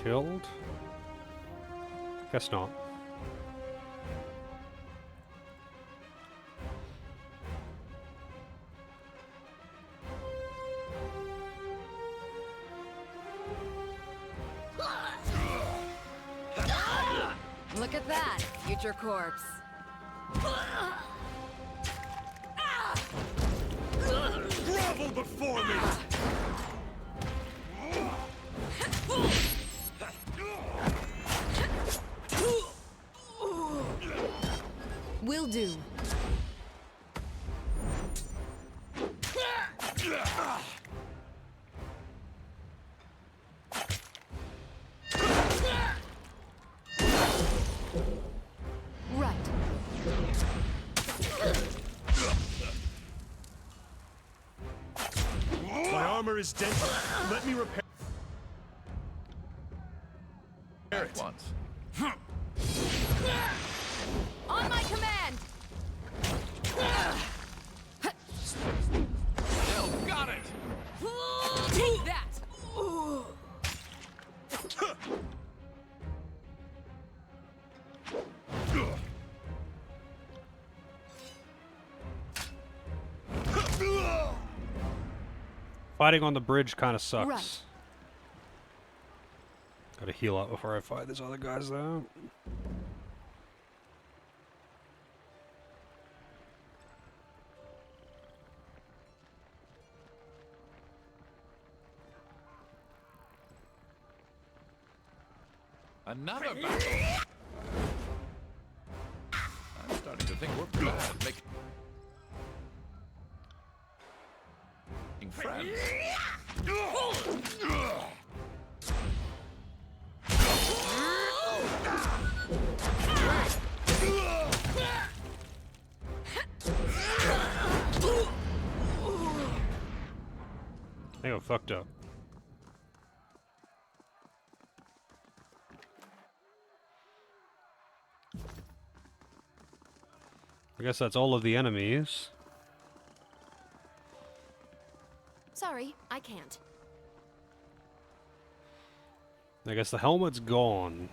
killed? Guess not. Look at that, future corpse. Grovel before me! Will do. Right. My armor is dented. Let me repair At it. once. On my command! Still got it! Take that! Fighting on the bridge kind of sucks. Right. Gotta heal up before I fight these other guys, though. Another battle! I'm starting to think we're bad. Friends. I got fucked up. I guess that's all of the enemies. Sorry, I can't. I guess the helmet's gone.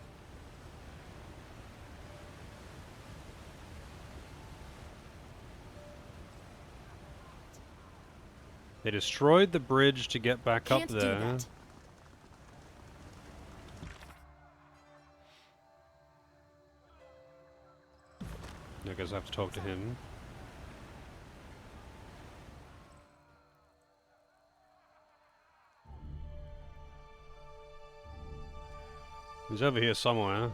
They destroyed the bridge to get back Can't up do there. that. I guess I have to talk to him. He's over here somewhere.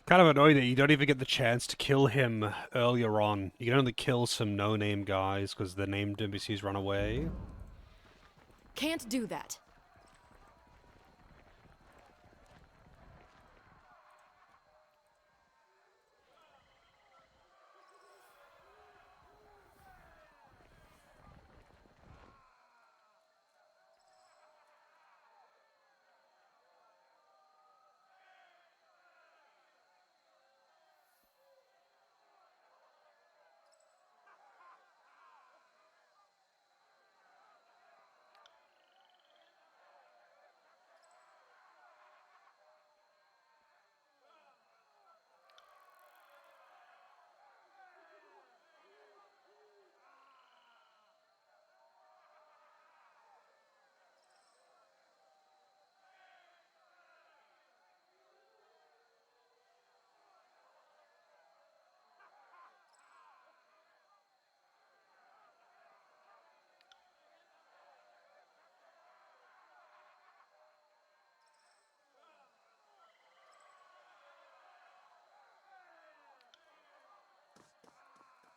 Kind of annoying that you don't even get the chance to kill him earlier on. You can only kill some no-name guys because the named NPCs run away. Can't do that.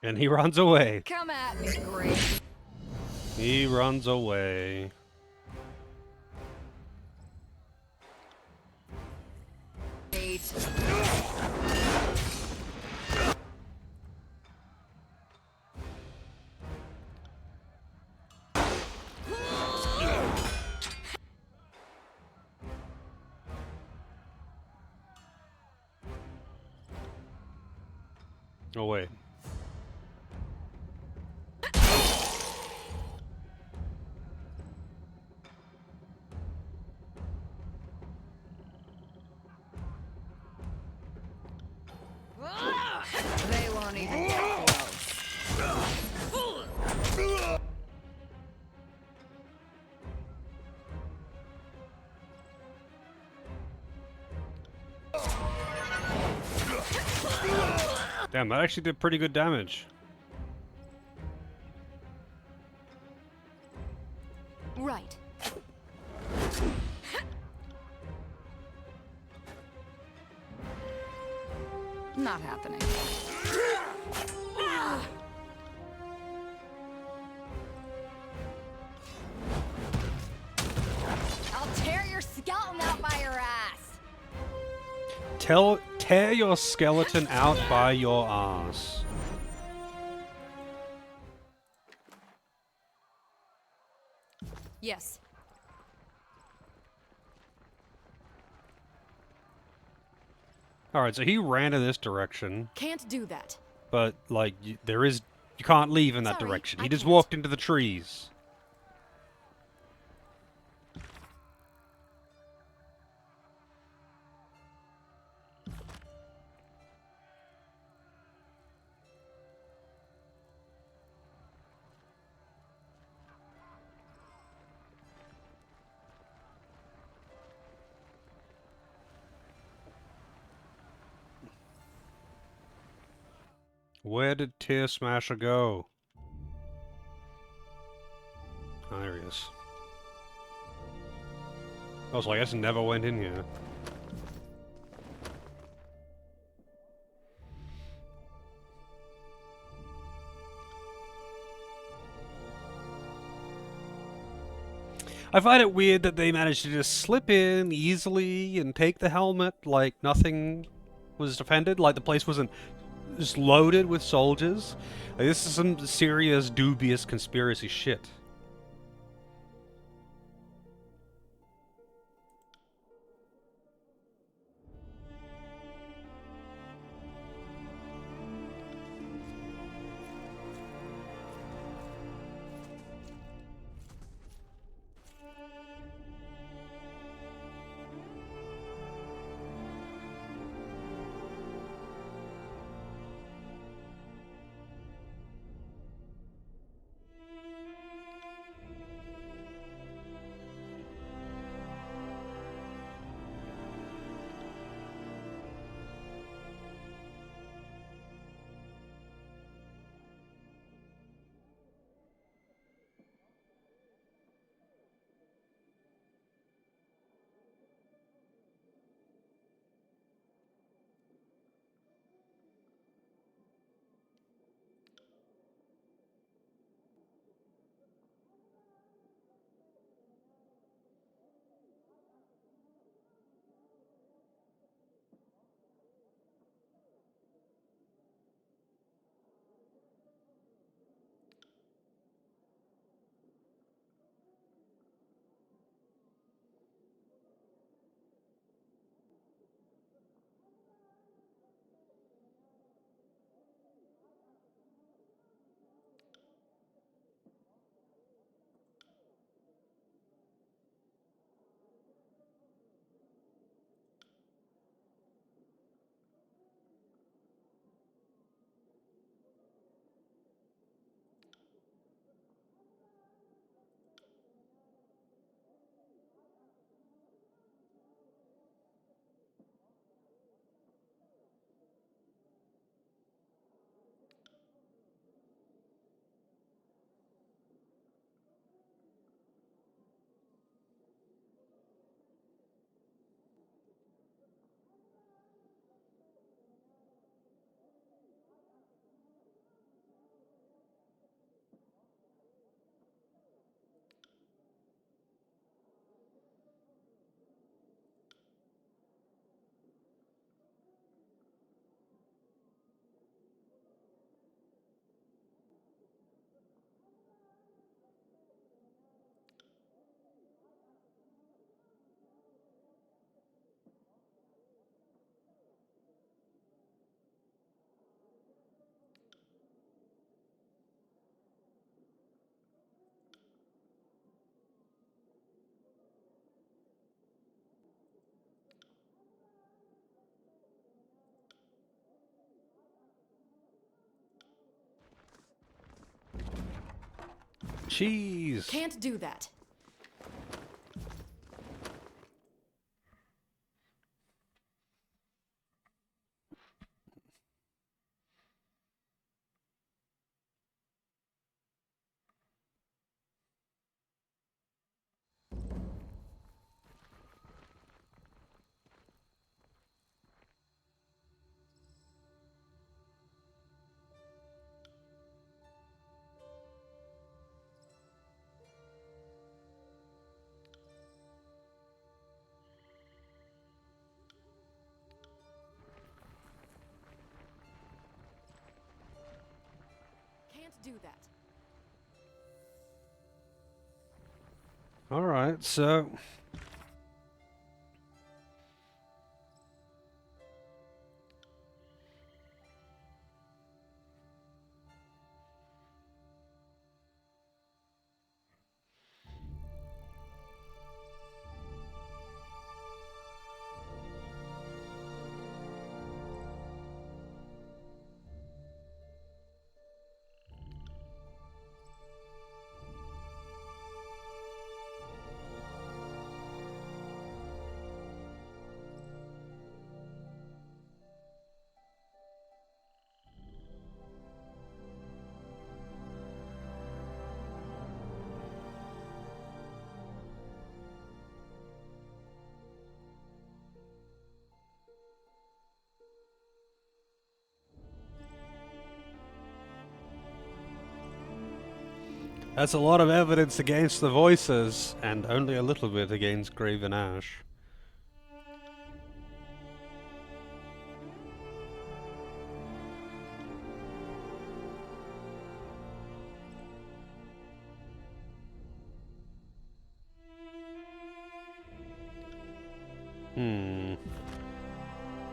And he runs away. Come at me, Grace. He runs away. Oh wait. They won't even get close. Damn, that actually did pretty good damage. Right. Not happening. I'll tear your skeleton out by your ass! Tear your skeleton out by your ass. Yes. Alright, so he ran in this direction, Can't do that. but, like, you can't leave in that Sorry, direction. I He just can't. walked into the trees. Where did Tear Smasher go? Oh, there he is. I was like, I guess never went in here. I find it weird that they managed to just slip in easily and take the helmet like nothing was defended, like the place wasn't just loaded with soldiers. Like, this is some serious, dubious conspiracy shit. Cheese! Can't do that. do that. Alright, so... That's a lot of evidence against the voices, and only a little bit against Graven Ash.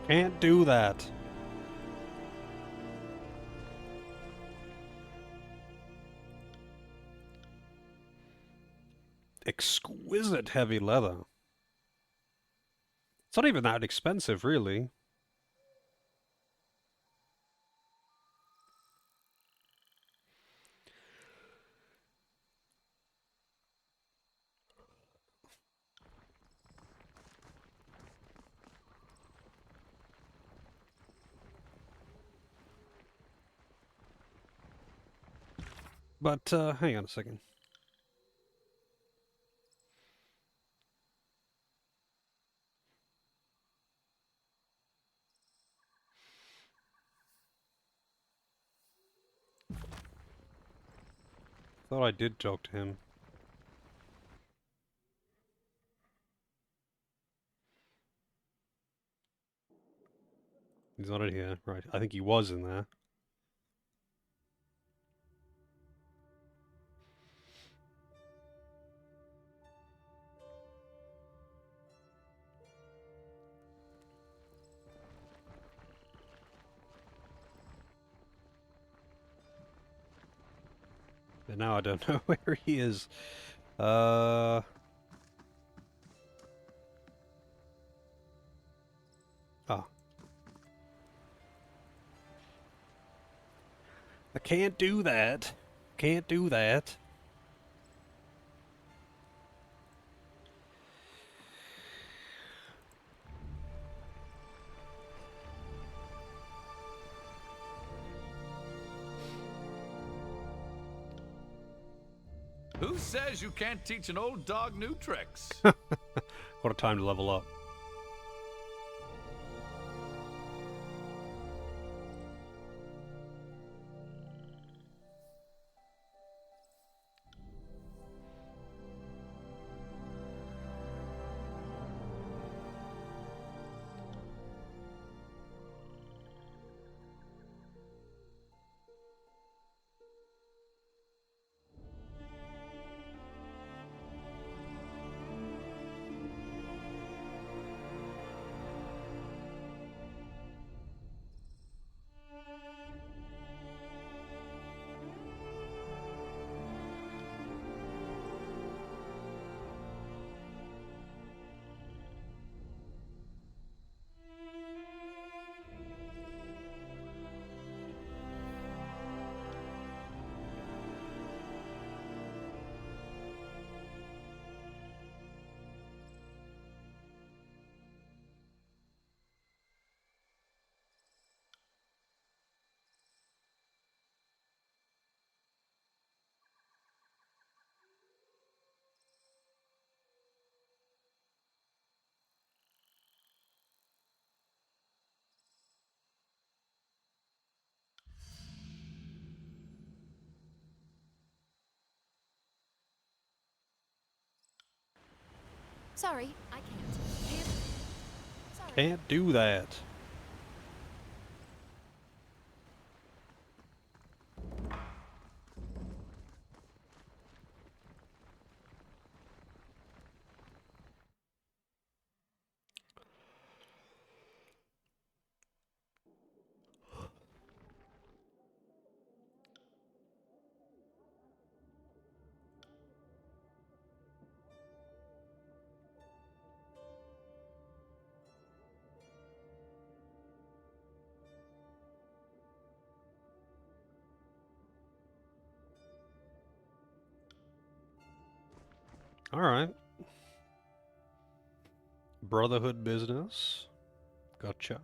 Can't do that. Exquisite heavy leather. It's not even that expensive, really. But, hang on a second. Thought I did talk to him. He's not in here. Right, I think he was in there. But now I don't know where he is. Oh. I can't do that. Can't do that. Who says you can't teach an old dog new tricks? What a time to level up. Sorry, I can't. Sorry. Can't do that. Alright. Brotherhood business. Gotcha.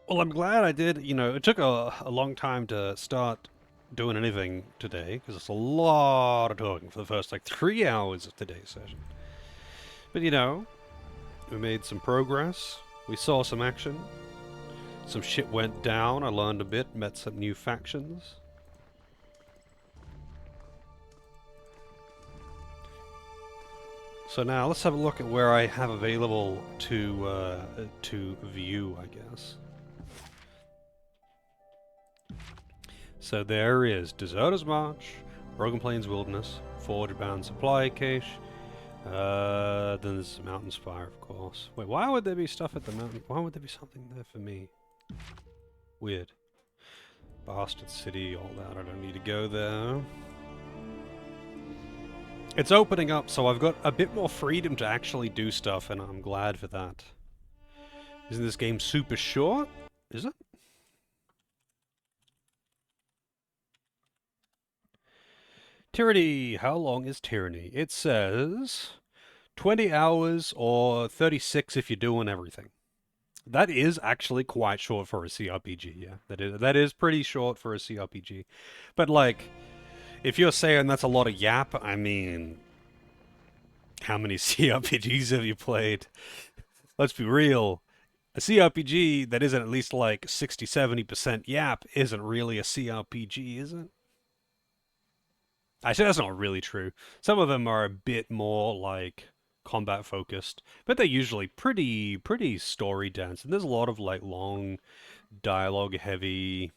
Well, I'm glad I did. You know, it took a long time to start doing anything today, because it's a lot of talking for the first, like, 3 hours of today's session. But, you know, we made some progress. We saw some action. Some shit went down. I learned a bit, met some new factions. So now let's have a look at where I have available to view, I guess. So there is Deserter's March, Broken Plains Wilderness, Forge Bound Supply Cache. Then there's Mountain Spire, of course. Wait, why would there be stuff at the mountain? Why would there be something there for me? Weird. Bastard City, all that. I don't need to go there. It's opening up, so I've got a bit more freedom to actually do stuff, and I'm glad for that. Isn't this game super short? Is it? Tyranny. How long is Tyranny? It says 20 hours or 36 if you're doing everything. That is actually quite short for a CRPG, yeah. That is pretty short for a CRPG. But, like, if you're saying that's a lot of yap, I mean, how many CRPGs have you played? Let's be real. A CRPG that isn't at least like 60-70% yap isn't really a CRPG, is it? Actually, that's not really true. Some of them are a bit more like combat focused, but they're usually pretty story dense. And there's a lot of like long dialogue heavy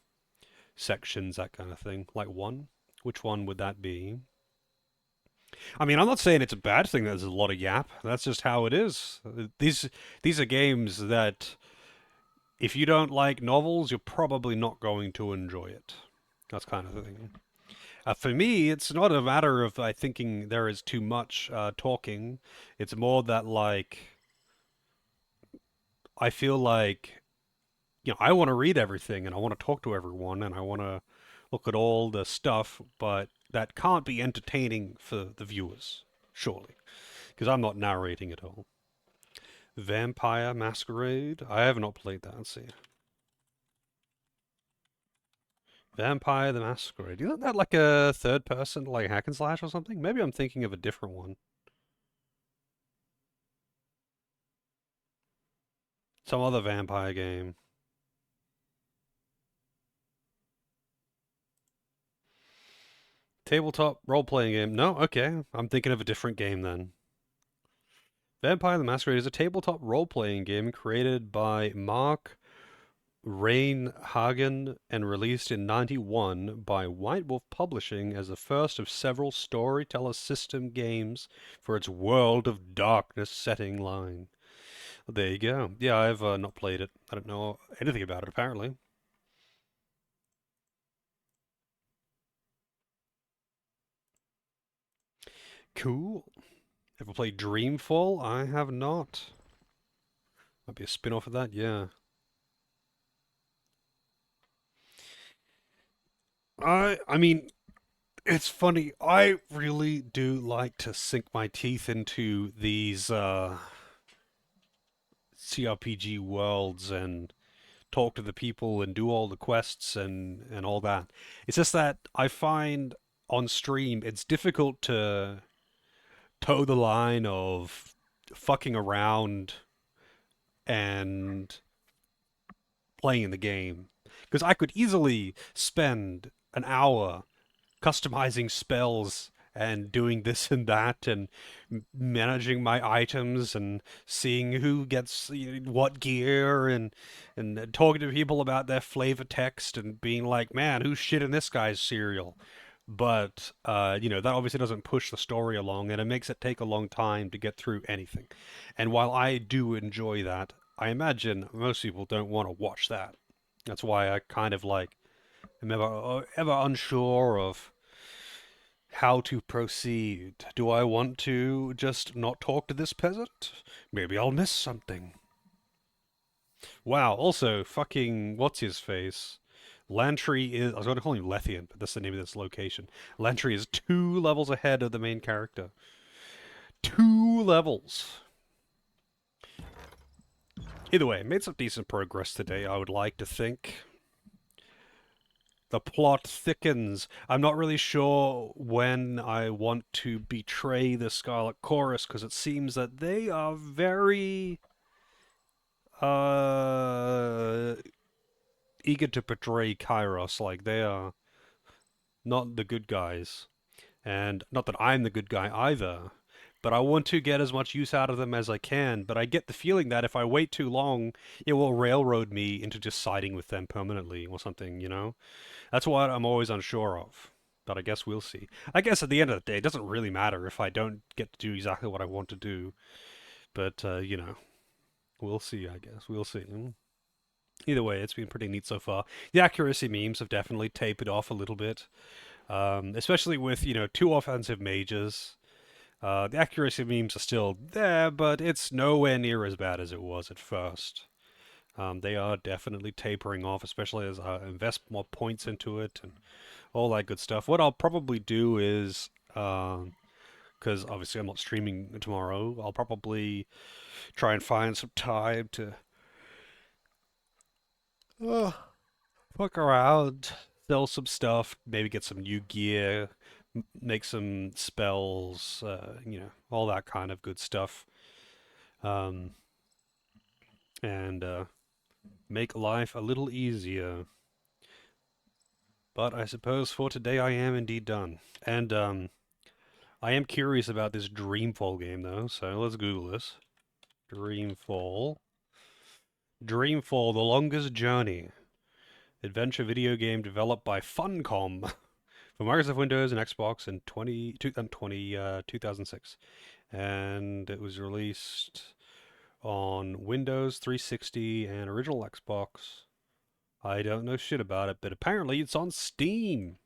sections, that kind of thing. Like one. Which one would that be? I mean, I'm not saying it's a bad thing that there's a lot of yap. That's just how it is. These are games that if you don't like novels, you're probably not going to enjoy it. That's kind of the thing. For me, it's not a matter of thinking there is too much talking. It's more that, like, I feel like, you know, I want to read everything and I want to talk to everyone and I want to look at all the stuff, but that can't be entertaining for the viewers, surely, because I'm not narrating it all. Vampire Masquerade? I have not played that. Let's see. Vampire the Masquerade. Isn't that like a third person, like hack and slash or something? Maybe I'm thinking of a different one. Some other vampire game. Tabletop role-playing game. No, okay. I'm thinking of a different game then. Vampire the Masquerade is a tabletop role-playing game created by Mark Reinhagen and released in '91 by White Wolf Publishing as the first of several storyteller system games for its World of Darkness setting line. Well, there you go. Yeah, I've not played it. I don't know anything about it, apparently. Cool. Ever played Dreamfall? I have not. Might be a spin-off of that, yeah. I mean, it's funny. I really do like to sink my teeth into these CRPG worlds and talk to the people and do all the quests and all that. It's just that I find on stream it's difficult to toe the line of fucking around and playing the game. Because I could easily spend an hour customizing spells and doing this and that and managing my items and seeing who gets what gear and talking to people about their flavor text and being like, man, who's shit in this guy's cereal? But you know, that obviously doesn't push the story along and it makes it take a long time to get through anything. And while I do enjoy that, I imagine most people don't want to watch that. That's why I kind of like am ever unsure of how to proceed. Do I want to just not talk to this peasant? Maybe I'll miss something. Wow, also, fucking, what's his face? Lantry is, I was going to call him Lethian, but that's the name of this location. Lantry is 2 levels ahead of the main character. 2 levels. Either way, made some decent progress today, I would like to think. The plot thickens. I'm not really sure when I want to betray the Scarlet Chorus, because it seems that they are very uh eager to portray Kairos, like they are not the good guys. And not that I'm the good guy either, but I want to get as much use out of them as I can. But I get the feeling that if I wait too long, it will railroad me into just siding with them permanently or something, you know? That's what I'm always unsure of. But I guess we'll see. I guess at the end of the day, it doesn't really matter if I don't get to do exactly what I want to do. But, we'll see, I guess. We'll see. Either way, it's been pretty neat so far. The accuracy memes have definitely tapered off a little bit. Especially with, 2 offensive mages. The accuracy memes are still there, but it's nowhere near as bad as it was at first. They are definitely tapering off, especially as I invest more points into it and all that good stuff. What I'll probably do is, because obviously I'm not streaming tomorrow, I'll probably try and find some time to uh, fuck around, sell some stuff, maybe get some new gear, make some spells, all that kind of good stuff. Um, and make life a little easier. But I suppose for today I am indeed done. And I am curious about this Dreamfall game though, so let's Google this. Dreamfall. Dreamfall: The Longest Journey. Adventure video game developed by Funcom for Microsoft Windows and Xbox in 2006. And it was released on Windows 360 and original Xbox. I don't know shit about it, but apparently it's on Steam.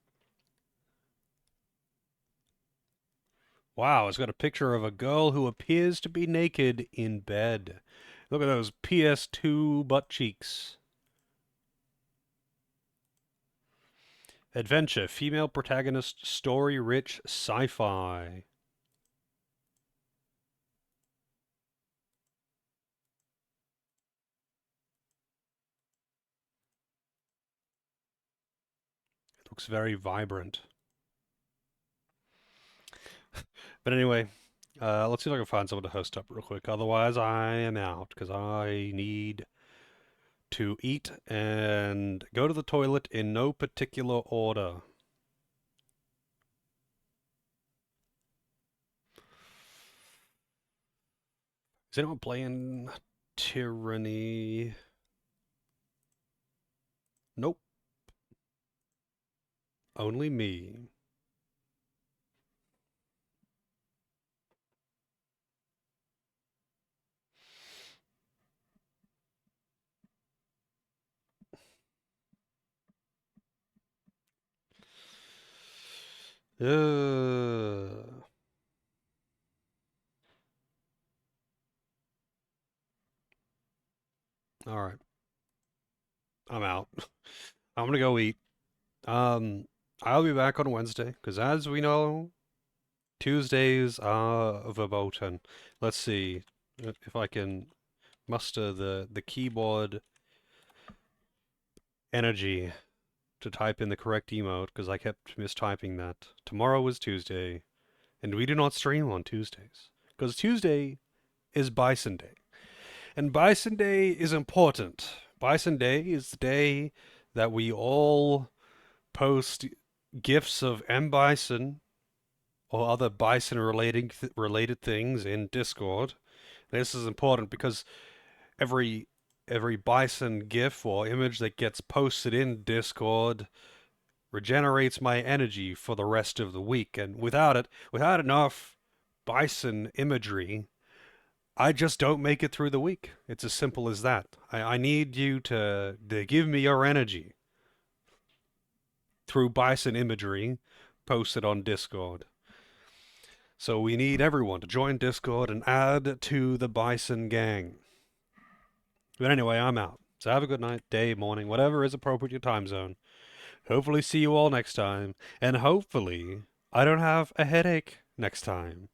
Wow, it's got a picture of a girl who appears to be naked in bed. Look at those PS2 butt cheeks. Adventure, female protagonist, story-rich sci-fi. It looks very vibrant. But anyway, let's see if I can find someone to host up real quick. Otherwise, I am out because I need to eat and go to the toilet in no particular order. Is anyone playing Tyranny? Nope. Only me. All right. I'm out. I'm gonna go eat. Um, I'll be back on Wednesday because, as we know, Tuesdays are verboten. Let's see if I can muster the keyboard energy to type in the correct emote because I kept mistyping that. Tomorrow is Tuesday, and we do not stream on Tuesdays because Tuesday is Bison Day, and Bison Day is important. Bison Day is the day that we all post gifs of M. Bison or other bison related things in Discord. This is important because every bison gif or image that gets posted in Discord regenerates my energy for the rest of the week. And without enough bison imagery, I just don't make it through the week. It's as simple as that. I need you to give me your energy through bison imagery posted on Discord. So we need everyone to join Discord and add to the bison gang. But anyway, I'm out. So have a good night, day, morning, whatever is appropriate to your time zone. Hopefully see you all next time, and hopefully I don't have a headache next time.